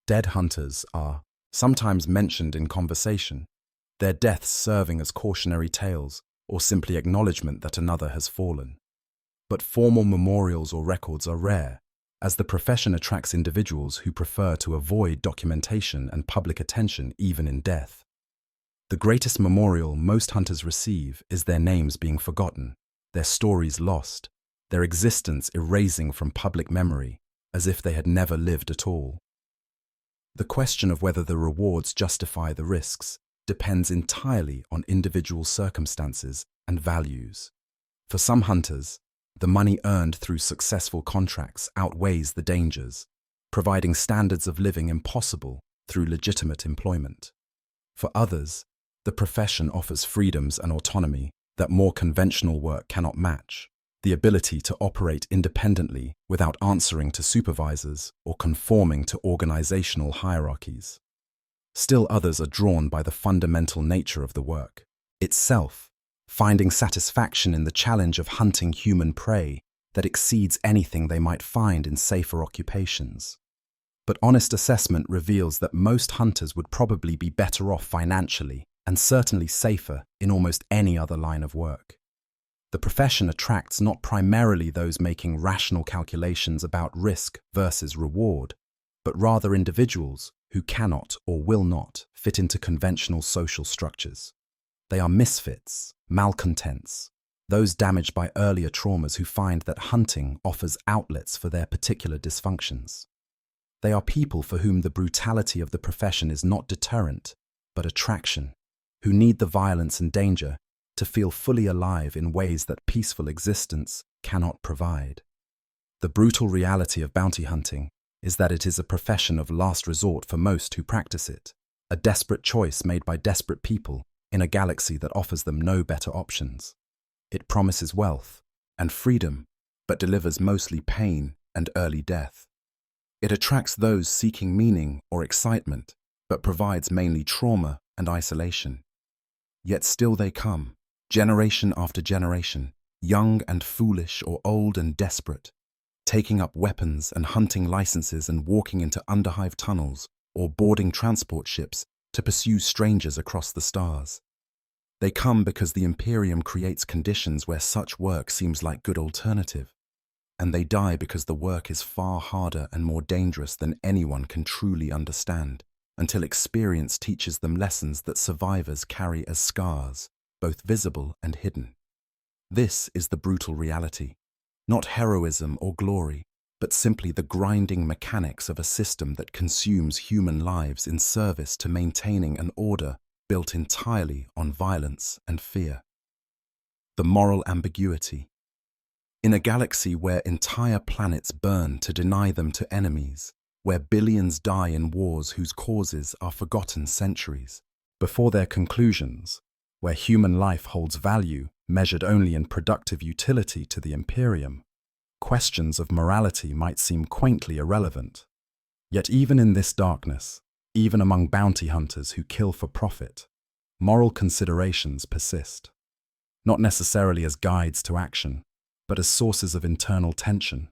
Dead hunters are sometimes mentioned in conversation, their deaths serving as cautionary tales or simply acknowledgement that another has fallen. But formal memorials or records are rare, as the profession attracts individuals who prefer to avoid documentation and public attention even in death. The greatest memorial most hunters receive is their names being forgotten, their stories lost, their existence erasing from public memory as if they had never lived at all. The question of whether the rewards justify the risks depends entirely on individual circumstances and values. For some hunters, the money earned through successful contracts outweighs the dangers, providing standards of living impossible through legitimate employment. For others, the profession offers freedoms and autonomy that more conventional work cannot match, the ability to operate independently without answering to supervisors or conforming to organizational hierarchies. Still others are drawn by the fundamental nature of the work itself, finding satisfaction in the challenge of hunting human prey that exceeds anything they might find in safer occupations. But honest assessment reveals that most hunters would probably be better off financially and certainly safer in almost any other line of work. The profession attracts not primarily those making rational calculations about risk versus reward, but rather individuals who cannot or will not fit into conventional social structures. They are misfits, malcontents, those damaged by earlier traumas who find that hunting offers outlets for their particular dysfunctions. They are people for whom the brutality of the profession is not deterrent, but attraction, who need the violence and danger to feel fully alive in ways that peaceful existence cannot provide. The brutal reality of bounty hunting is that it is a profession of last resort for most who practice it, a desperate choice made by desperate people in a galaxy that offers them no better options. It promises wealth and freedom, but delivers mostly pain and early death. It attracts those seeking meaning or excitement, but provides mainly trauma and isolation. Yet still they come, generation after generation, young and foolish or old and desperate, taking up weapons and hunting licenses and walking into underhive tunnels or boarding transport ships to pursue strangers across the stars. They come because the Imperium creates conditions where such work seems like good alternative, and they die because the work is far harder and more dangerous than anyone can truly understand, until experience teaches them lessons that survivors carry as scars, both visible and hidden. This is the brutal reality, not heroism or glory, but simply the grinding mechanics of a system that consumes human lives in service to maintaining an order built entirely on violence and fear. The moral ambiguity. In a galaxy where entire planets burn to deny them to enemies, where billions die in wars whose causes are forgotten centuries before their conclusions, where human life holds value measured only in productive utility to the Imperium, questions of morality might seem quaintly irrelevant. Yet even in this darkness, even among bounty hunters who kill for profit, moral considerations persist, not necessarily as guides to action, but as sources of internal tension,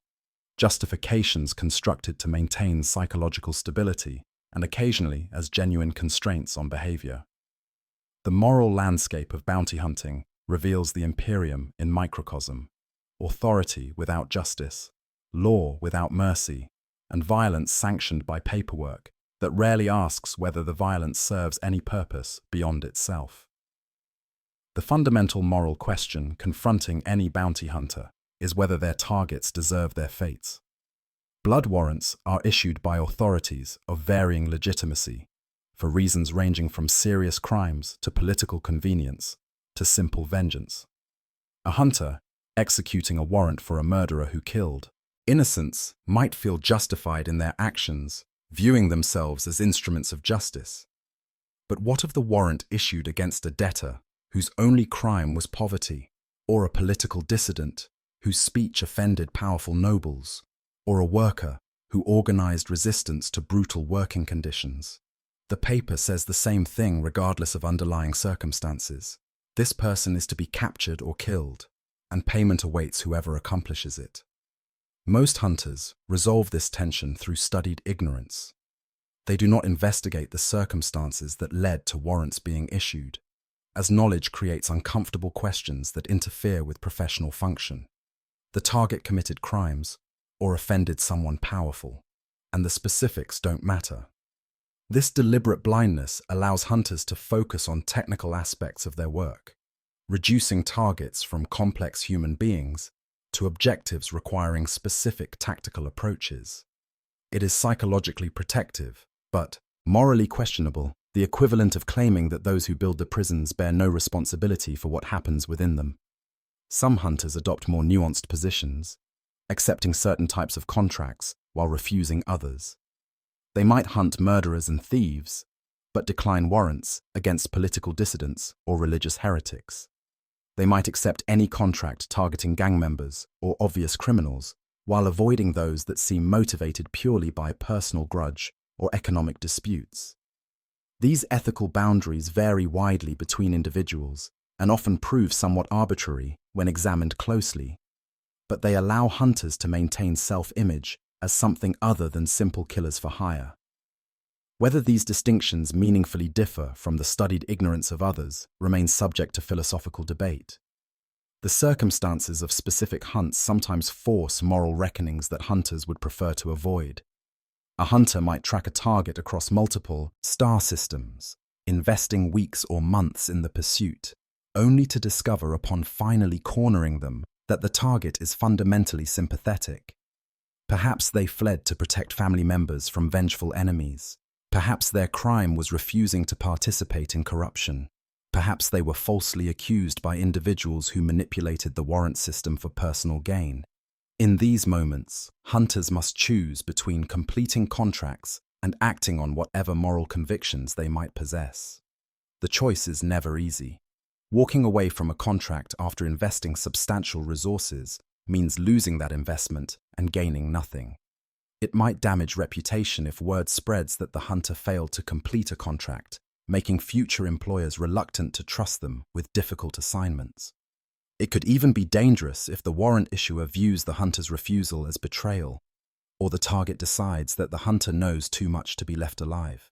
justifications constructed to maintain psychological stability, and occasionally as genuine constraints on behavior. The moral landscape of bounty hunting reveals the Imperium in microcosm: authority without justice, law without mercy, and violence sanctioned by paperwork that rarely asks whether the violence serves any purpose beyond itself. The fundamental moral question confronting any bounty hunter is whether their targets deserve their fates. Blood warrants are issued by authorities of varying legitimacy, for reasons ranging from serious crimes to political convenience to simple vengeance. A hunter executing a warrant for a murderer who killed innocents might feel justified in their actions, viewing themselves as instruments of justice. But what of the warrant issued against a debtor whose only crime was poverty, or a political dissident whose speech offended powerful nobles, or a worker who organized resistance to brutal working conditions? The paper says the same thing regardless of underlying circumstances. This person is to be captured or killed, and payment awaits whoever accomplishes it. Most hunters resolve this tension through studied ignorance. They do not investigate the circumstances that led to warrants being issued, as knowledge creates uncomfortable questions that interfere with professional function. The target committed crimes or offended someone powerful, and the specifics don't matter. This deliberate blindness allows hunters to focus on technical aspects of their work, reducing targets from complex human beings to objectives requiring specific tactical approaches. It is psychologically protective, but morally questionable, the equivalent of claiming that those who build the prisons bear no responsibility for what happens within them. Some hunters adopt more nuanced positions, accepting certain types of contracts while refusing others. They might hunt murderers and thieves, but decline warrants against political dissidents or religious heretics. They might accept any contract targeting gang members or obvious criminals, while avoiding those that seem motivated purely by personal grudge or economic disputes. These ethical boundaries vary widely between individuals and often prove somewhat arbitrary when examined closely, but they allow hunters to maintain self-image as something other than simple killers for hire. Whether these distinctions meaningfully differ from the studied ignorance of others remains subject to philosophical debate. The circumstances of specific hunts sometimes force moral reckonings that hunters would prefer to avoid. A hunter might track a target across multiple star systems, investing weeks or months in the pursuit, only to discover upon finally cornering them that the target is fundamentally sympathetic. Perhaps they fled to protect family members from vengeful enemies. Perhaps their crime was refusing to participate in corruption. Perhaps they were falsely accused by individuals who manipulated the warrant system for personal gain. In these moments, hunters must choose between completing contracts and acting on whatever moral convictions they might possess. The choice is never easy. Walking away from a contract after investing substantial resources means losing that investment and gaining nothing. It might damage reputation if word spreads that the hunter failed to complete a contract, making future employers reluctant to trust them with difficult assignments. It could even be dangerous if the warrant issuer views the hunter's refusal as betrayal, or the target decides that the hunter knows too much to be left alive.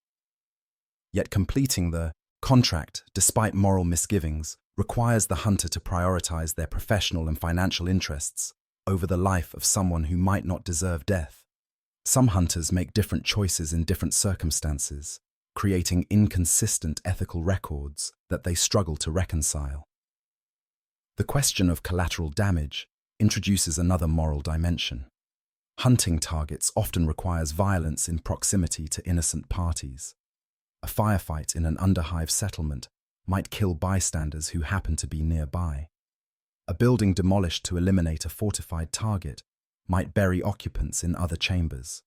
Yet completing the contract, despite moral misgivings, requires the hunter to prioritize their professional and financial interests over the life of someone who might not deserve death. Some hunters make different choices in different circumstances, creating inconsistent ethical records that they struggle to reconcile. The question of collateral damage introduces another moral dimension. Hunting targets often requires violence in proximity to innocent parties. A firefight in an underhive settlement might kill bystanders who happen to be nearby. A building demolished to eliminate a fortified target might bury occupants in other chambers.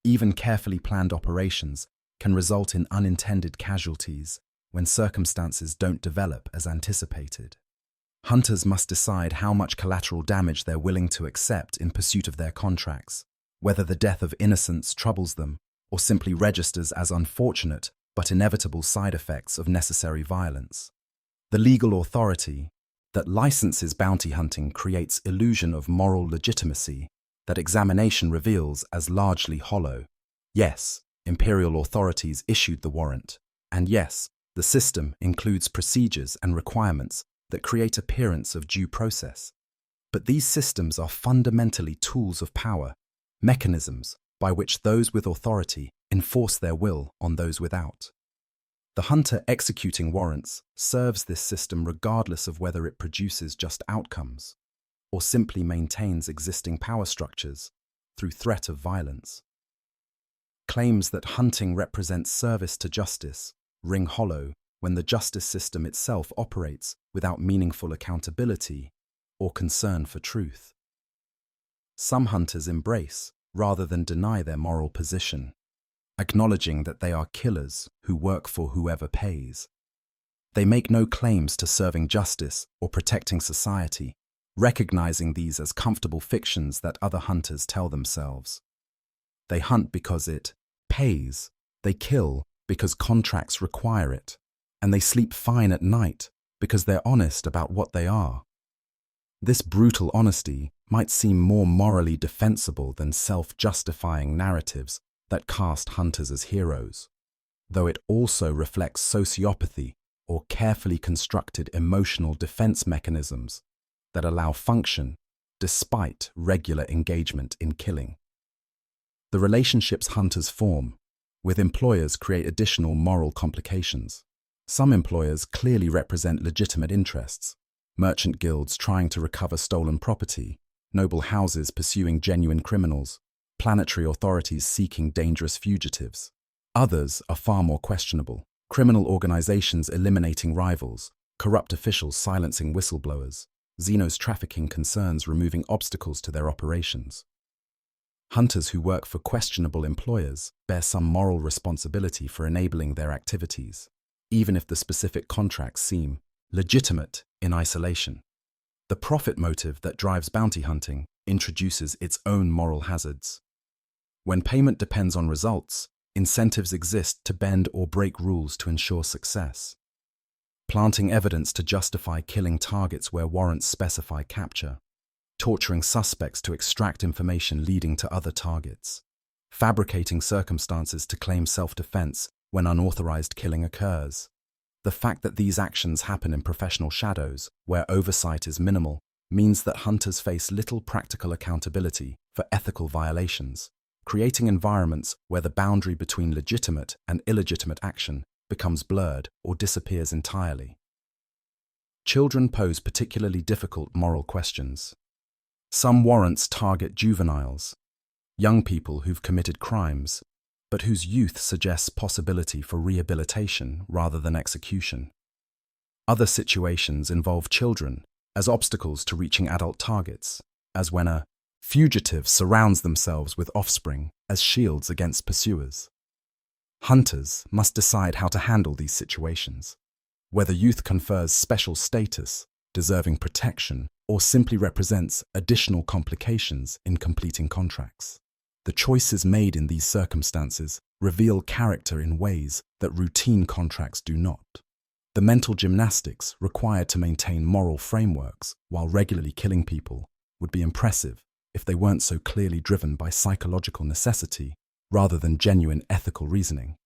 Even carefully planned operations can result in unintended casualties when circumstances don't develop as anticipated. Hunters must decide how much collateral damage they're willing to accept in pursuit of their contracts, whether the death of innocents troubles them or simply registers as unfortunate but inevitable side effects of necessary violence. The legal authority that licenses bounty hunting creates illusion of moral legitimacy that examination reveals as largely hollow. Yes, imperial authorities issued the warrant, and yes, the system includes procedures and requirements that create appearance of due process. But these systems are fundamentally tools of power, mechanisms by which those with authority enforce their will on those without. The hunter executing warrants serves this system regardless of whether it produces just outcomes or simply maintains existing power structures through threat of violence. Claims that hunting represents service to justice ring hollow when the justice system itself operates without meaningful accountability or concern for truth. Some hunters embrace rather than deny their moral position, acknowledging that they are killers who work for whoever pays. They make no claims to serving justice or protecting society, recognizing these as comfortable fictions that other hunters tell themselves. They hunt because it pays, they kill because contracts require it, and they sleep fine at night because they're honest about what they are. This brutal honesty might seem more morally defensible than self-justifying narratives that cast hunters as heroes, though it also reflects sociopathy or carefully constructed emotional defense mechanisms that allow function despite regular engagement in killing. The relationships hunters form with employers create additional moral complications. Some employers clearly represent legitimate interests, merchant guilds trying to recover stolen property, noble houses pursuing genuine criminals, planetary authorities seeking dangerous fugitives. Others are far more questionable, criminal organizations eliminating rivals, corrupt officials silencing whistleblowers, Xenos trafficking concerns removing obstacles to their operations. Hunters who work for questionable employers bear some moral responsibility for enabling their activities, even if the specific contracts seem legitimate in isolation. The profit motive that drives bounty hunting introduces its own moral hazards. When payment depends on results, incentives exist to bend or break rules to ensure success. Planting evidence to justify killing targets where warrants specify capture, torturing suspects to extract information leading to other targets, fabricating circumstances to claim self-defense when unauthorized killing occurs. The fact that these actions happen in professional shadows, where oversight is minimal, means that hunters face little practical accountability for ethical violations, creating environments where the boundary between legitimate and illegitimate action becomes blurred or disappears entirely. Children pose particularly difficult moral questions. Some warrants target juveniles, young people who've committed crimes, but whose youth suggests possibility for rehabilitation rather than execution. Other situations involve children as obstacles to reaching adult targets, as when a fugitive surrounds themselves with offspring as shields against pursuers. Hunters must decide how to handle these situations, whether youth confers special status, deserving protection, or simply represents additional complications in completing contracts. The choices made in these circumstances reveal character in ways that routine contracts do not. The mental gymnastics required to maintain moral frameworks while regularly killing people would be impressive if they weren't so clearly driven by psychological necessity rather than genuine ethical reasoning.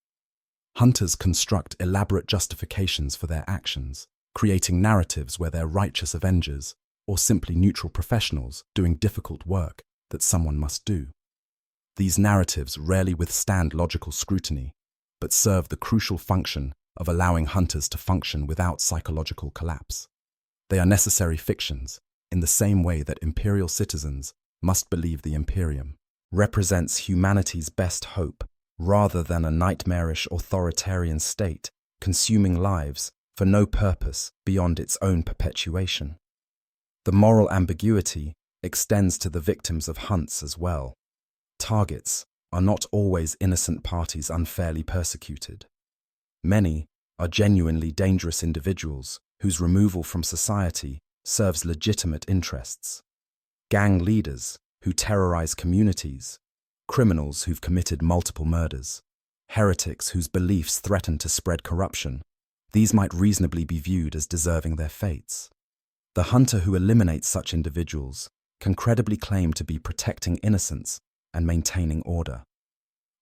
Hunters construct elaborate justifications for their actions, creating narratives where they're righteous avengers or simply neutral professionals doing difficult work that someone must do. These narratives rarely withstand logical scrutiny, but serve the crucial function of allowing hunters to function without psychological collapse. They are necessary fictions, in the same way that imperial citizens must believe the Imperium represents humanity's best hope, rather than a nightmarish authoritarian state consuming lives for no purpose beyond its own perpetuation. The moral ambiguity extends to the victims of hunts as well. Targets are not always innocent parties unfairly persecuted. Many are genuinely dangerous individuals whose removal from society serves legitimate interests. Gang leaders who terrorize communities, criminals who've committed multiple murders, heretics whose beliefs threaten to spread corruption. These might reasonably be viewed as deserving their fates. The hunter who eliminates such individuals can credibly claim to be protecting innocence and maintaining order.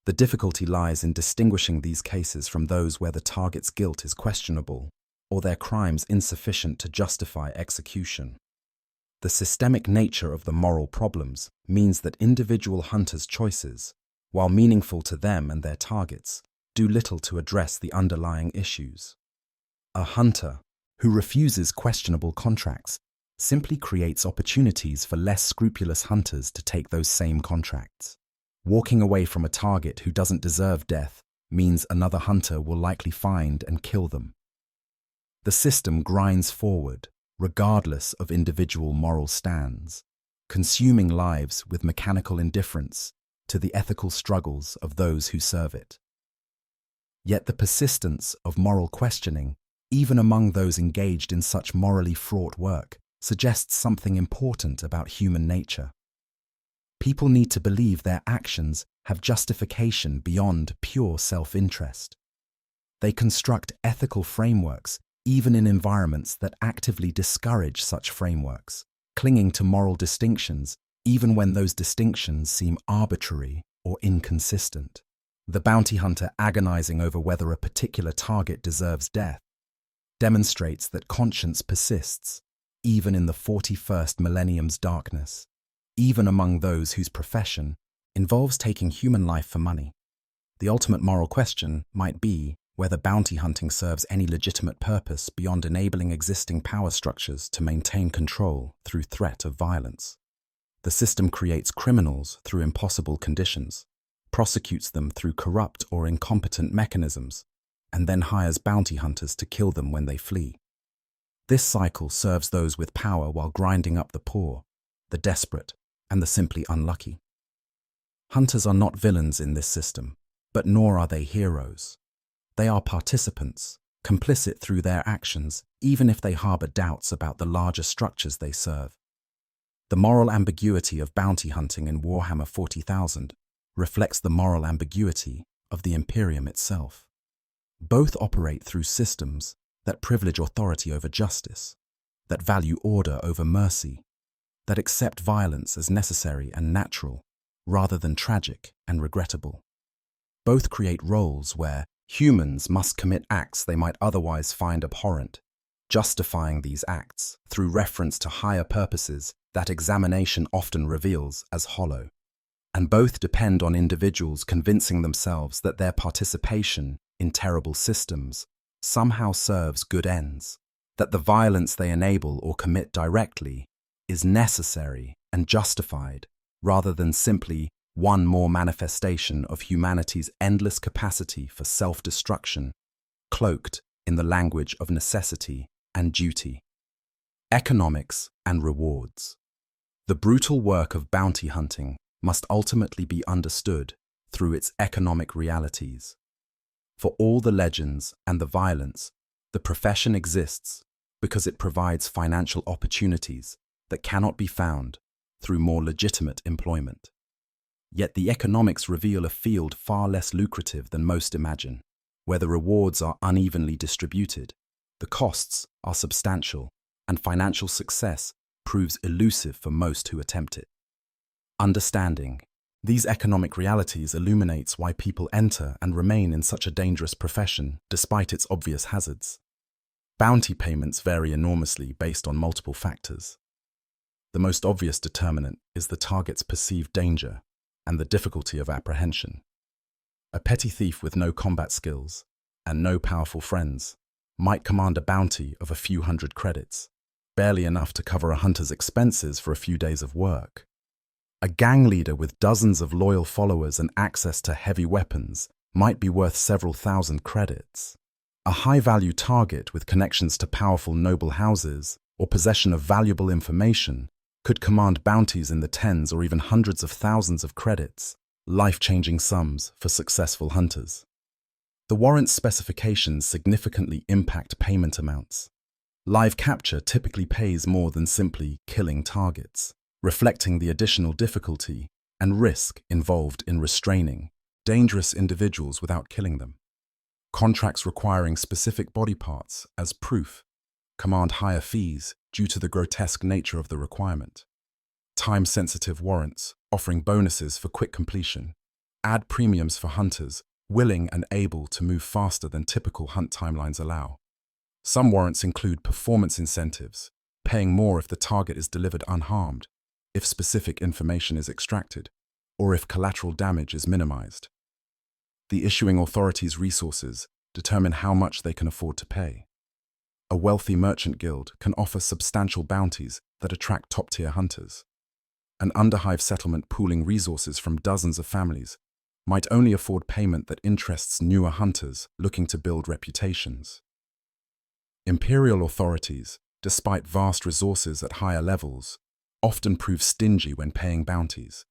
The difficulty lies in distinguishing these cases from those where the target's guilt is questionable or their crimes insufficient to justify execution. The systemic nature of the moral problems means that individual hunters' choices, while meaningful to them and their targets, do little to address the underlying issues. A hunter who refuses questionable contracts simply creates opportunities for less scrupulous hunters to take those same contracts. Walking away from a target who doesn't deserve death means another hunter will likely find and kill them. The system grinds forward, regardless of individual moral stands, consuming lives with mechanical indifference to the ethical struggles of those who serve it. Yet the persistence of moral questioning, even among those engaged in such morally fraught work, suggests something important about human nature. People need to believe their actions have justification beyond pure self-interest. They construct ethical frameworks even in environments that actively discourage such frameworks, clinging to moral distinctions even when those distinctions seem arbitrary or inconsistent. The bounty hunter agonizing over whether a particular target deserves death demonstrates that conscience persists, even in the 41st millennium's darkness, even among those whose profession involves taking human life for money. The ultimate moral question might be whether bounty hunting serves any legitimate purpose beyond enabling existing power structures to maintain control through threat of violence. The system creates criminals through impossible conditions, prosecutes them through corrupt or incompetent mechanisms, and then hires bounty hunters to kill them when they flee. This cycle serves those with power while grinding up the poor, the desperate, and the simply unlucky. Hunters are not villains in this system, but nor are they heroes. They are participants, complicit through their actions, even if they harbor doubts about the larger structures they serve. The moral ambiguity of bounty hunting in Warhammer 40,000 reflects the moral ambiguity of the Imperium itself. Both operate through systems that privilege authority over justice, that value order over mercy, that accept violence as necessary and natural, rather than tragic and regrettable. Both create roles where humans must commit acts they might otherwise find abhorrent, justifying these acts through reference to higher purposes that examination often reveals as hollow. And both depend on individuals convincing themselves that their participation in terrible systems somehow serves good ends, that the violence they enable or commit directly is necessary and justified, rather than simply one more manifestation of humanity's endless capacity for self-destruction, cloaked in the language of necessity and duty. Economics and rewards. The brutal work of bounty hunting must ultimately be understood through its economic realities. For all the legends and the violence, the profession exists because it provides financial opportunities that cannot be found through more legitimate employment. Yet the economics reveal a field far less lucrative than most imagine, where the rewards are unevenly distributed, The costs are substantial, and financial success proves elusive for most who attempt it. Understanding these economic realities illuminates why people enter and remain in such a dangerous profession despite its obvious hazards. Bounty payments vary enormously based on multiple factors. The most obvious determinant is the target's perceived danger and the difficulty of apprehension. A petty thief with no combat skills and no powerful friends might command a bounty of a few hundred credits, barely enough to cover a hunter's expenses for a few days of work. A gang leader with dozens of loyal followers and access to heavy weapons might be worth several thousand credits. A high-value target with connections to powerful noble houses or possession of valuable information could command bounties in the tens or even hundreds of thousands of credits, life-changing sums for successful hunters. The warrant's specifications significantly impact payment amounts. Live capture typically pays more than simply killing targets, reflecting the additional difficulty and risk involved in restraining dangerous individuals without killing them. Contracts requiring specific body parts as proof command higher fees due to the grotesque nature of the requirement. Time-sensitive warrants offering bonuses for quick completion add premiums for hunters willing and able to move faster than typical hunt timelines allow. Some warrants include performance incentives, paying more if the target is delivered unharmed, if specific information is extracted, or if collateral damage is minimized. The issuing authority's resources determine how much they can afford to pay. A wealthy merchant guild can offer substantial bounties that attract top-tier hunters. An underhive settlement pooling resources from dozens of families might only afford payment that interests newer hunters looking to build reputations. Imperial authorities, despite vast resources at higher levels, often prove stingy when paying bounties,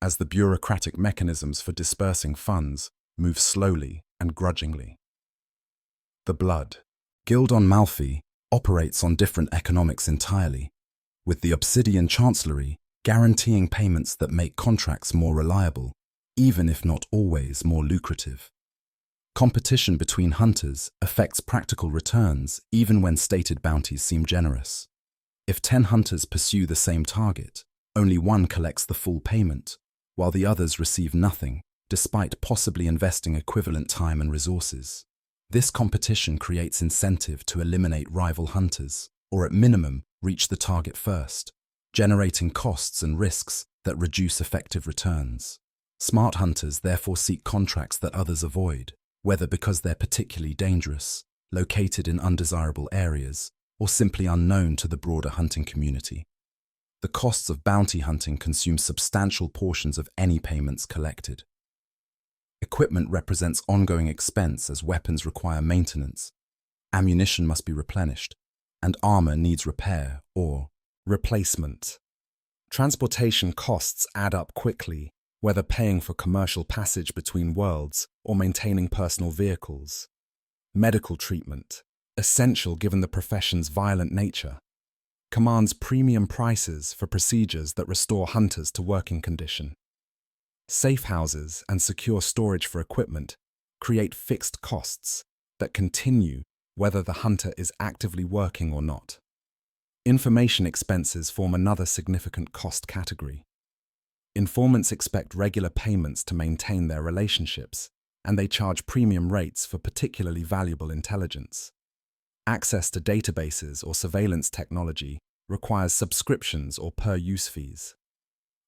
as the bureaucratic mechanisms for dispersing funds move slowly and grudgingly. The Blood Guild on Malfi operates on different economics entirely, with the Obsidian Chancellery guaranteeing payments that make contracts more reliable, even if not always more lucrative. Competition between hunters affects practical returns even when stated bounties seem generous. If 10 hunters pursue the same target, only one collects the full payment, while the others receive nothing, despite possibly investing equivalent time and resources. This competition creates incentive to eliminate rival hunters, or at minimum, reach the target first, generating costs and risks that reduce effective returns. Smart hunters therefore seek contracts that others avoid, whether because they're particularly dangerous, located in undesirable areas, or simply unknown to the broader hunting community. The costs of bounty hunting consume substantial portions of any payments collected. Equipment represents ongoing expense as weapons require maintenance, ammunition must be replenished, and armor needs repair or replacement. Transportation costs add up quickly, whether paying for commercial passage between worlds or maintaining personal vehicles. Medical treatment, essential given the profession's violent nature, commands premium prices for procedures that restore hunters to working condition. Safe houses and secure storage for equipment create fixed costs that continue whether the hunter is actively working or not. Information expenses form another significant cost category. Informants expect regular payments to maintain their relationships, and they charge premium rates for particularly valuable intelligence. Access to databases or surveillance technology requires subscriptions or per-use fees.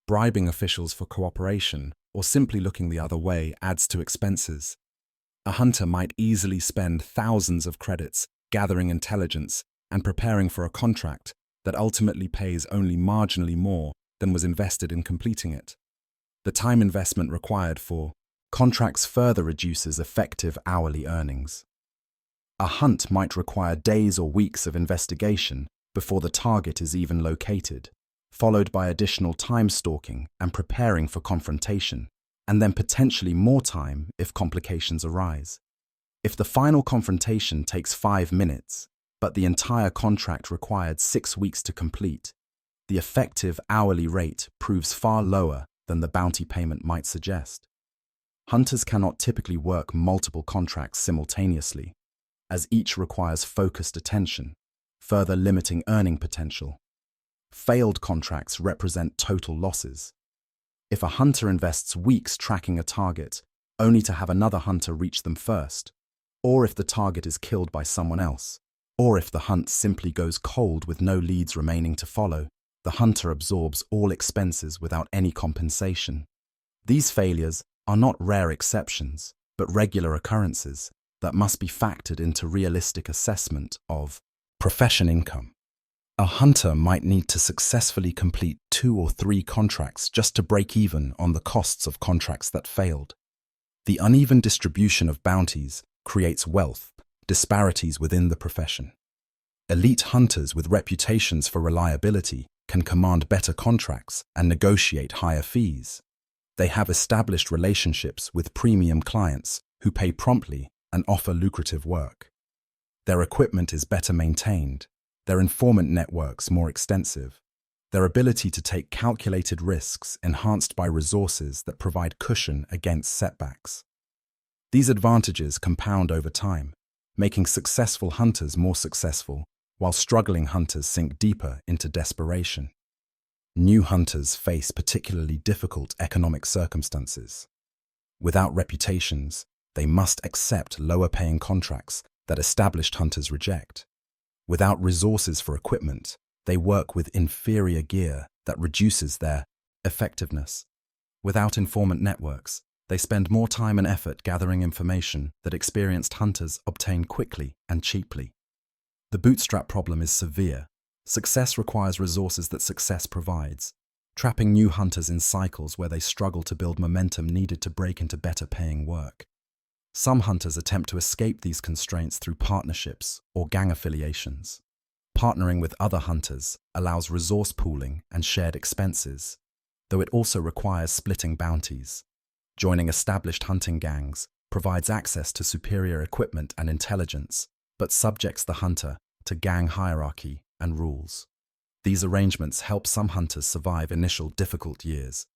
Bribing officials for cooperation or simply looking the other way adds to expenses. A hunter might easily spend thousands of credits gathering intelligence and preparing for a contract that ultimately pays only marginally more than was invested in completing it. The time investment required for contracts further reduces effective hourly earnings. A hunt might require days or weeks of investigation before the target is even located, followed by additional time stalking and preparing for confrontation, and then potentially more time if complications arise. If the final confrontation takes 5 minutes, but the entire contract required 6 weeks to complete, the effective hourly rate proves far lower than the bounty payment might suggest. Hunters cannot typically work multiple contracts simultaneously, as each requires focused attention, further limiting earning potential. Failed contracts represent total losses. If a hunter invests weeks tracking a target, only to have another hunter reach them first, or if the target is killed by someone else, or if the hunt simply goes cold with no leads remaining to follow, the hunter absorbs all expenses without any compensation. These failures are not rare exceptions, but regular occurrences that must be factored into realistic assessment of profession income. A hunter might need to successfully complete 2 or 3 contracts just to break even on the costs of contracts that failed. The uneven distribution of bounties creates wealth disparities within the profession. Elite hunters with reputations for reliability can command better contracts and negotiate higher fees. They have established relationships with premium clients who pay promptly and offer lucrative work. Their equipment is better maintained, their informant networks more extensive, their ability to take calculated risks enhanced by resources that provide cushion against setbacks. These advantages compound over time, making successful hunters more successful, while struggling hunters sink deeper into desperation. New hunters face particularly difficult economic circumstances. Without reputations, they must accept lower-paying contracts that established hunters reject. Without resources for equipment, they work with inferior gear that reduces their effectiveness. Without informant networks, they spend more time and effort gathering information that experienced hunters obtain quickly and cheaply. The bootstrap problem is severe. Success requires resources that success provides, trapping new hunters in cycles where they struggle to build momentum needed to break into better-paying work. Some hunters attempt to escape these constraints through partnerships or gang affiliations. Partnering with other hunters allows resource pooling and shared expenses, though it also requires splitting bounties. Joining established hunting gangs provides access to superior equipment and intelligence, but subjects the hunter to gang hierarchy and rules. These arrangements help some hunters survive initial difficult years,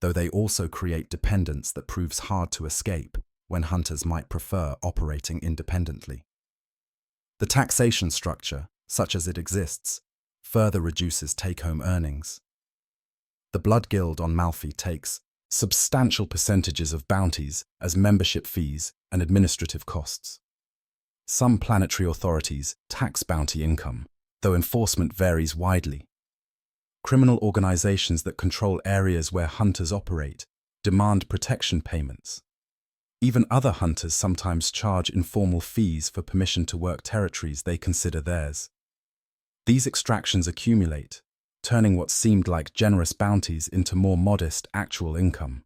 though they also create dependence that proves hard to escape when hunters might prefer operating independently. The taxation structure, such as it exists, further reduces take-home earnings. The Blood Guild on Malfi takes substantial percentages of bounties as membership fees and administrative costs. Some planetary authorities tax bounty income, though enforcement varies widely. Criminal organizations that control areas where hunters operate demand protection payments. Even other hunters sometimes charge informal fees for permission to work territories they consider theirs. These extractions accumulate, turning what seemed like generous bounties into more modest actual income.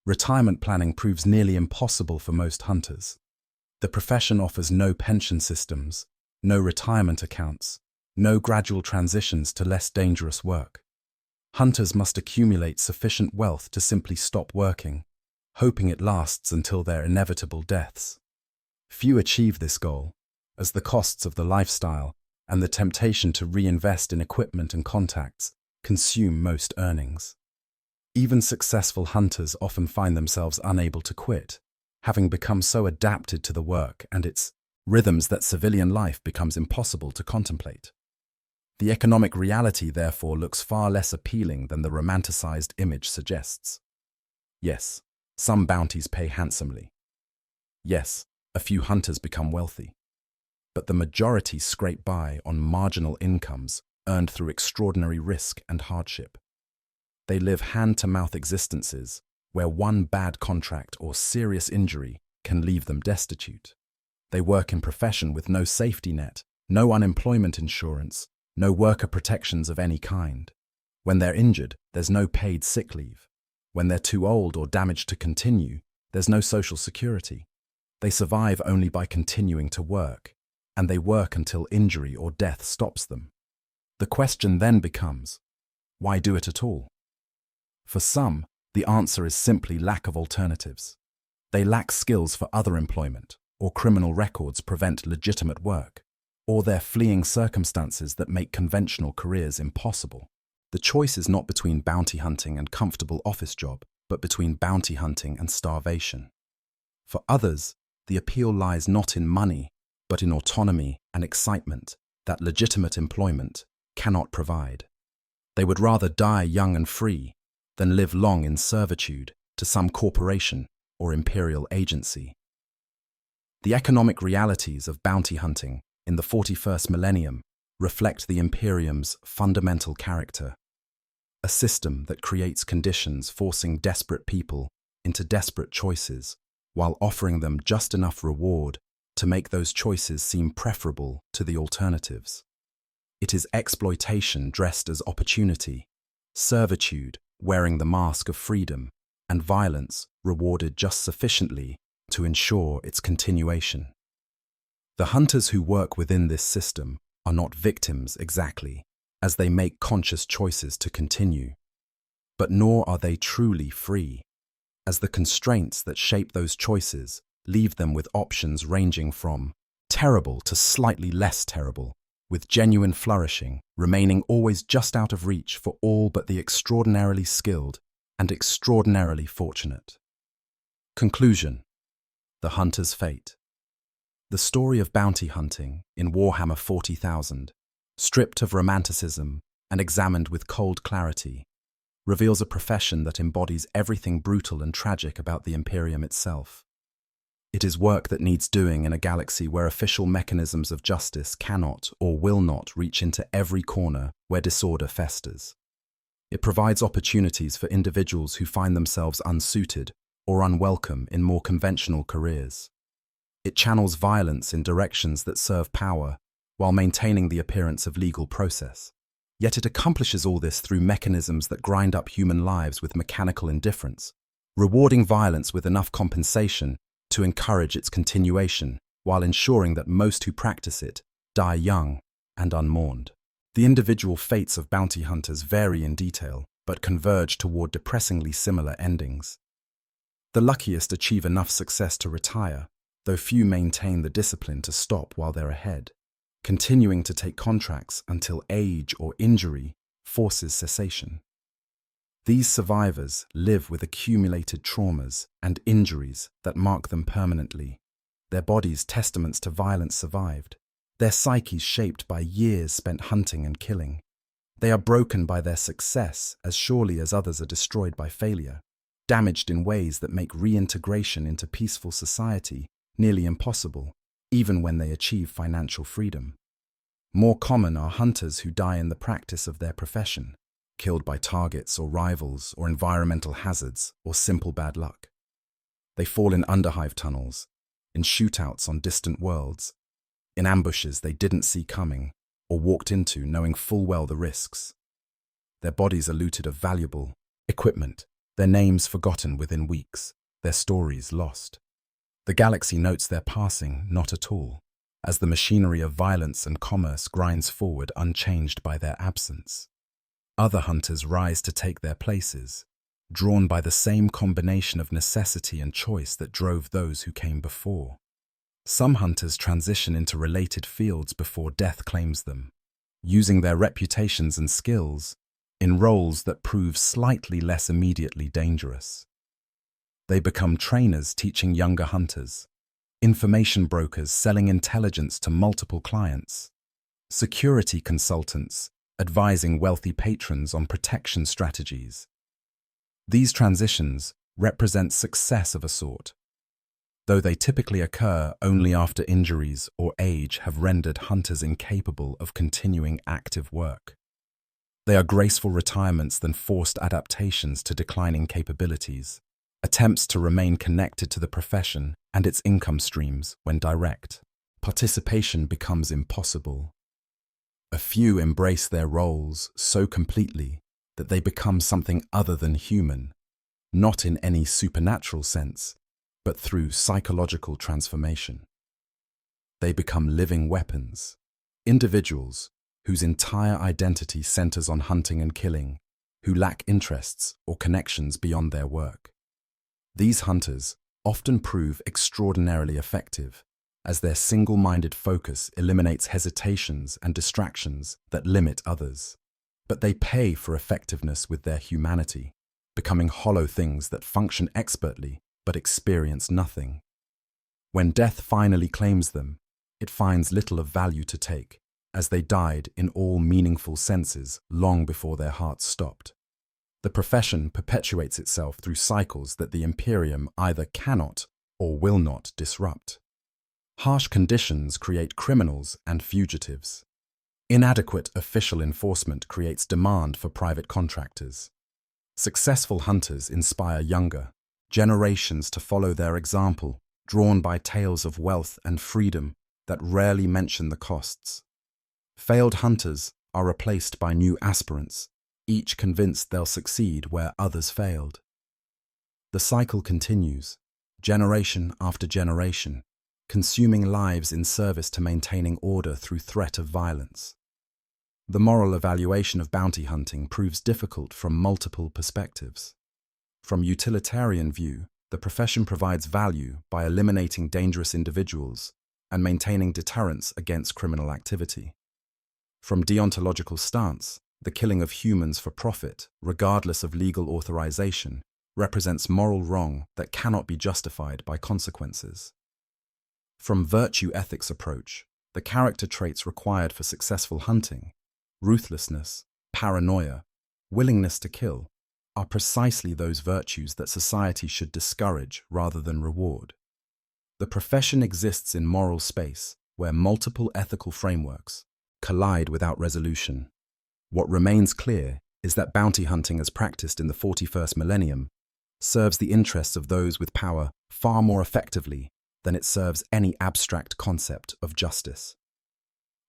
Retirement planning proves nearly impossible for most hunters. The profession offers no pension systems, no retirement accounts, no gradual transitions to less dangerous work. Hunters must accumulate sufficient wealth to simply stop working, hoping it lasts until their inevitable deaths. Few achieve this goal, as the costs of the lifestyle and the temptation to reinvest in equipment and contacts consume most earnings. Even successful hunters often find themselves unable to quit, having become so adapted to the work and its rhythms that civilian life becomes impossible to contemplate. The economic reality, therefore, looks far less appealing than the romanticized image suggests. Yes, some bounties pay handsomely. Yes, a few hunters become wealthy. But the majority scrape by on marginal incomes earned through extraordinary risk and hardship. They live hand-to-mouth existences where one bad contract or serious injury can leave them destitute. They work in profession with no safety net, no unemployment insurance, no worker protections of any kind. When they're injured, there's no paid sick leave. When they're too old or damaged to continue, there's no social security. They survive only by continuing to work, and they work until injury or death stops them. The question then becomes, why do it at all? For some, the answer is simply lack of alternatives. They lack skills for other employment, or criminal records prevent legitimate work, or they're fleeing circumstances that make conventional careers impossible. The choice is not between bounty hunting and comfortable office job, but between bounty hunting and starvation. For others, the appeal lies not in money, but in autonomy and excitement that legitimate employment cannot provide. They would rather die young and free than live long in servitude to some corporation or imperial agency. The economic realities of bounty hunting in the 41st millennium reflect the Imperium's fundamental character, a system that creates conditions forcing desperate people into desperate choices while offering them just enough reward to make those choices seem preferable to the alternatives. It is exploitation dressed as opportunity, servitude wearing the mask of freedom, and violence rewarded just sufficiently to ensure its continuation. The hunters who work within this system are not victims exactly, as they make conscious choices to continue, but nor are they truly free, as the constraints that shape those choices leave them with options ranging from terrible to slightly less terrible, with genuine flourishing remaining always just out of reach for all but the extraordinarily skilled and extraordinarily fortunate. Conclusion: the hunter's fate. The story of bounty hunting in Warhammer 40,000, stripped of romanticism and examined with cold clarity, reveals a profession that embodies everything brutal and tragic about the Imperium itself. It is work that needs doing in a galaxy where official mechanisms of justice cannot or will not reach into every corner where disorder festers. It provides opportunities for individuals who find themselves unsuited or unwelcome in more conventional careers. It channels violence in directions that serve power while maintaining the appearance of legal process. Yet it accomplishes all this through mechanisms that grind up human lives with mechanical indifference, rewarding violence with enough compensation to encourage its continuation while ensuring that most who practice it die young and unmourned. The individual fates of bounty hunters vary in detail, but converge toward depressingly similar endings. The luckiest achieve enough success to retire, though few maintain the discipline to stop while they're ahead, continuing to take contracts until age or injury forces cessation. These survivors live with accumulated traumas and injuries that mark them permanently, their bodies testaments to violence survived, their psyches shaped by years spent hunting and killing. They are broken by their success as surely as others are destroyed by failure, damaged in ways that make reintegration into peaceful society nearly impossible, even when they achieve financial freedom. More common are hunters who die in the practice of their profession, killed by targets or rivals or environmental hazards or simple bad luck. They fall in underhive tunnels, in shootouts on distant worlds, in ambushes they didn't see coming or walked into knowing full well the risks. Their bodies are looted of valuable equipment, their names forgotten within weeks, their stories lost. The galaxy notes their passing not at all, as the machinery of violence and commerce grinds forward unchanged by their absence. Other hunters rise to take their places, drawn by the same combination of necessity and choice that drove those who came before. Some hunters transition into related fields before death claims them, using their reputations and skills in roles that prove slightly less immediately dangerous. They become trainers teaching younger hunters, information brokers selling intelligence to multiple clients, security consultants advising wealthy patrons on protection strategies. These transitions represent success of a sort, though they typically occur only after injuries or age have rendered hunters incapable of continuing active work. They are graceful retirements than forced adaptations to declining capabilities, attempts to remain connected to the profession and its income streams when direct participation becomes impossible. A few embrace their roles so completely that they become something other than human, not in any supernatural sense, but through psychological transformation. They become living weapons, individuals whose entire identity centers on hunting and killing, who lack interests or connections beyond their work. These hunters often prove extraordinarily effective, as their single-minded focus eliminates hesitations and distractions that limit others. But they pay for effectiveness with their humanity, becoming hollow things that function expertly but experience nothing. When death finally claims them, it finds little of value to take, as they died in all meaningful senses long before their hearts stopped. The profession perpetuates itself through cycles that the Imperium either cannot or will not disrupt. Harsh conditions create criminals and fugitives. Inadequate official enforcement creates demand for private contractors. Successful hunters inspire younger generations to follow their example, drawn by tales of wealth and freedom that rarely mention the costs. Failed hunters are replaced by new aspirants, each convinced they'll succeed where others failed. The cycle continues, generation after generation, consuming lives in service to maintaining order through threat of violence. The moral evaluation of bounty hunting proves difficult from multiple perspectives. From utilitarian view, the profession provides value by eliminating dangerous individuals and maintaining deterrence against criminal activity. From deontological stance, the killing of humans for profit, regardless of legal authorization, represents moral wrong that cannot be justified by consequences. From virtue ethics approach, the character traits required for successful hunting, ruthlessness, paranoia, willingness to kill, are precisely those virtues that society should discourage rather than reward. The profession exists in moral space where multiple ethical frameworks collide without resolution. What remains clear is that bounty hunting as practiced in the 41st millennium serves the interests of those with power far more effectively than it serves any abstract concept of justice.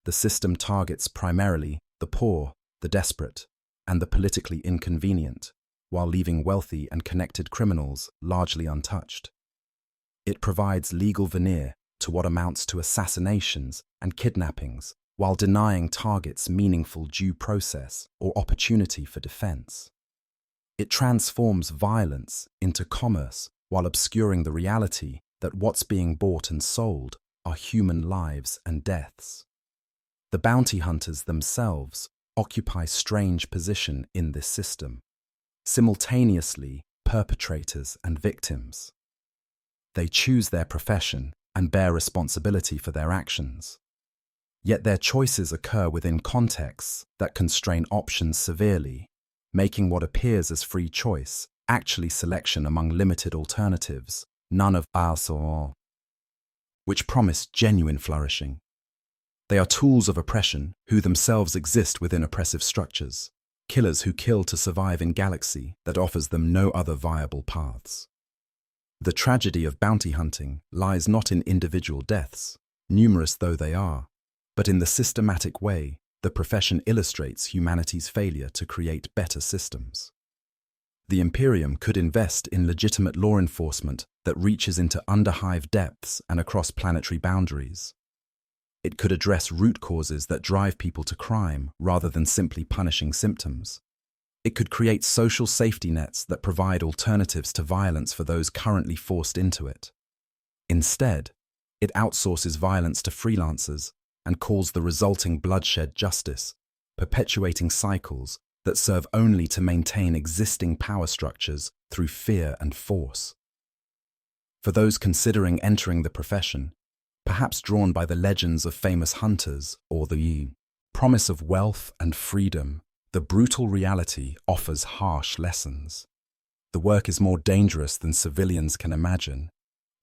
The system targets primarily the poor, the desperate, and the politically inconvenient, while leaving wealthy and connected criminals largely untouched. It provides legal veneer to what amounts to assassinations and kidnappings, while denying targets meaningful due process or opportunity for defense. It transforms violence into commerce while obscuring the reality that what's being bought and sold are human lives and deaths. The bounty hunters themselves occupy strange position in this system, simultaneously perpetrators and victims. They choose their profession and bear responsibility for their actions. Yet their choices occur within contexts that constrain options severely, making what appears as free choice actually selection among limited alternatives, none of ours or all, which promise genuine flourishing. They are tools of oppression who themselves exist within oppressive structures, killers who kill to survive in galaxy that offers them no other viable paths. The tragedy of bounty hunting lies not in individual deaths, numerous though they are, but in the systematic way the profession illustrates humanity's failure to create better systems. The Imperium could invest in legitimate law enforcement that reaches into underhive depths and across planetary boundaries. It could address root causes that drive people to crime rather than simply punishing symptoms. It could create social safety nets that provide alternatives to violence for those currently forced into it. Instead, it outsources violence to freelancers and calls the resulting bloodshed justice, perpetuating cycles that serve only to maintain existing power structures through fear and force. For those considering entering the profession, perhaps drawn by the legends of famous hunters or the promise of wealth and freedom, the brutal reality offers harsh lessons. The work is more dangerous than civilians can imagine,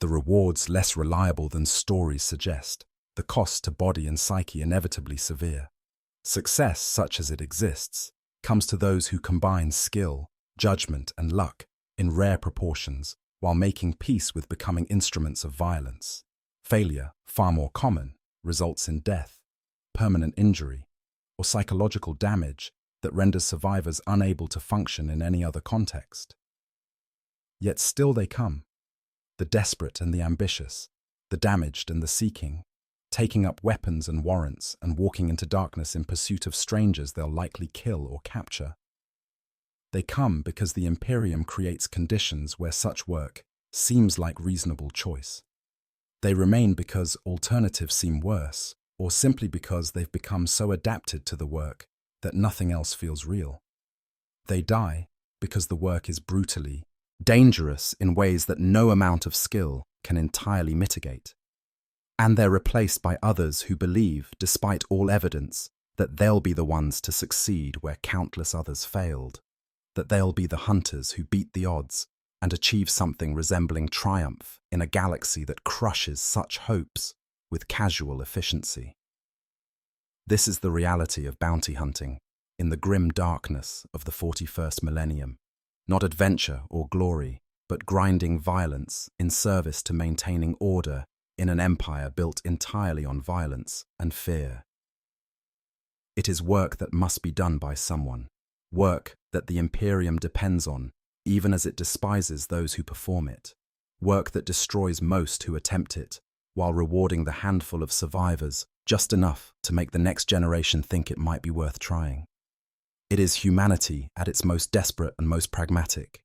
the rewards less reliable than stories suggest, the cost to body and psyche inevitably severe. Success, such as it exists, comes to those who combine skill, judgment, and luck in rare proportions while making peace with becoming instruments of violence. Failure, far more common, results in death, permanent injury, or psychological damage that renders survivors unable to function in any other context. Yet still they come, the desperate and the ambitious, the damaged and the seeking, taking up weapons and warrants and walking into darkness in pursuit of strangers they'll likely kill or capture. They come because the Imperium creates conditions where such work seems like reasonable choice. They remain because alternatives seem worse, or simply because they've become so adapted to the work that nothing else feels real. They die because the work is brutally dangerous in ways that no amount of skill can entirely mitigate. And they're replaced by others who believe, despite all evidence, that they'll be the ones to succeed where countless others failed, that they'll be the hunters who beat the odds and achieve something resembling triumph in a galaxy that crushes such hopes with casual efficiency. This is the reality of bounty hunting in the grim darkness of the 41st millennium. Not adventure or glory, but grinding violence in service to maintaining order in an empire built entirely on violence and fear. It is work that must be done by someone, work that the Imperium depends on, even as it despises those who perform it, work that destroys most who attempt it, while rewarding the handful of survivors just enough to make the next generation think it might be worth trying. It is humanity at its most desperate and most pragmatic,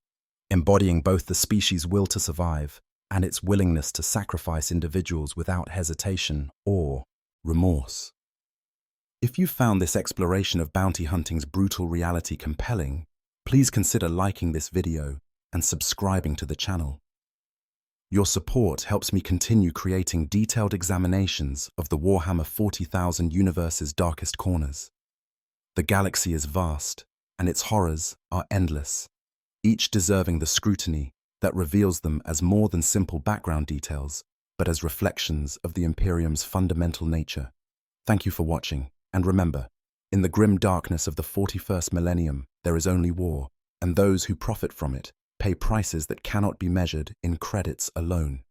embodying both the species' will to survive and its willingness to sacrifice individuals without hesitation or remorse. If you found this exploration of bounty hunting's brutal reality compelling, please consider liking this video and subscribing to the channel. Your support helps me continue creating detailed examinations of the Warhammer 40,000 universe's darkest corners. The galaxy is vast, and its horrors are endless, each deserving the scrutiny that reveals them as more than simple background details, but as reflections of the Imperium's fundamental nature. Thank you for watching, and remember, in the grim darkness of the 41st millennium, there is only war, and those who profit from it pay prices that cannot be measured in credits alone.